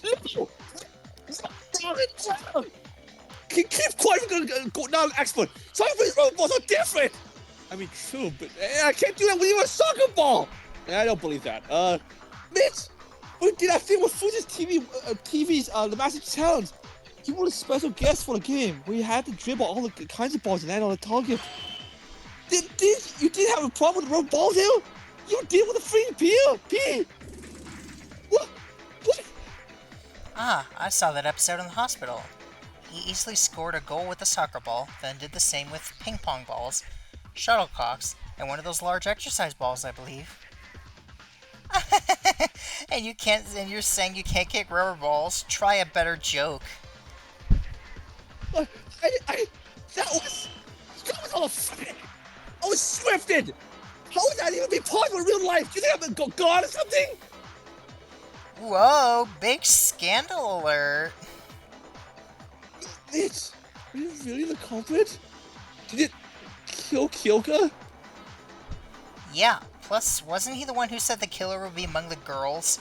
No! Keep quiet, go down, expert. Soccer players' rubber balls are different. I mean, true, but I can't do that when you're a soccer ball. I don't believe that. Mitch, we did that thing with Fuji's TV's the Massive Challenge. You were a special guest for the game where you had to dribble all the kinds of balls and land on the target. You did have a problem with the rubber ball there? You did with the free P. What? Ah, I saw that episode in the hospital. He easily scored a goal with a soccer ball, then did the same with ping pong balls, shuttlecocks, and one of those large exercise balls, I believe. And you're saying you can't kick rubber balls? Try a better joke. That was all a fake. I was swifted. How would that even be possible in real life? Do you think I'm a god or something? Whoa, big scandal alert. Mitch, are you really the culprit? Did it kill Kyoka? Yeah, plus, wasn't he the one who said the killer would be among the girls?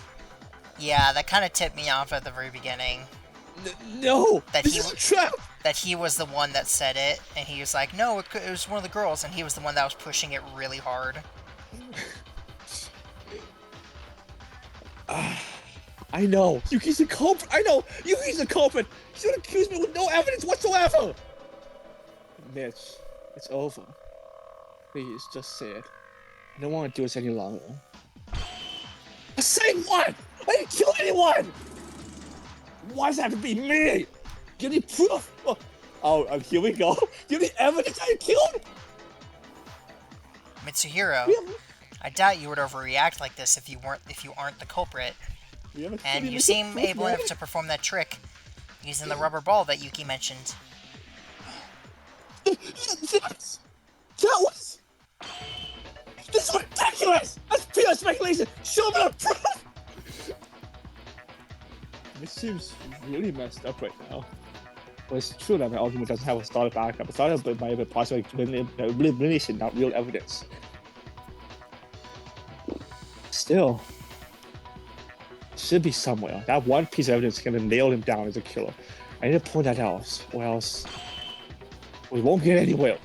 Yeah, that kind of tipped me off at the very beginning. No, this is a trap! That he was the one that said it, and he was like, no, it was one of the girls, and he was the one that was pushing it really hard. I know. Yuki's the culprit. I know. Yuki's the culprit. He's gonna accuse me with no evidence whatsoever. Mitch, it's over. Please, just say it. I don't want to do this any longer. Say what? I didn't kill anyone! Why does it have to be me? Give me proof! Oh, here we go. Give me evidence I killed? Mitsuhiro, I doubt you would overreact like this if you aren't the culprit. And you seem able enough to perform that trick using the rubber ball that Yuki mentioned. This is ridiculous! That's pure speculation! Show me the proof! This seems really messed up right now. Well, it's true that my argument doesn't have a solid backup. A solid might be possible elimination, not real evidence. Still, it should be somewhere. That one piece of evidence is gonna nail him down as a killer. I need to point that out, or else we won't get anywhere.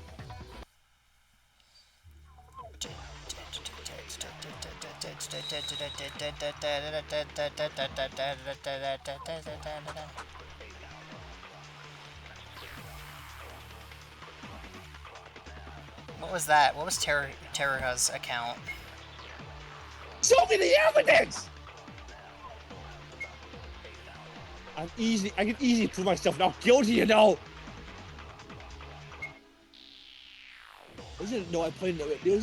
What was that? What was Teruha's account? Show me the evidence! I can easily prove myself not guilty, you know! There's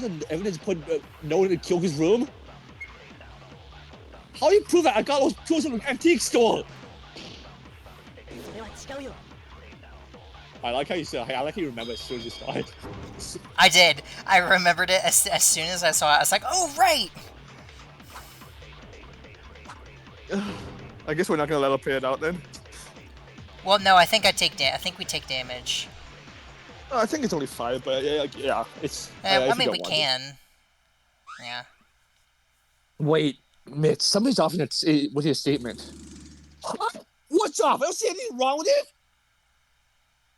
an evidence put no one in Kyoko's room? How do you prove that? I got those tools from an antique store! I like how you said, I like how you remember as soon as you started. I did. I remembered it as soon as I saw it. I was like, oh, right! I guess we're not gonna let her play it out then. Well, no, I think I think we take damage. I think it's only 5, but yeah, it's. I mean, we can. Yeah. Wait, Mitch, something's off with your statement. Huh? What's off? I don't see anything wrong with it.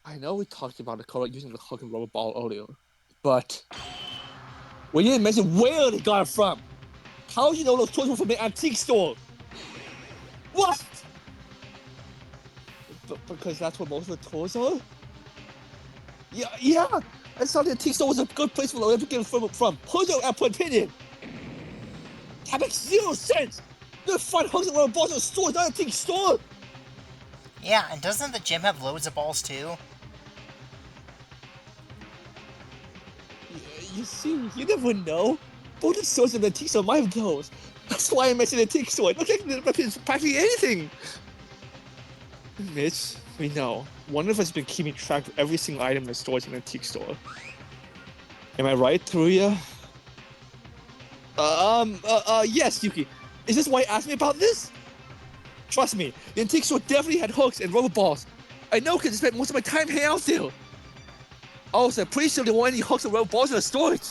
I know we talked about the color using the hook and rubber ball earlier, but we didn't mention where they got it from. How do you know those toys were from the antique store? What? Because that's where most of the toys are? Yeah. I thought the antique store was a good place for them to get it from. Personal opinion. That makes 0 sense. They're fun hooks and rubber balls in a store, not an antique store. Yeah, and doesn't the gym have loads of balls too? You see, you never know. Both the stores and the antique store might have those. That's why I mentioned the antique store. It looks like it's practically anything. Mitch, we know. One of us has been keeping track of every single item in the stores in the antique store. Am I right, Teruya? Yes, Yuki. Is this why you asked me about this? Trust me, the antique store definitely had hooks and rubber balls. I know because I spent most of my time hanging out there. Also, I'm pretty sure there weren't any hooks and rubber balls in the storage.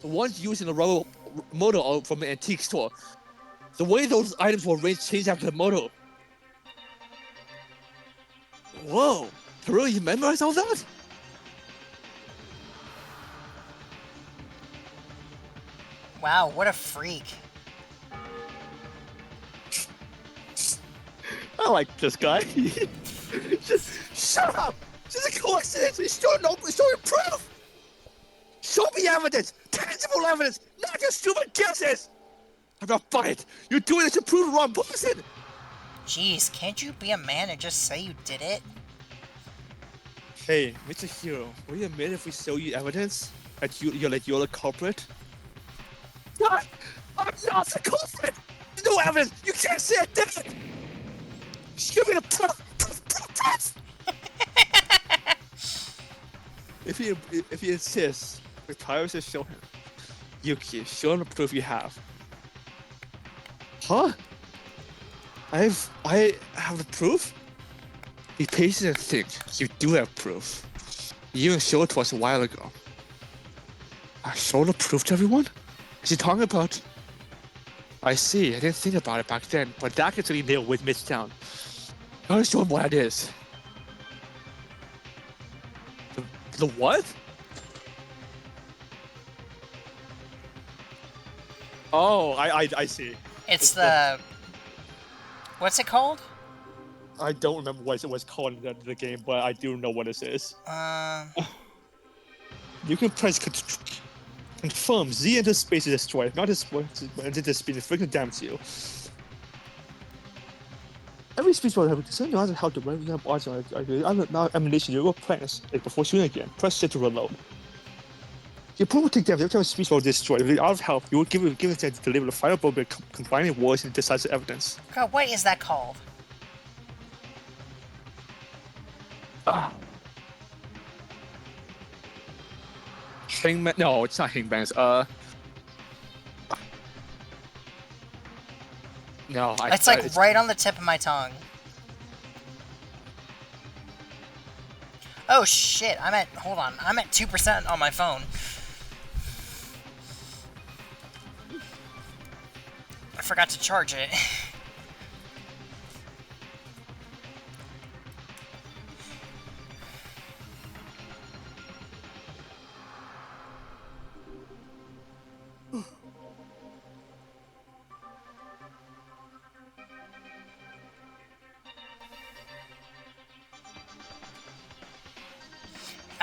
The ones used in the rubber motor are from the antique store. The way those items were arranged changed after the motor. Whoa, Teruya, you memorized all that? Wow, what a freak. I like this guy. Just shut up! This is a coincidence! It's showing proof! Show me evidence! Tangible evidence! Not just stupid guesses! I'm not buying it! You're doing this to prove the wrong person! Jeez, can't you be a man and just say you did it? Hey, Mr. Hero, will you admit if we show you evidence that you're the culprit? What? I'm not the culprit! There's no evidence! You can't say I did it! Give me the proof! If he insists, the pirates will show him. Yuki, show him the proof you have. Huh? I have the proof? Be patient and think. You do have proof. You even showed it to us a while ago. I showed the proof to everyone? Is he talking about? I see. I didn't think about it back then, but that gets really nailed with Midtown. I'll show him what it is. The what? Oh, I see. It's the... What's it called? I don't remember what it was called in the game, but I do know what this is. You can press confirm Z enter space is destroyed, not this enter the speed freaking damage you. Every speech will have a concern to how to run up odds on now ammunition you will press it before shooting again. Press it to reload. Your opponent will take damage every time a speech will destroy. If out of health, you will give it a chance to deliver the fireball by combining words and decisive evidence. God, what is that called? Hangman? No, it's not Hangman's. No, It's like right on the tip of my tongue. Oh shit, hold on, I'm at 2% on my phone. I forgot to charge it.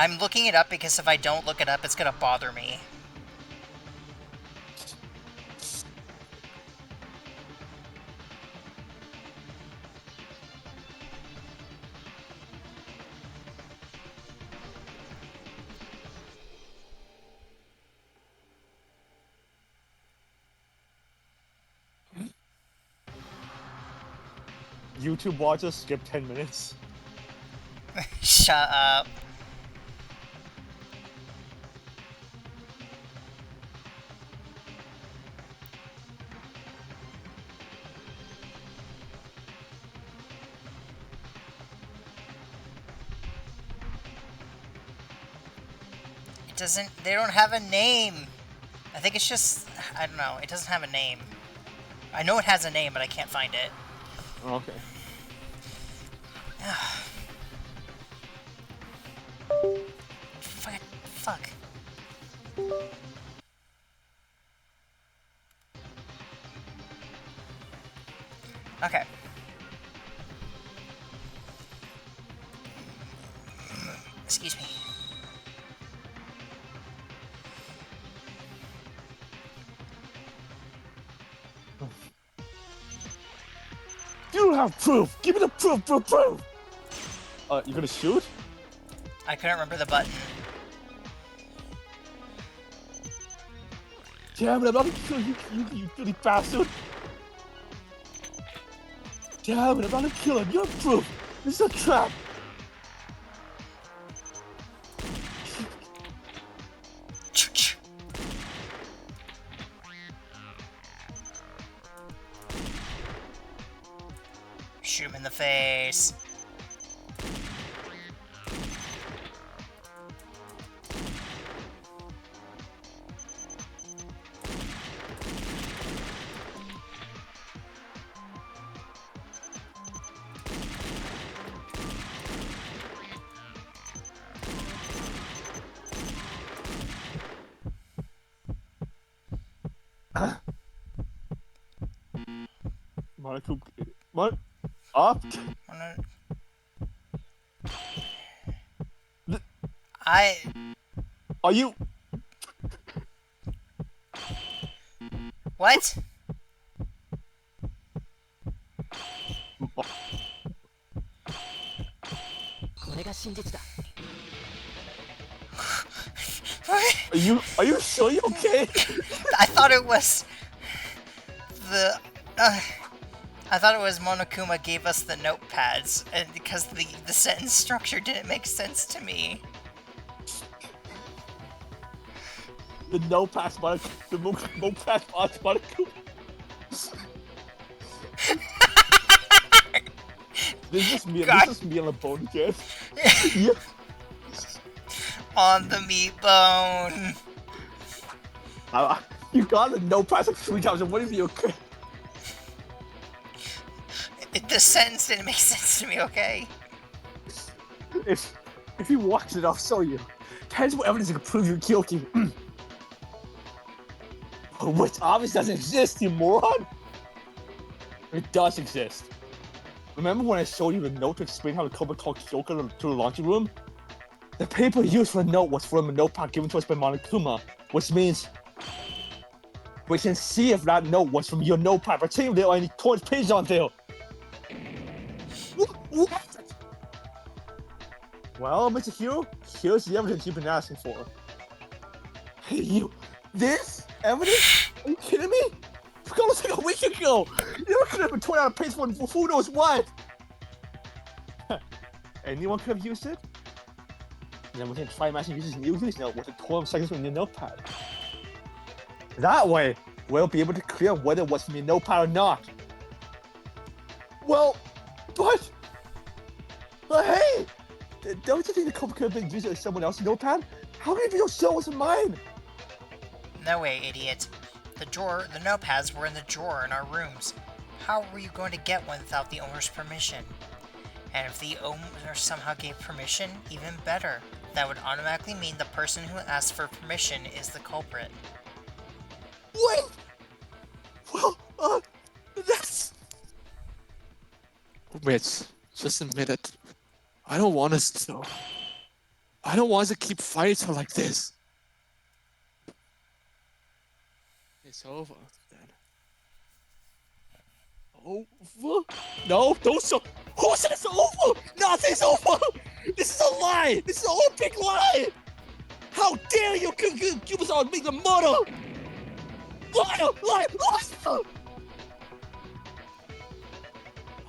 I'm looking it up because if I don't look it up, it's gonna bother me. YouTube watchers skip 10 minutes. Shut up. It doesn't... They don't have a name. I think it's just... I don't know. It doesn't have a name. I know it has a name, but I can't find it. Oh, okay. Fuck. Okay. Excuse me. You have proof! Give me the proof! You gonna shoot? I couldn't remember the button. Damn it, I'm about to kill you, you dirty bastard! Damn it, I'm about to kill him, you have proof! This is a trap! Shoot him in the face. What? Up? Are you... What? Are you sure you're okay? I thought it was the I thought it was Monokuma gave us the notepads, and because the sentence structure didn't make sense to me. The notepads by the notepads by This is me on the bone again. Yeah. On the meat bone. You got the notepads like 3 times, and what if you okay? The sentence didn't make sense to me, okay? If you watch it, I'll show you. Tangible evidence that can prove you're guilty. Which obviously doesn't exist, you moron! It does exist. Remember when I showed you the note to explain how the Cobra called Kyoka to the laundry room? The paper used for the note was from a notepad given to us by Monokuma, which means we can see if that note was from your notepad, particularly there are any torn pages on there. What? Well, Mr. Hero, here's the evidence you've been asking for. Hey, you. This? Evidence? Are you kidding me? It was like a week ago! You could have been torn out of pages for who knows what! Anyone could have used it? And then we can try matching users new use note with the 12 seconds from your notepad. That way, we'll be able to clear whether it was from your notepad or not. Well, but hey! Don't you think the copy could have been used as someone else's notepad? How many of your show was mine? No way, idiot. The notepads were in the drawer in our rooms. How were you going to get one without the owner's permission? And if the owner somehow gave permission, even better. That would automatically mean the person who asked for permission is the culprit. Wait! Well, that's... Rich, just admit it. I don't want us to. I don't want to keep fighting her like this. It's over then. Over? No, don't show. Who said it's over? Nothing's over. This is a lie. This is a whole big lie. How dare you accuse us on being a murder? Liar, liar, liar.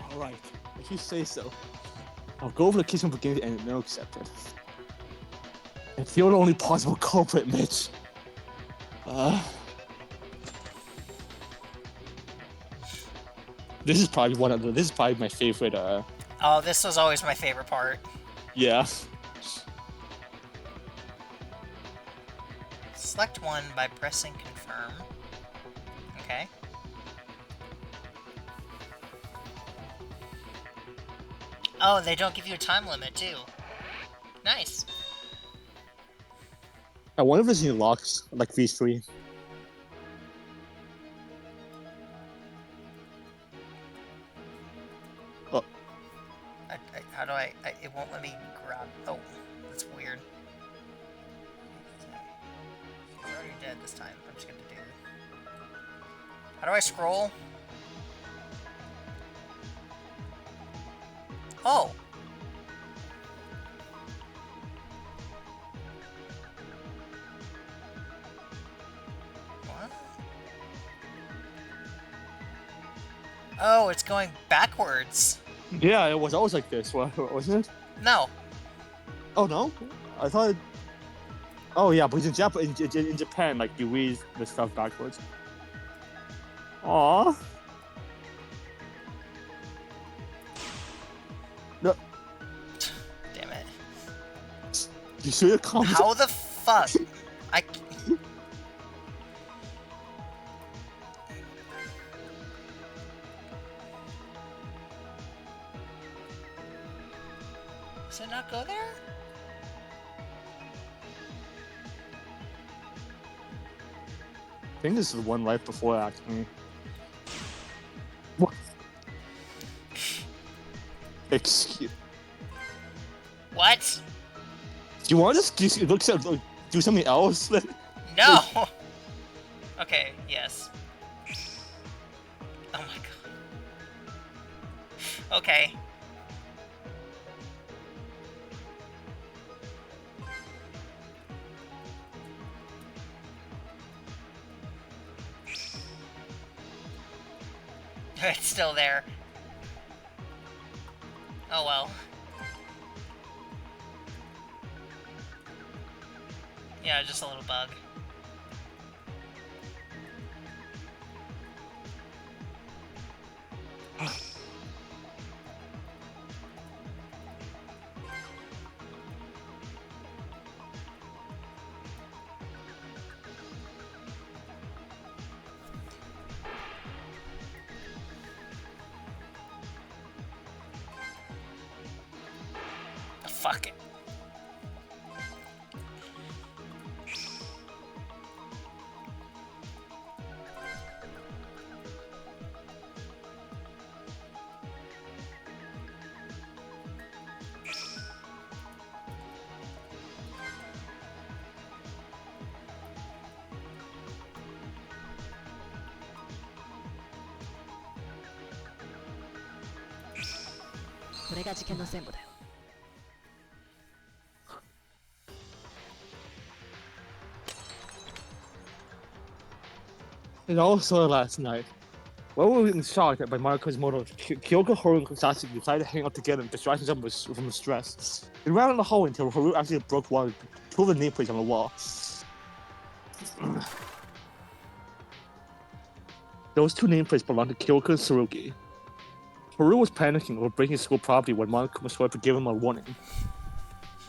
All right, if you say so, I'll go over the kitchen brigade and they'll accept it. If you're the only possible culprit, Mitch. This is probably my favorite. Oh, this was always my favorite part. Yeah. Select one by pressing confirm. Okay. Oh, they don't give you a time limit, too. Nice. I wonder if there's any locks like these three. Oh. How do I... It won't let me grab... Oh, that's weird. He's already dead this time. I'm just gonna do... How do I scroll? Oh! What? Oh, it's going backwards. Yeah, it was always like this, wasn't it? No. Oh no, I thought. Oh yeah, but in Japan, like you read the stuff backwards. Aww. No. Damn it. You see the comments? How the fuck? I. Does it not go there? I think this is the one right before actually. What? Excuse. What? Do you want to just do something else? No! Okay, yes. Oh my god. Okay. It's still there. Oh well. Yeah, just a little bug. Fuck it. And also last night, while we were in shock by Marco's motor, Kyoko, Haru, and Sasuke decided to hang out together and distract themselves from the stress. They ran in the hallway until Haru actually broke two of the nameplates on the wall. Those two nameplates belonged to Kyoko and Tsurugi. Haru was panicking over breaking school property when Monokuma tried to give him a warning.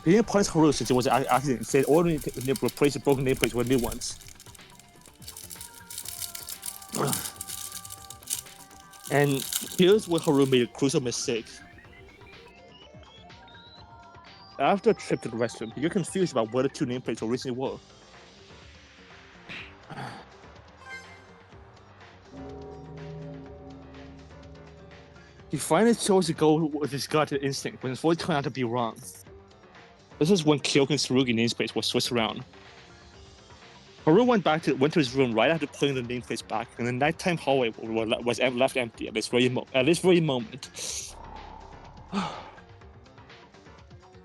He didn't punish Haru since it was an accident, instead ordering him to replace the broken nameplates with new ones. And here's where Haru made a crucial mistake. After a trip to the restroom, he got confused about where the two nameplates originally were. He finally chose to go with his gut instinct when his voice turned out to be wrong. This is when Kyoko and Tsurugi namespace was switched around. Haru went to his room right after putting the nameplates back, and the nighttime hallway was left empty at this very moment.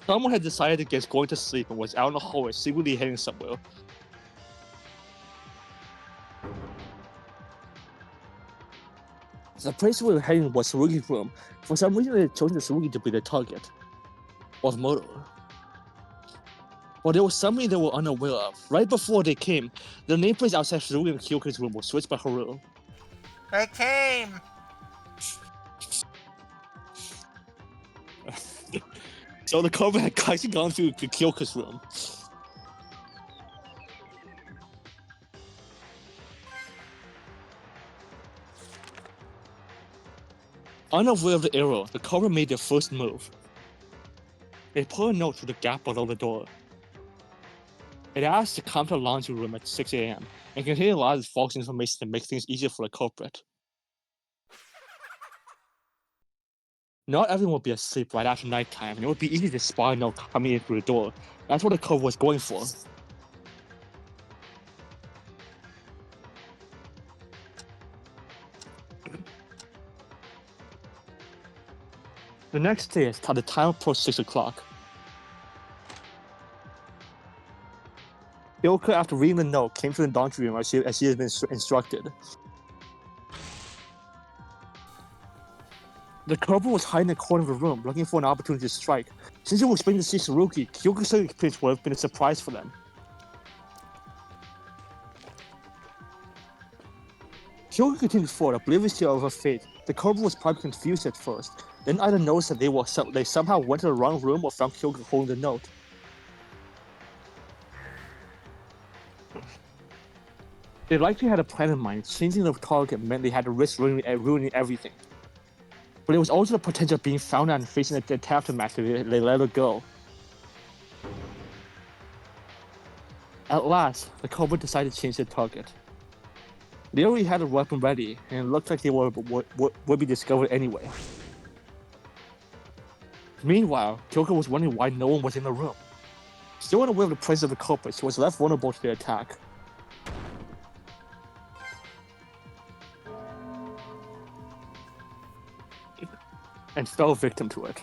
Someone had decided against going to sleep and was out in the hallway, secretly heading somewhere. The place we were heading was Tsurugi's room. For some reason, they had chosen Tsurugi to be the target of murder. But there was something they were unaware of. Right before they came, the nameplates outside Tsurugi and Kyoko's room were switched by Haru. I came! So the cover had actually gone through to Kyoko's room. Unaware of the error, the cover made their first move. They put a note through the gap below the door. It asked to come to the laundry room at 6 a.m. and contained a lot of false information to make things easier for the culprit. Not everyone would be asleep right after nighttime, and it would be easy to spot a note coming in through the door. That's what the cover was going for. The next day, at the time approached 6 o'clock. Kyoko, after reading the note, came to the laundry room as she had been instructed. The culprit was hiding in the corner of the room, looking for an opportunity to strike. Since it was expecting to see Tsurugi, Kyoko's sudden appearance would have been a surprise for them. Kyoko continued forward, oblivious of her fate. The culprit was probably confused at first, then either noticed that they somehow went to the wrong room or found Kyoko holding the note. They likely had a plan in mind. Changing the target meant they had to risk ruining everything. But there was also the potential of being found out and facing the aftermath if they let her go. At last, the culprit decided to change their target. They already had a weapon ready, and it looked like they would be discovered anyway. Meanwhile, Kyoko was wondering why no one was in the room. Still unaware of the presence of the culprit, she was left vulnerable to their attack. And fell victim to it.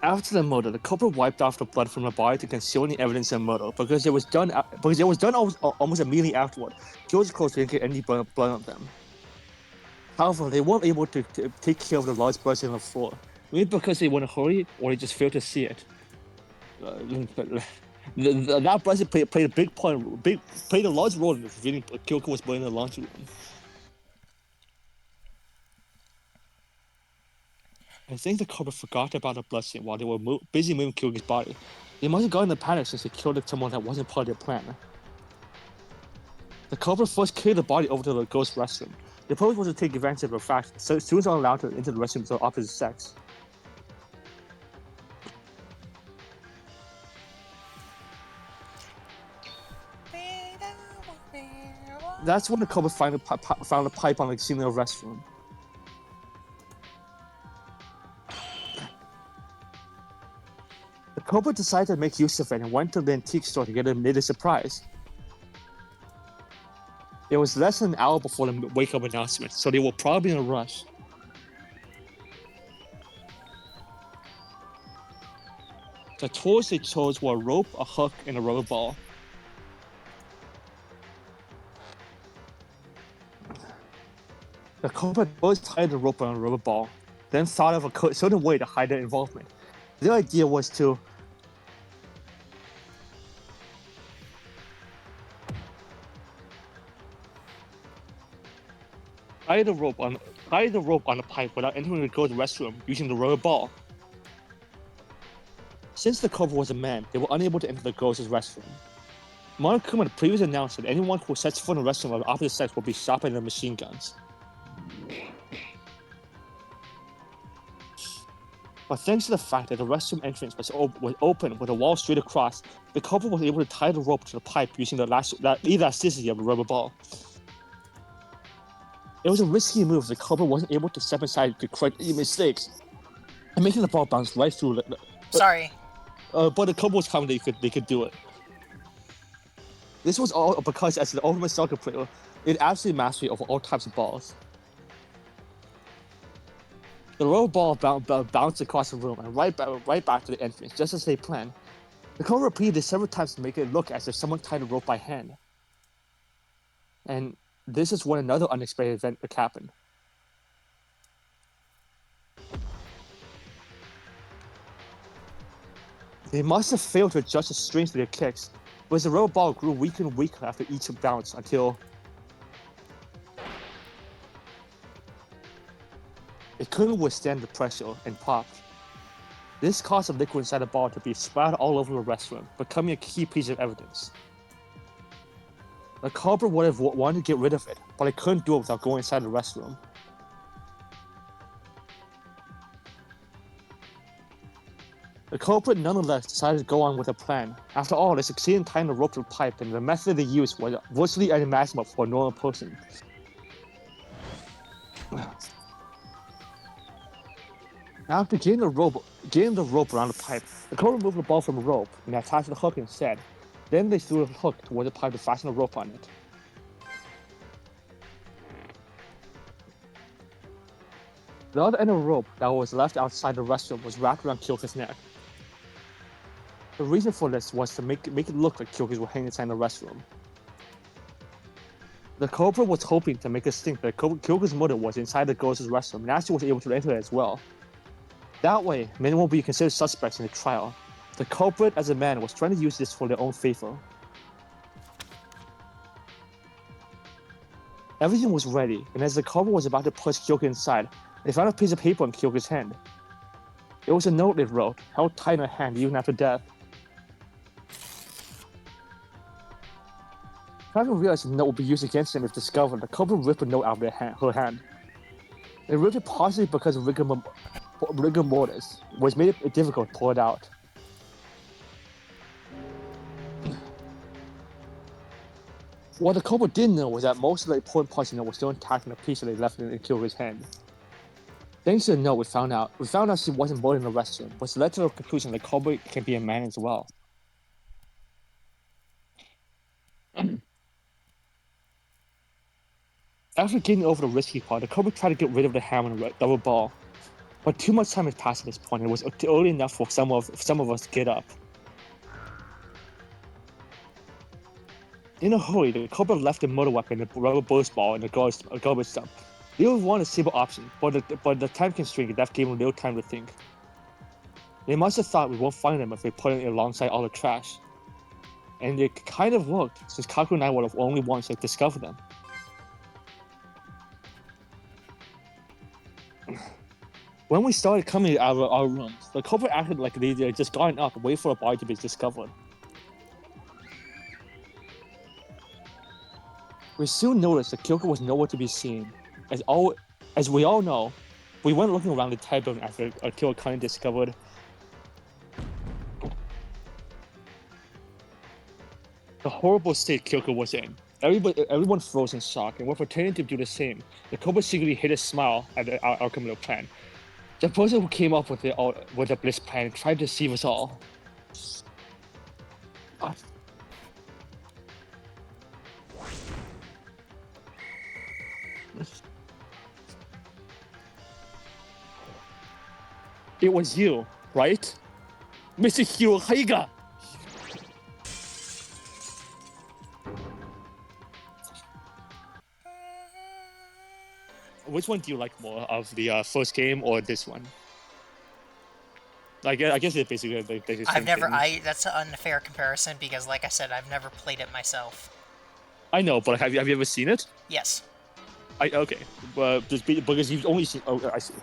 After the murder, the culprit wiped off the blood from the body to conceal any evidence of murder because it was done almost immediately afterward. Kyoko's clothes didn't get any blood on them. However, they weren't able to take care of the large blood on the floor, maybe because they were in a hurry or they just failed to see it. That blood played a large role in revealing Kyoko was born in the laundry room. I think the culprit forgot about the bloodstain while they were busy moving Kyoko's body. They must have gotten in a panic since they killed someone that wasn't part of their plan. The culprit first carried the body over to the girls' restroom. The purpose was to take advantage of the fact that students aren't allowed to enter the restroom of the opposite sex. That's when the culprit found a pipe on the scene of the restroom. The culprit decided to make use of it and went to the antique store to get a knitted surprise. It was less than an hour before the wake-up announcement, so they were probably in a rush. The tools they chose were a rope, a hook, and a rubber ball. The culprit first tied the rope on a rubber ball, then thought of a certain way to hide their involvement. Their idea was to tie the rope on the pipe without entering the girls' restroom using the rubber ball. Since the culprit was a man, they were unable to enter the girls' restroom. Monokuma had previously announced that anyone who sets foot in the restroom of the opposite sex will be shot by their machine guns. But thanks to the fact that the restroom entrance was open with a wall straight across, the culprit was able to tie the rope to the pipe using the elasticity of the rubber ball. It was a risky move. The Cobra wasn't able to step aside to correct any mistakes, and making the ball bounce right through. Sorry. But the Cobra was confident they could do it. This was all because, as the ultimate soccer player, it had absolute mastery over all types of balls. The rubber ball bounced across the room and right back to the entrance, just as they planned. The Cobra repeated this several times to make it look as if someone tied the rope by hand. And this is when another unexpected event happened. They must have failed to adjust the strings to their kicks, but the rubber ball grew weaker and weaker after each bounce until it couldn't withstand the pressure and popped. This caused the liquid inside the ball to be splattered all over the restroom, becoming a key piece of evidence. The Cobra would have wanted to get rid of it, but it couldn't do it without going inside the restroom. The culprit nonetheless decided to go on with a plan. After all, they succeeded in tying the rope to the pipe, and the method they used was virtually unimaginable for a normal person. After getting the rope around the pipe, the culprit removed the ball from the rope and attached the hook instead. Then they threw the hook toward the pipe to fasten the rope on it. The other end of the rope that was left outside the restroom was wrapped around Kyoka's neck. The reason for this was to make it look like Kyoka's were hanging inside the restroom. The Cobra was hoping to make us think that Kyoka's mother was inside the girls' restroom and actually was able to enter it as well. That way, men won't be considered suspects in the trial. The culprit, as a man, was trying to use this for their own favor. Everything was ready, and as the Cobra was about to push Kyoka inside, they found a piece of paper in Kyoka's hand. It was a note it wrote, held tight in her hand even after death. Having realized the note would be used against them if discovered, the Cobra ripped the note out of her hand. They ripped it partially because of rigor mortis, which made it difficult to pull it out. What the Cobra didn't know was that most of the important parts of the note were still intact in the piece that they left in Kyoka's hand. Thanks to the note, we found out she wasn't born in the restroom, which led to the conclusion that Cobra can be a man as well. After getting over the risky part, the Cobra tried to get rid of the hammer and double ball, but too much time had passed at this point, and it was early enough for some of us to get up. In a hurry, the Cobra left the murder weapon, the rubber burst ball, and the garbage dump. They would want a simple option, but the time constraint left gave them little time to think. They must have thought we won't find them if we put it alongside all the trash. And it kind of worked, since Kaku and I were the only ones that discovered them. When we started coming out of our rooms, the Cobra acted like they had just gotten up and waited for a body to be discovered. We soon noticed that Kyoka was nowhere to be seen. As we all know, we went looking around the entire building after Kyoka discovered the horrible state Kyoka was in. Everyone froze in shock, and we're pretending to do the same. The Cobra secretly hid a smile at our criminal plan. The person who came up with the bliss plan tried to deceive us all. It was you, right? Mr. Hirohige! Which one do you like more, of the first game or this one? I guess it's basically the same thing. That's an unfair comparison because, like I said, I've never played it myself. I know, but have you ever seen it? Yes. Okay. Because you've only seen... Oh, I see.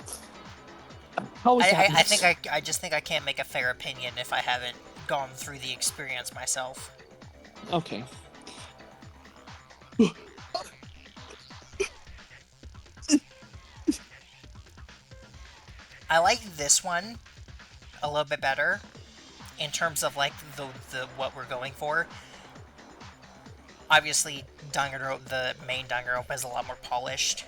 I just think I can't make a fair opinion if I haven't gone through the experience myself. Okay. I like this one a little bit better in terms of like the what we're going for. Obviously, the main Danganronpa is a lot more polished,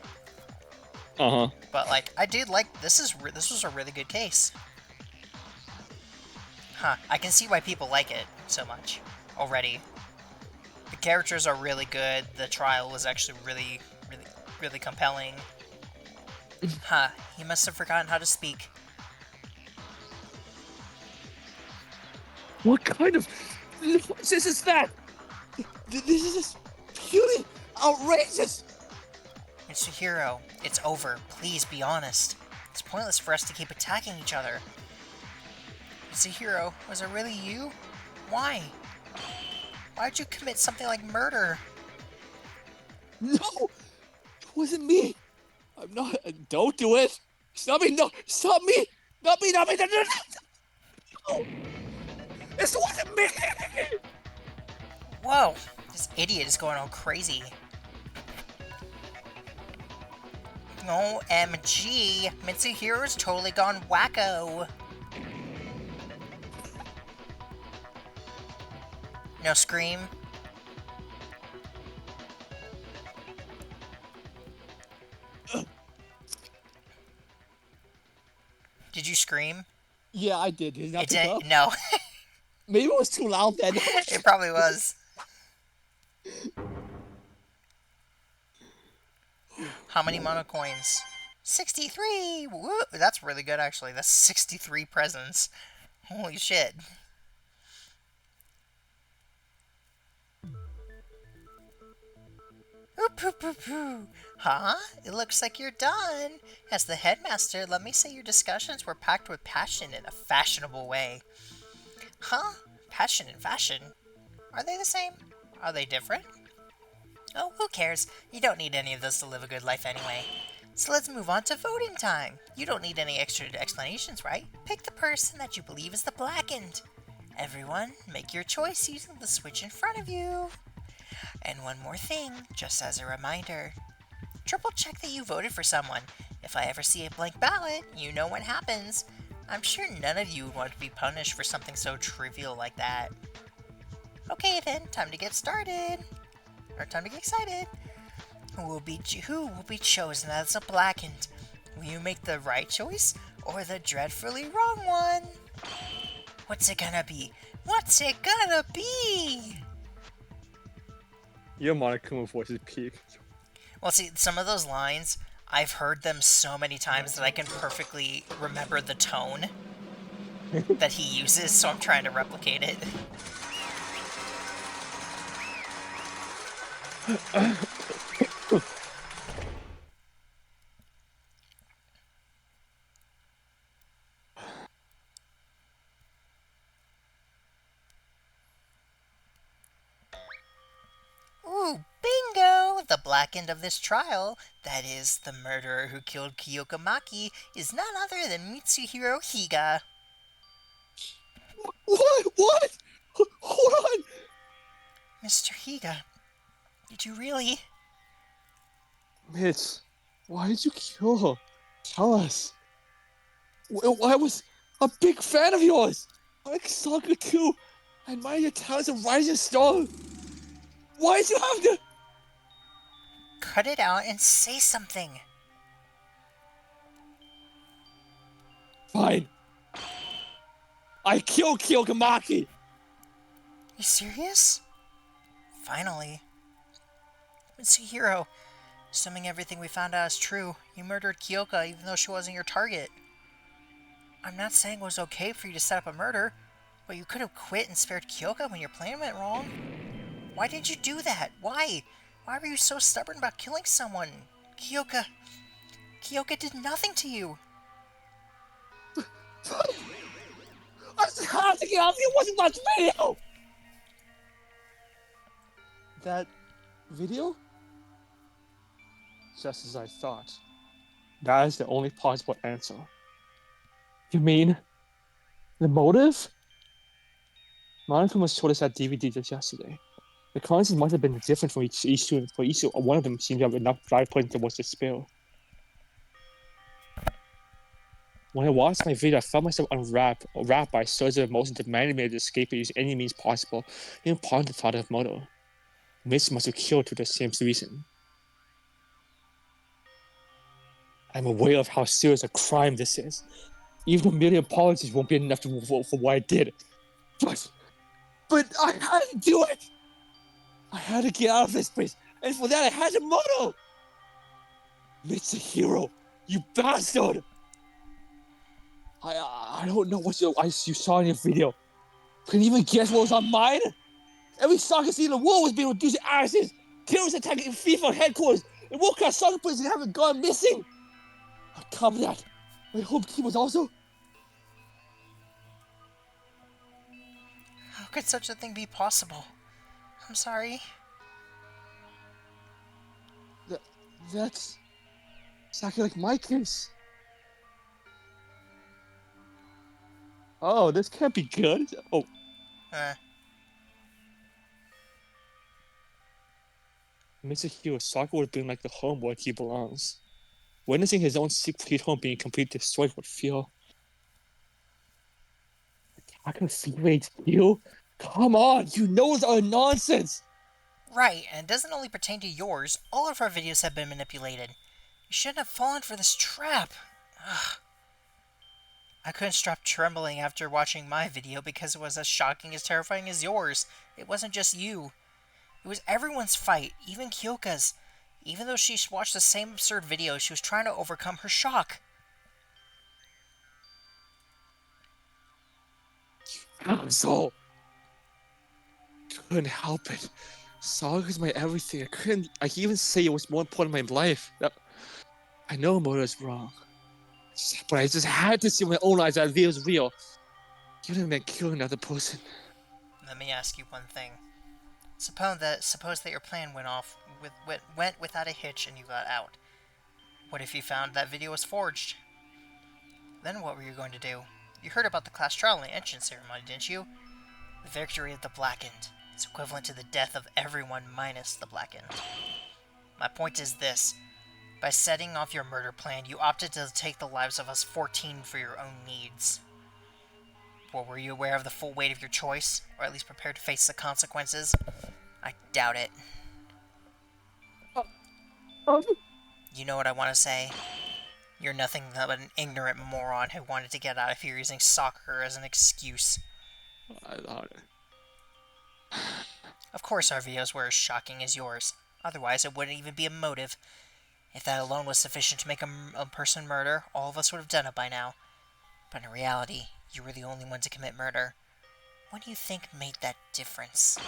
Uh-huh. But like, I did like this was a really good case. Huh? I can see why people like it so much already. The characters are really good. The trial was actually really compelling. Huh? He must have forgotten how to speak. What kind of nonsense is that? This is just purely outrageous. Mitsuhiro, it's over. Please be honest. It's pointless for us to keep attacking each other. Mitsuhiro, was it really you? Why? Why'd you commit something like murder? No, it wasn't me. I'm not. Don't do it. Stop me. No, stop me. Not me. Not me. No, no, no. This wasn't me. Whoa, this idiot is going all crazy. OMG, Mitsuhiro's totally gone wacko. No scream. Did you scream? Yeah, I did. Did you not It pick didn't. up? No, Maybe it was too loud then. it probably was. How many mono coins? 63! Woo! That's really good, actually. That's 63 presents. Holy shit. Oop, oop, oop, oop. Huh? It looks like you're done. As the headmaster, let me say your discussions were packed with passion in a fashionable way. Huh? Passion and fashion? Are they the same? Are they different? Oh, who cares? You don't need any of those to live a good life anyway. So let's move on to voting time. You don't need any extra explanations, right? Pick the person that you believe is the blackened. Everyone, make your choice using the switch in front of you. And one more thing, just as a reminder. Triple check that you voted for someone. If I ever see a blank ballot, you know what happens. I'm sure none of you would want to be punished for something so trivial like that. Okay then, time to get started. Or time to get excited. Who will be chosen as a blackened? Will you make the right choice or the dreadfully wrong one? What's it gonna be? What's it gonna be? Your Monokuma voice is peak. Well, see, some of those lines, I've heard them so many times that I can perfectly remember the tone that he uses, so I'm trying to replicate it. Ooh, bingo! The blackened of this trial, that is, the murderer who killed Kyoka Maki, is none other than Mitsuhiro Higa. What? What? Hold on. Mr. Higa, did you really? Mitch, why did you kill her? Tell us. I was a big fan of yours. I like soccer too. I admire your talent as a rising star. Why did you have to? Cut it out and say something. Fine. I killed Kyokamaki. You serious? Finally. Mitsuhiro, assuming everything we found out is true, you murdered Kyoka even though she wasn't your target. I'm not saying it was okay for you to set up a murder, but you could have quit and spared Kyoka when your plan went wrong. Why did you do that? Why? Why were you so stubborn about killing someone? Kyoka did nothing to you. I just had to get out. It wasn't much video. That video? Just as I thought. That is the only possible answer. You mean the motive? Monica was told us that DVD just yesterday. The content must have been different for each student, for each one of them seemed to have enough dry points towards the spill. When I watched my video, I felt myself wrapped by a surge of emotion demanding me to escape and use any means possible, even part of the thought of murder. Mitch must have killed for the same reason. I'm aware of how serious a crime this is. Even a million apologies won't be enough to move forward for what I did. But I had to do it! I had to get out of this place, and for that I had to model! Mitch the hero, you bastard! I don't know what you saw in your video. Can you even guess what was on mine? Every soccer scene in the world was being reduced to ashes! Killers attacking FIFA headquarters, and world-class soccer players haven't gone missing! On top of that, my home team was also... How could such a thing be possible? I'm sorry. That's exactly like my case. Oh, this can't be good. Oh, Mr. Hughes, Soccer would have been like the home where he belongs. Witnessing his own secret home being completely destroyed would feel... Attack on Fever HQ? Come on, you know it's all nonsense! Right, and it doesn't only pertain to yours. All of our videos have been manipulated. You shouldn't have fallen for this trap. Ugh. I couldn't stop trembling after watching my video because it was as shocking as terrifying as yours. It wasn't just you. It was everyone's fight, even Kyoka's. Even though she watched the same absurd video, she was trying to overcome her shock. Asshole! Couldn't help it. Saga is my everything. I can even say it was more important in my life. I know Moto is wrong. But I just had to see with my own eyes that it was real. You didn't mean killing another person. Let me ask you one thing. Suppose that your plan went without a hitch and you got out. What if you found that video was forged? Then what were you going to do? You heard about the class trial and entrance ceremony, didn't you? The victory of the Blackened is equivalent to the death of everyone minus the Blackened. My point is this. By setting off your murder plan, you opted to take the lives of us 14 for your own needs. But were you aware of the full weight of your choice? Or at least prepared to face the consequences? I doubt it. You know what I want to say? You're nothing but an ignorant moron who wanted to get out of here using soccer as an excuse. I thought it. Of course our videos were as shocking as yours. Otherwise it wouldn't even be a motive. If that alone was sufficient to make a person murder, all of us would have done it by now. But in reality, you were the only one to commit murder. What do you think made that difference?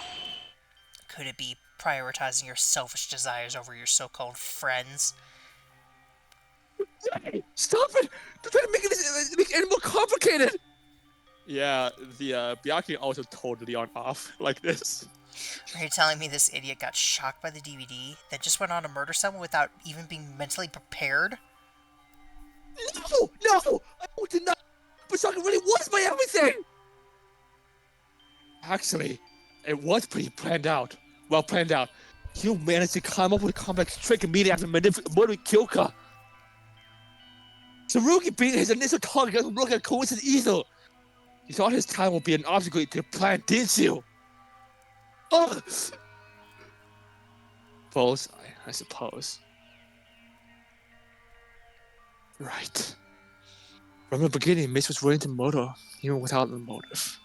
Could it be prioritizing your selfish desires over your so-called friends? Hey, stop it! They're trying to make it more complicated! Yeah, the Byakuya also told Leon off like this. Are you telling me this idiot got shocked by the DVD, then just went on to murder someone without even being mentally prepared? No! I did not! But Soccer really was my everything! Actually, it was pretty planned out. Well planned out. You managed to come up with a complex trick immediately after murdering Kyoka. Tsurugi beat his initial target doesn't look like a coincidence either. You thought his time would be an obstacle to the plan, didn't you? Ugh! Bullseye, I suppose. Right. From the beginning, Mitch was willing to murder, even without a motive.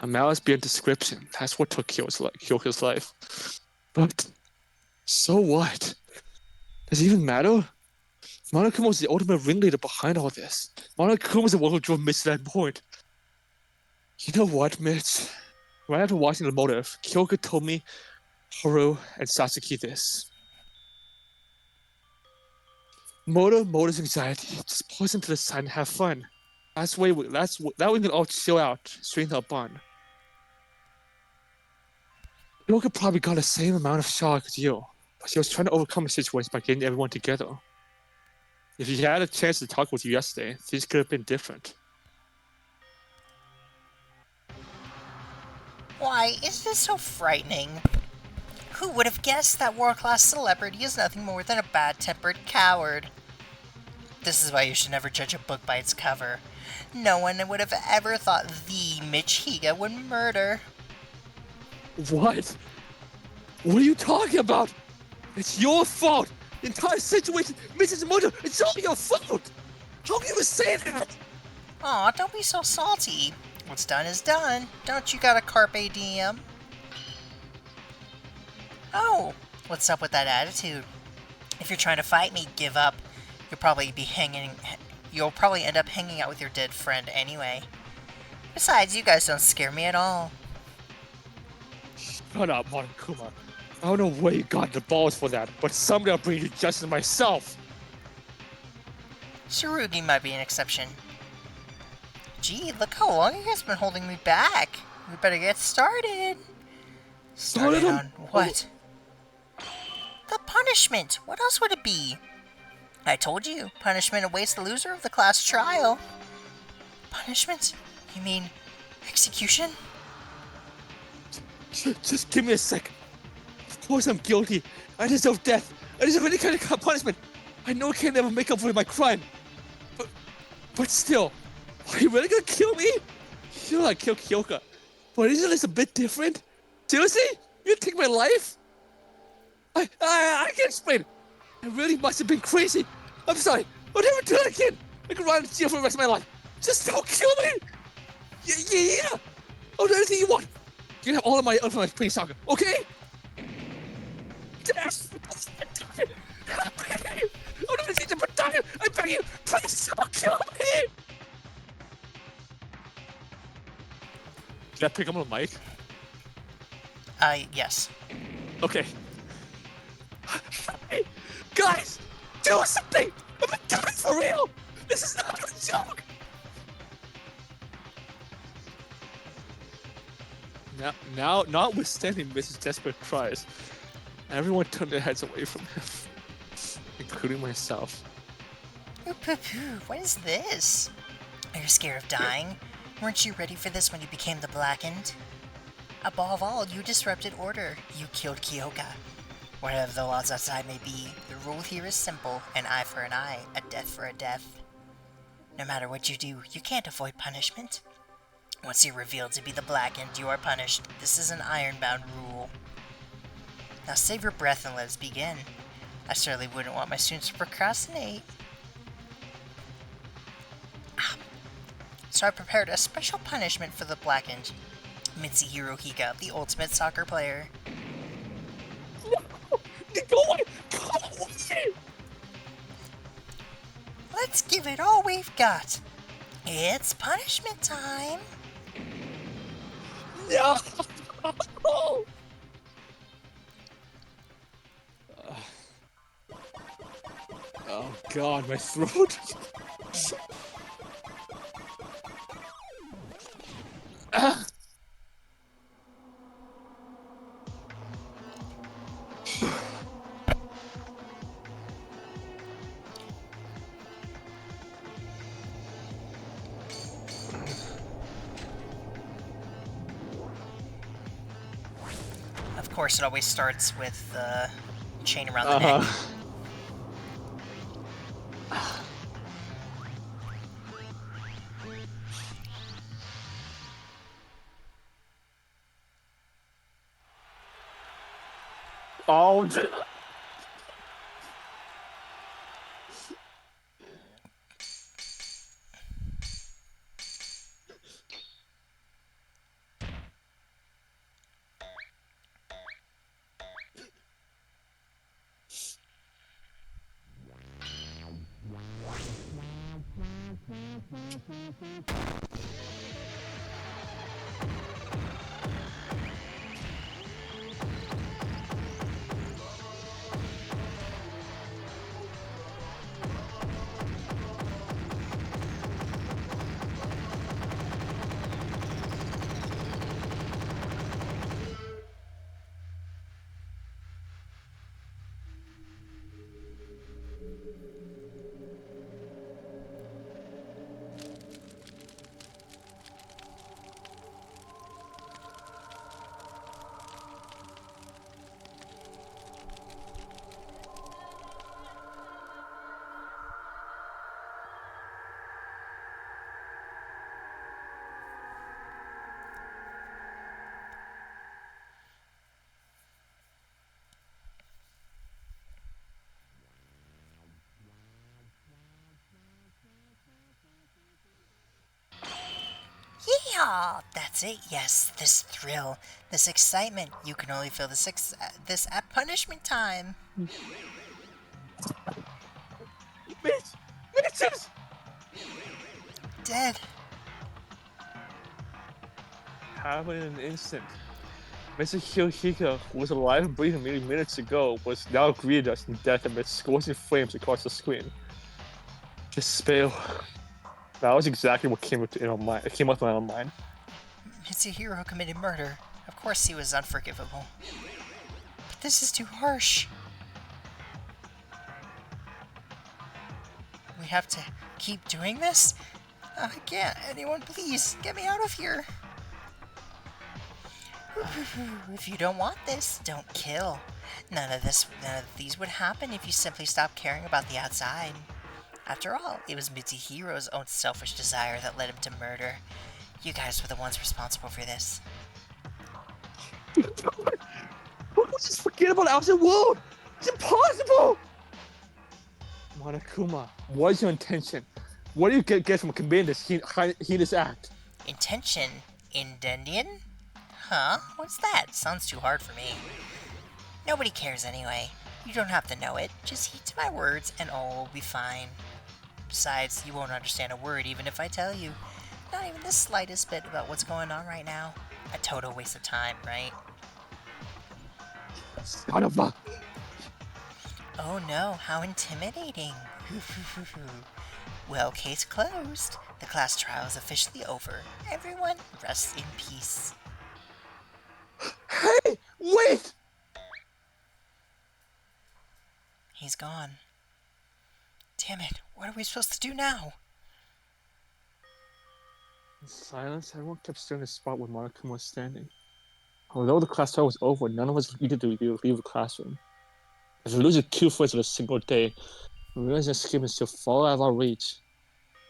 A malice beyond description, that's what took Kyoka's life. But, so what? Does it even matter? Monokuma was the ultimate ringleader behind all this. Monokuma was the one who drove Mitch to that point. You know what, Mitch? Right after watching the motive, Kyoka told me, Haru, and Sasuke this. Motive's anxiety. Just push him to the side and have fun. That way we can all chill out, strengthen our bond. Kyoka probably got the same amount of shock as you, but she was trying to overcome the situation by getting everyone together. If he had a chance to talk with you yesterday, things could have been different. Why, is this so frightening? Who would have guessed that world-class celebrity is nothing more than a bad-tempered coward? This is why you should never judge a book by its cover. No one would have ever thought the Mitch Higa would murder. What? What are you talking about? It's your fault! The entire situation, Mrs. Mojo, it's all your fault! How can you say that? Aw, don't be so salty. What's done is done. Don't you got a carpe diem? Oh, what's up with that attitude? If you're trying to fight me, give up. You'll probably end up hanging out with your dead friend anyway. Besides, you guys don't scare me at all. Shut up, Monokuma. I don't know where you got the balls for that, but someday I'll bring you justice myself. Tsurugi might be an exception. Gee, look how long you guys been holding me back. We better get started. Started on what? The punishment. What else would it be? I told you, punishment awaits the loser of the class trial. Punishment? You mean execution? Just give me a sec. Of course I'm guilty. I deserve death. I deserve any kind of punishment. I know I can never make up for my crime. But still, are you really gonna kill me? You know I killed Kyoka. But isn't this a bit different? Seriously? You take my life? I can't explain. I really must have been crazy. I'm sorry. I'll never do it again. I can rot in jail for the rest of my life. Just don't kill me. Yeah. I'll do anything you want. You can have all of my unfinished pretty soccer, okay? Yes. I'll never teach you for talking. I beg you, please don't kill me. Did I pick up on the mic? Yes. Okay. Hey, guys, do something! I'm dying for real! This is not a joke! Now, notwithstanding Mrs. Desperate cries, everyone turned their heads away from him, including myself. Ooh, poo-poo, what is this? Are you scared of dying? Weren't you ready for this when you became the Blackened? Above all, you disrupted order. You killed Kyoka. Whatever the laws outside may be, the rule here is simple: an eye for an eye, a death for a death. No matter what you do, you can't avoid punishment. Once you're revealed to be the Blackened, you are punished. This is an ironbound rule. Now save your breath and let us begin. I certainly wouldn't want my students to procrastinate. So I prepared a special punishment for the Blackened. Mitsuhiro Hika, the ultimate soccer player. Go away! Go away! Let's give it all we've got. It's punishment time. No! Oh God, my throat. Of course, it always starts with the chain around the neck. Oh. Ah, that's it, yes. This thrill, this excitement. You can only feel this at punishment time. Bitches! Dead. Happened in an instant. Mr. Hirohiko, who was alive and breathing merely minutes ago, was now greeted us in death amid scorching flames across the screen. Despair. That was exactly what came up in our mind. It came up in our mind. Mitsuhiro committed murder. Of course he was unforgivable. But this is too harsh. We have to keep doing this? I can't. Anyone please, get me out of here. If you don't want this, don't kill. None of these would happen if you simply stopped caring about the outside. After all, it was Mitsuhiro's own selfish desire that led him to murder. You guys were the ones responsible for this. Let's just forget about the outside world! It's impossible! Monokuma, what is your intention? What do you get from committing this heinous act? Intention? Indian? Huh? What's that? Sounds too hard for me. Nobody cares anyway. You don't have to know it. Just heed to my words and all will be fine. Besides, you won't understand a word even if I tell you. Not even the slightest bit about what's going on right now. A total waste of time, right? Son of a... Oh no, how intimidating. Well, case closed. The class trial is officially over. Everyone rests in peace. Hey! Wait! He's gone. Damn it, what are we supposed to do now? In silence, everyone kept staring at the spot where Monokuma was standing. Although the class trial was over, none of us needed to leave the classroom. As we lose 2 friends in a single day, we realized escape is still far out of our reach.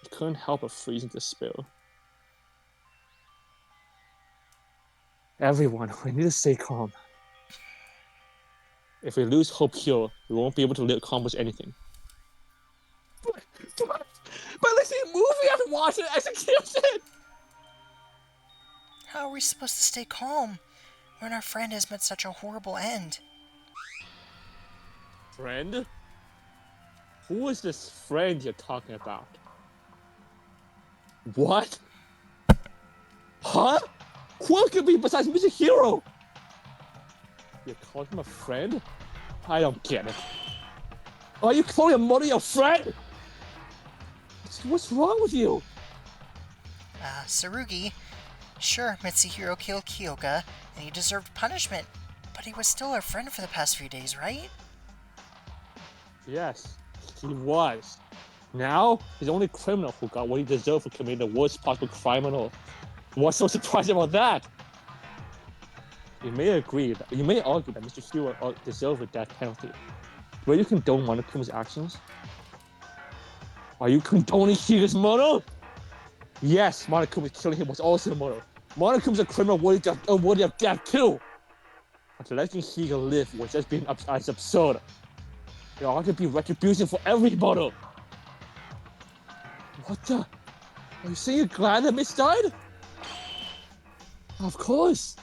We couldn't help but freeze in despair. Everyone, we need to stay calm. If we lose hope here, we won't be able to accomplish anything. But let's see a movie after watching execution! How are we supposed to stay calm when our friend has met such a horrible end? Friend? Who is this friend you're talking about? What? Huh? Who could be besides Mr. Hero? You call him a friend? I don't get it. Are you calling a mother your friend? What's wrong with you? Tsurugi. Sure, Mitsuhiro killed Kyoka, and he deserved punishment. But he was still our friend for the past few days, right? Yes, he was. Now, he's the only criminal who got what he deserved for committing the worst possible crime on earth. What's so surprising about that? You may argue that Mr. Hero deserved a death penalty. Will you condone Monokuma's actions? Are you condoning Higa's murder? Yes, Monokuma killing him was also a murder. Monokuma's a criminal worthy of death too. But letting Higa live was just being as absurd. There ought to be retribution for every murder. What the? Are you saying you're glad that Mitch died? Of course.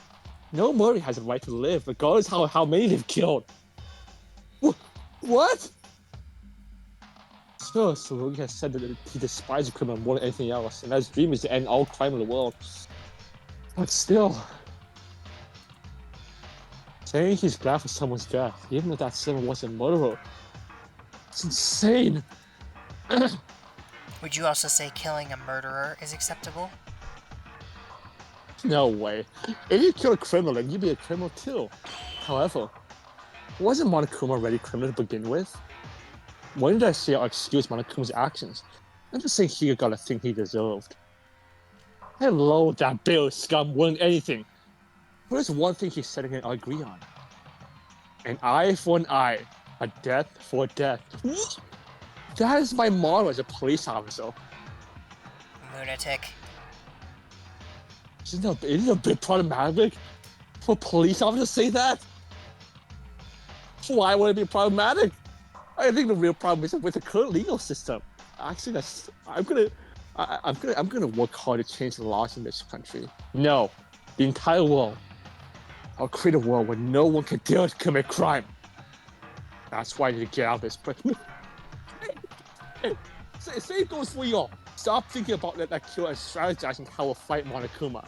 No murderer has a right to live, regardless how many they've killed. What? Sure, Tsurugi has said that he despises a criminal more than anything else, and that his dream is to end all crime in the world. But still, saying he's glad for someone's death, even if that someone was a murderer, it's insane. Would you also say killing a murderer is acceptable? No way. If you kill a criminal, then you'd be a criminal too. However, wasn't Monokuma already a criminal to begin with? When did I say I excuse Monokuma's actions? I'm just saying he got a thing he deserved. I loathe that bill scum more than anything. But there's one thing he said and I agree on. An eye for an eye, a death for a death. That is my motto as a police officer. Lunatic. Isn't it a bit problematic for a police officer to say that? Why would it be problematic? I think the real problem is with the current legal system. Actually, I'm gonna work hard to change the laws in this country. No, the entire world. I'll create a world where no one can dare to commit crime. That's why I need to get out of this place. Hey, say it goes for you all. Stop thinking about that kill and strategizing how we'll fight Monokuma.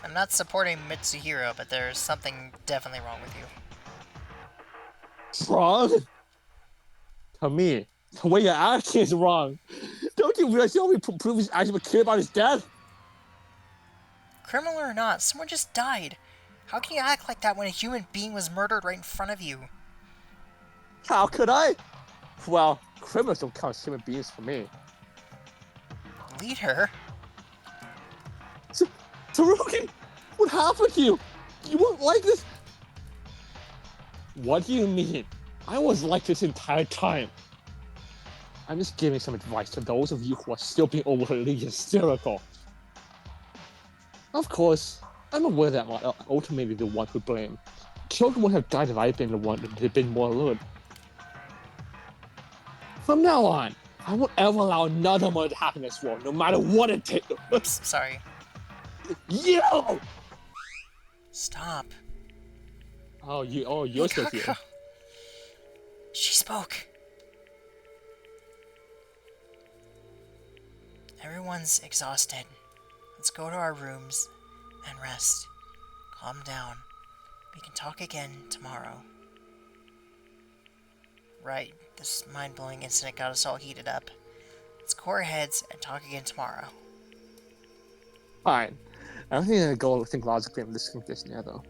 I'm not supporting Mitsuhiro, but there's something definitely wrong with you. Wrong? To me, the way you're acting is wrong. Don't you realize you only prove his actions but care about his death? Criminal or not, someone just died. How can you act like that when a human being was murdered right in front of you? How could I? Well, criminals don't count as human beings for me. Lead her? Taruki, what happened to you? You weren't like this. What do you mean? I was like this entire time. I'm just giving some advice to those of you who are still being overly hysterical. Of course, I'm aware that I'm ultimately the one to blame. Children would have died if I'd been the one that had been more alert. From now on, I won't ever allow another murder to happen in this world, no matter what it takes. Oops, sorry. Yo! Stop. You're still here. She spoke. Everyone's exhausted. Let's go to our rooms and rest. Calm down. We can talk again tomorrow. Right, this mind-blowing incident got us all heated up. Let's cool our heads and talk again tomorrow. Fine. I don't think I'm gonna think logically in this condition yet, though.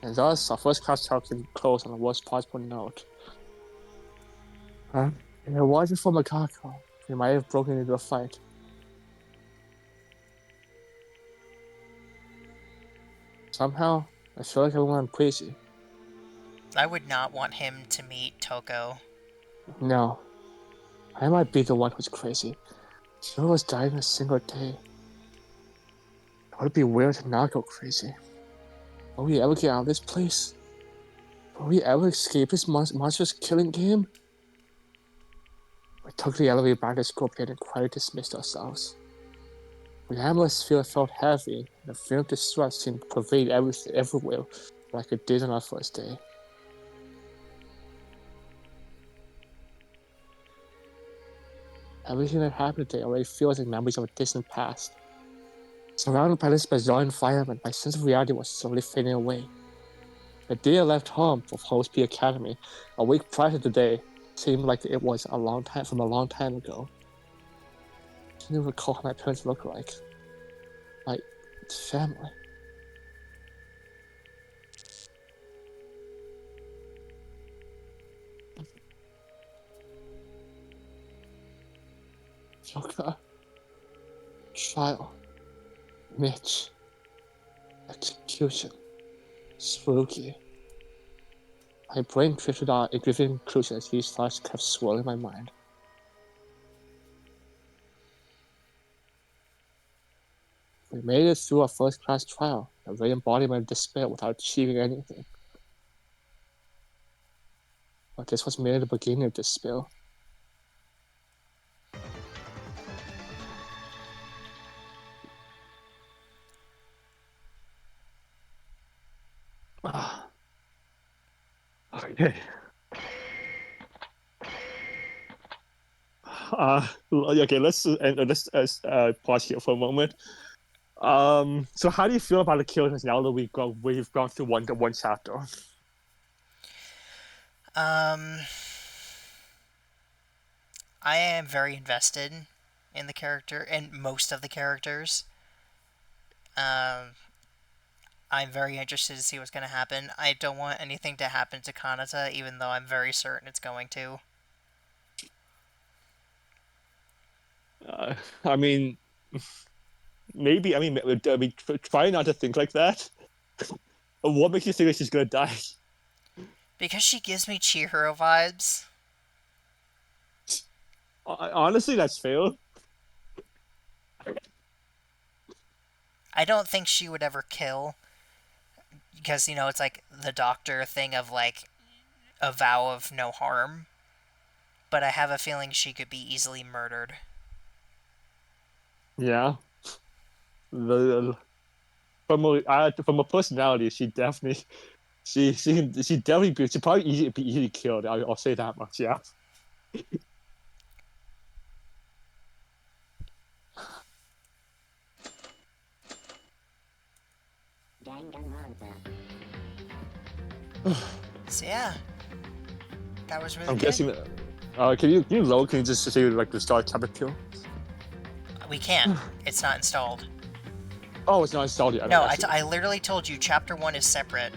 And thus, our first class talk can close on the worst possible note. Huh? If it wasn't for Makako, we might have broken into a fight. Somehow, I feel like I went crazy. I would not want him to meet Toko. No, I might be the one who's crazy. Two of us died in a single day. Would it be weird to not go crazy? Will we ever get out of this place? Will we ever escape this monstrous killing game? We took the elevator back to Scorpion and quietly dismissed ourselves. The atmosphere felt heavy, and the feeling of distress seemed to pervade everywhere, like it did on our first day. Everything that happened today already feels like memories of a distant past. Surrounded by this bizarre environment, my sense of reality was slowly fading away. The day I left home for Host P Academy, a week prior to today, seemed like it was a long time ago. I can't even recall how my parents looked like. My family. Yoka. Trial. Mitch. Execution. Spooky. My brain drifted on a drifted conclusion as these thoughts kept swirling my mind. We made it through our first class trial, a very embodiment of despair without achieving anything. But this was merely the beginning of this spill. Okay. Okay, let's pause here for a moment. So how do you feel about the killings now that we've gone through one chapter? I am very invested in the character and most of the characters. Um, I'm very interested to see what's going to happen. I don't want anything to happen to Kanata, even though I'm very certain it's going to. I mean, maybe. Try not to think like that. What makes you think that she's gonna die? Because she gives me Chihiro vibes. Honestly, that's fair. I don't think she would ever kill. Because, it's like the doctor thing of, like, a vow of no harm. but I have a feeling she could be easily murdered. Yeah. The from a personality, she probably be easily killed. I'll say that much. Yeah. So yeah, that was really I'm good. guessing. Can you load? Can you just say like the start chapter 2? We can't. It's not installed. Oh, it's not installed yet. No, I see. I literally told you chapter 1 is separate.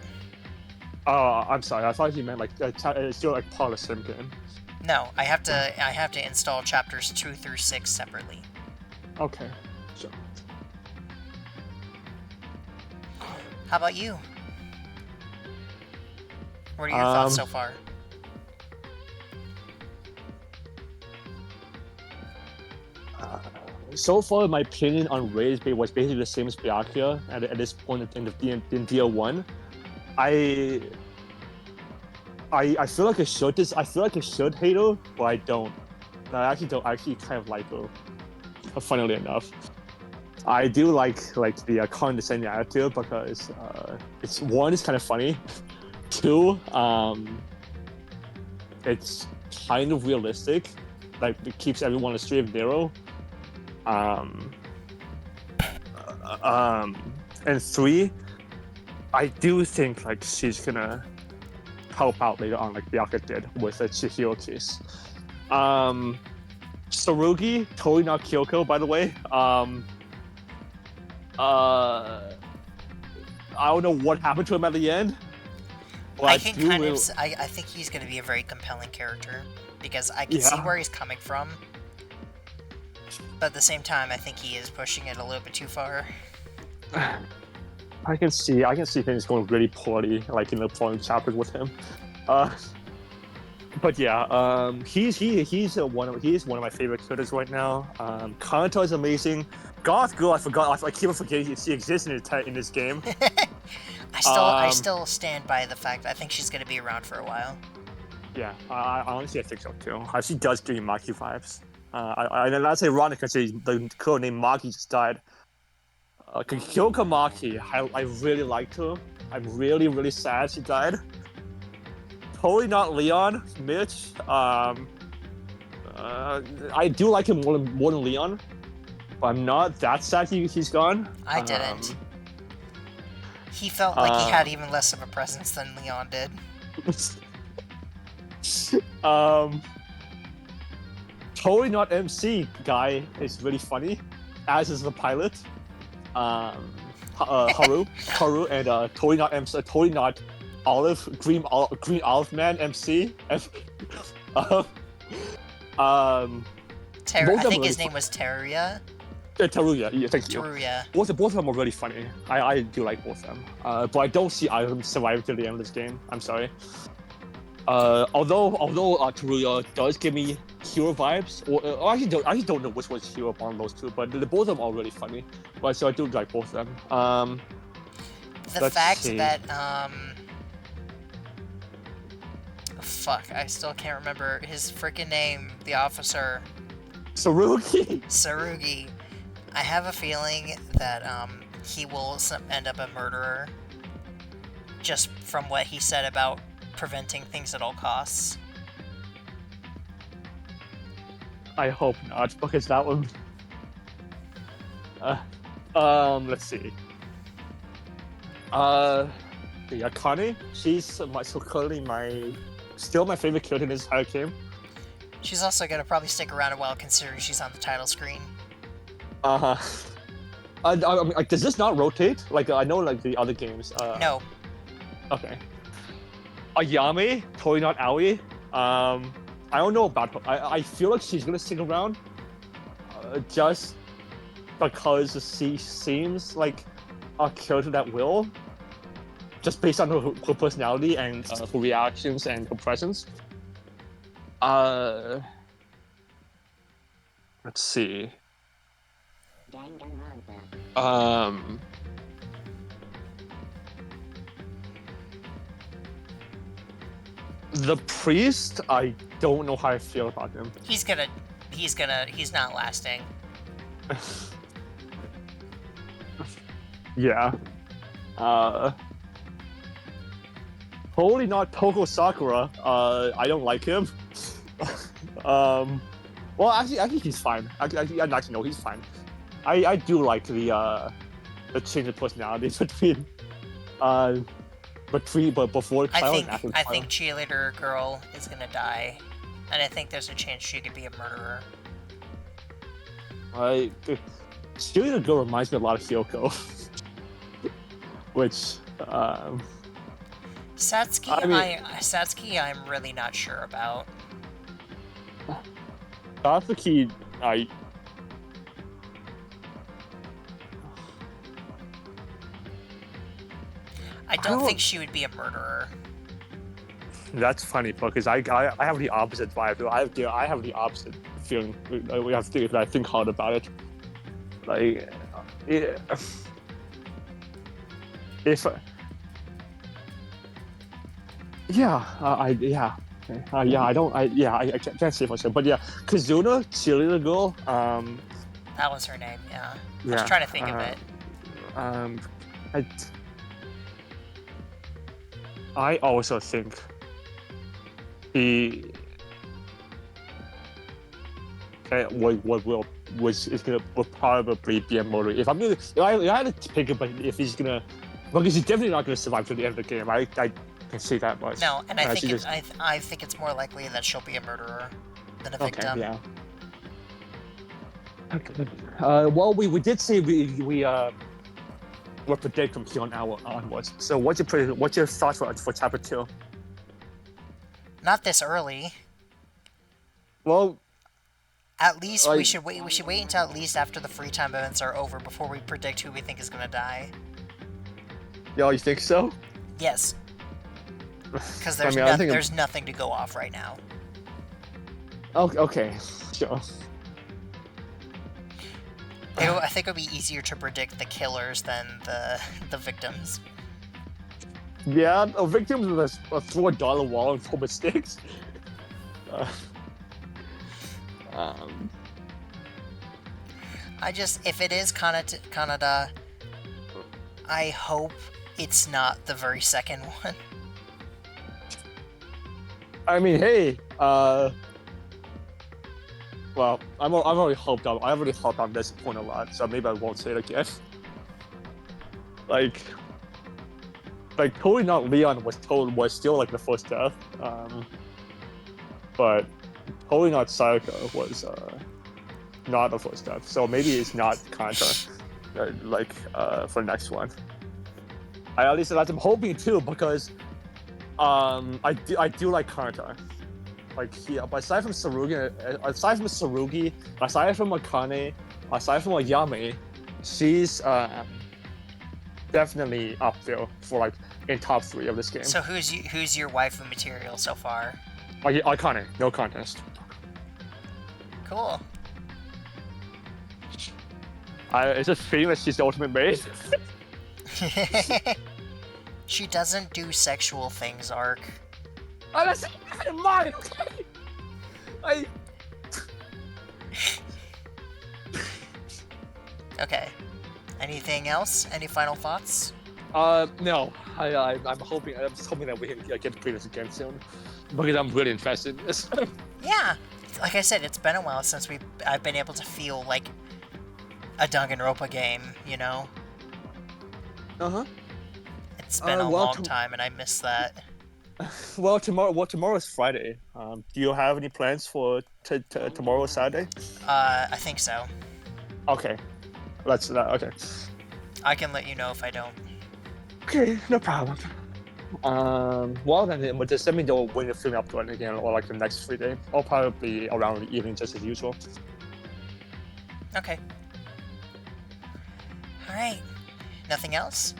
I'm sorry. I thought you meant like it's still like part of the same game. No, I have to install chapters 2 through 6 separately. Okay. Sure. How about you? What are your thoughts so far? So far, my opinion on Rage was basically the same as Byakuya at this point in DL1. I I feel like I should I feel like I should hate her, but I don't. I actually don't. I actually kind of like her. Funnily enough, I do like the condescending attitude because it's one, it's kind of funny. Two, it's kind of realistic. Like it keeps everyone on a straight and narrow. Um, and three, I do think like she's gonna help out later on, like Byakuya did with the Chihiro case. Sarugi, totally not Kyoko, by the way. I don't know what happened to him at the end. But I can kind of. I think he's going to be a very compelling character because I can see where he's coming from, but at the same time, I think he is pushing it a little bit too far. I can see things going really poorly, like in the following chapters with him. But yeah, he's one of my favorite characters right now. Kanto is amazing. Goth Girl, I forgot. I keep forgetting she exists in this game. I still stand by the fact I think she's going to be around for a while. Yeah, I honestly think so too. She does give me Maki vibes. And that's ironic because the girl named Maki just died. Kyoko Maki, I really liked her. I'm really, really sad she died. Totally not Leon, Mitch. I do like him more than Leon, but I'm not that sad he's gone. I didn't. He felt like he had even less of a presence than Leon did. Totally not MC guy is really funny, as is the pilot. Haru and totally not MC, totally not green olive man MC. I think his name was Teruya. Teruya, yeah, thank you. Teruya. Both of them are really funny. I do like both of them. But I don't see either of them surviving to the end of this game. I'm sorry. Although Teruya does give me hero vibes, or I actually don't know which one's hero among those two, but both of them are really funny. But so I do like both of them. The fact that fuck, I still can't remember his freaking name. The officer. Sarugi. I have a feeling that he will end up a murderer. Just from what he said about preventing things at all costs. I hope not, because that would. Let's see. Akane, she's currently still my favorite character in this entire game. She's also gonna probably stick around a while, considering she's on the title screen. Does this not rotate? Like I know, like the other games. No. Okay. Ayame, totally not Aoi. I don't know about her. I feel like she's gonna stick around, just because she seems like a character that will, just based on her personality and her reactions and her presence. Let's see. The priest, I don't know how I feel about him. He's not lasting. Yeah. Totally not Toko Sakura. I don't like him. Well, actually, he's fine. Actually, no, he's fine. I do like the change of personality but before trial and after I trial. think cheerleader girl is gonna die, and I think there's a chance she could be a murderer. Cheerleader girl reminds me a lot of Hyoko, which Satsuki, I mean, Satsuki, I'm really not sure about. Satsuki, I don't think she would be a murderer. That's funny because I have the opposite vibe. I have the opposite feeling. We have to if I think hard about it. Like, yeah, if I can't say for sure, but yeah, Kazuna, cheerleader girl. That was her name. Yeah. I Yeah. was trying to think of it. I also think he will probably be a murderer. If I had to pick it, but if he's gonna, because he's definitely not gonna survive to the end of the game. I can say that much. No, and I think it's more likely that she'll be a murderer than a victim. Okay, yeah. Okay. Well, we did say we're predicting from here on onwards. So what's your thoughts for chapter 2? Not this early. Well, at least we should wait until at least after the free time events are over before we predict who we think is gonna die. Yo, you think so? Yes. Because there's nothing to go off right now. Okay, sure. I think it'll be easier to predict the killers than the victims. Yeah, a victim with a $4 wall and 4 mistakes. If it is Kanada, I hope it's not the very second one. I mean, hey, well, I've already hopped on this point a lot, so maybe I won't say it again. like totally not Leon was still like the first death, but totally not Sayaka was not the first death. So maybe it's not Kanta, for the next one. At least that's I'm hoping too, because I do like Kanta. Like aside from Tsurugi, aside from Akane, aside from Ayame, she's definitely up there for like in top 3 of this game. So who's your waifu material so far? Akane, no contest. Cool. It's just famous she's the ultimate maid. She doesn't do sexual things, Ark. Oh, that's mine, okay? Okay. Anything else? Any final thoughts? No. I'm just hoping that we can get to play this again soon, because I'm really invested in this. Yeah. Like I said, it's been a while since I've been able to feel like a Danganronpa game, you know? Uh-huh. It's been a long time, and I miss that. Well, tomorrow's Friday. Do you have any plans for tomorrow, Saturday? I think so. Okay. Okay. I can let you know if I don't. Okay, no problem. Well then, just let me know when you're feeling up to it again, or like the next 3 days. Or probably around the evening, just as usual. Okay. Alright. Nothing else?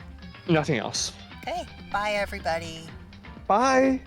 Nothing else. Okay. Bye, everybody. Bye.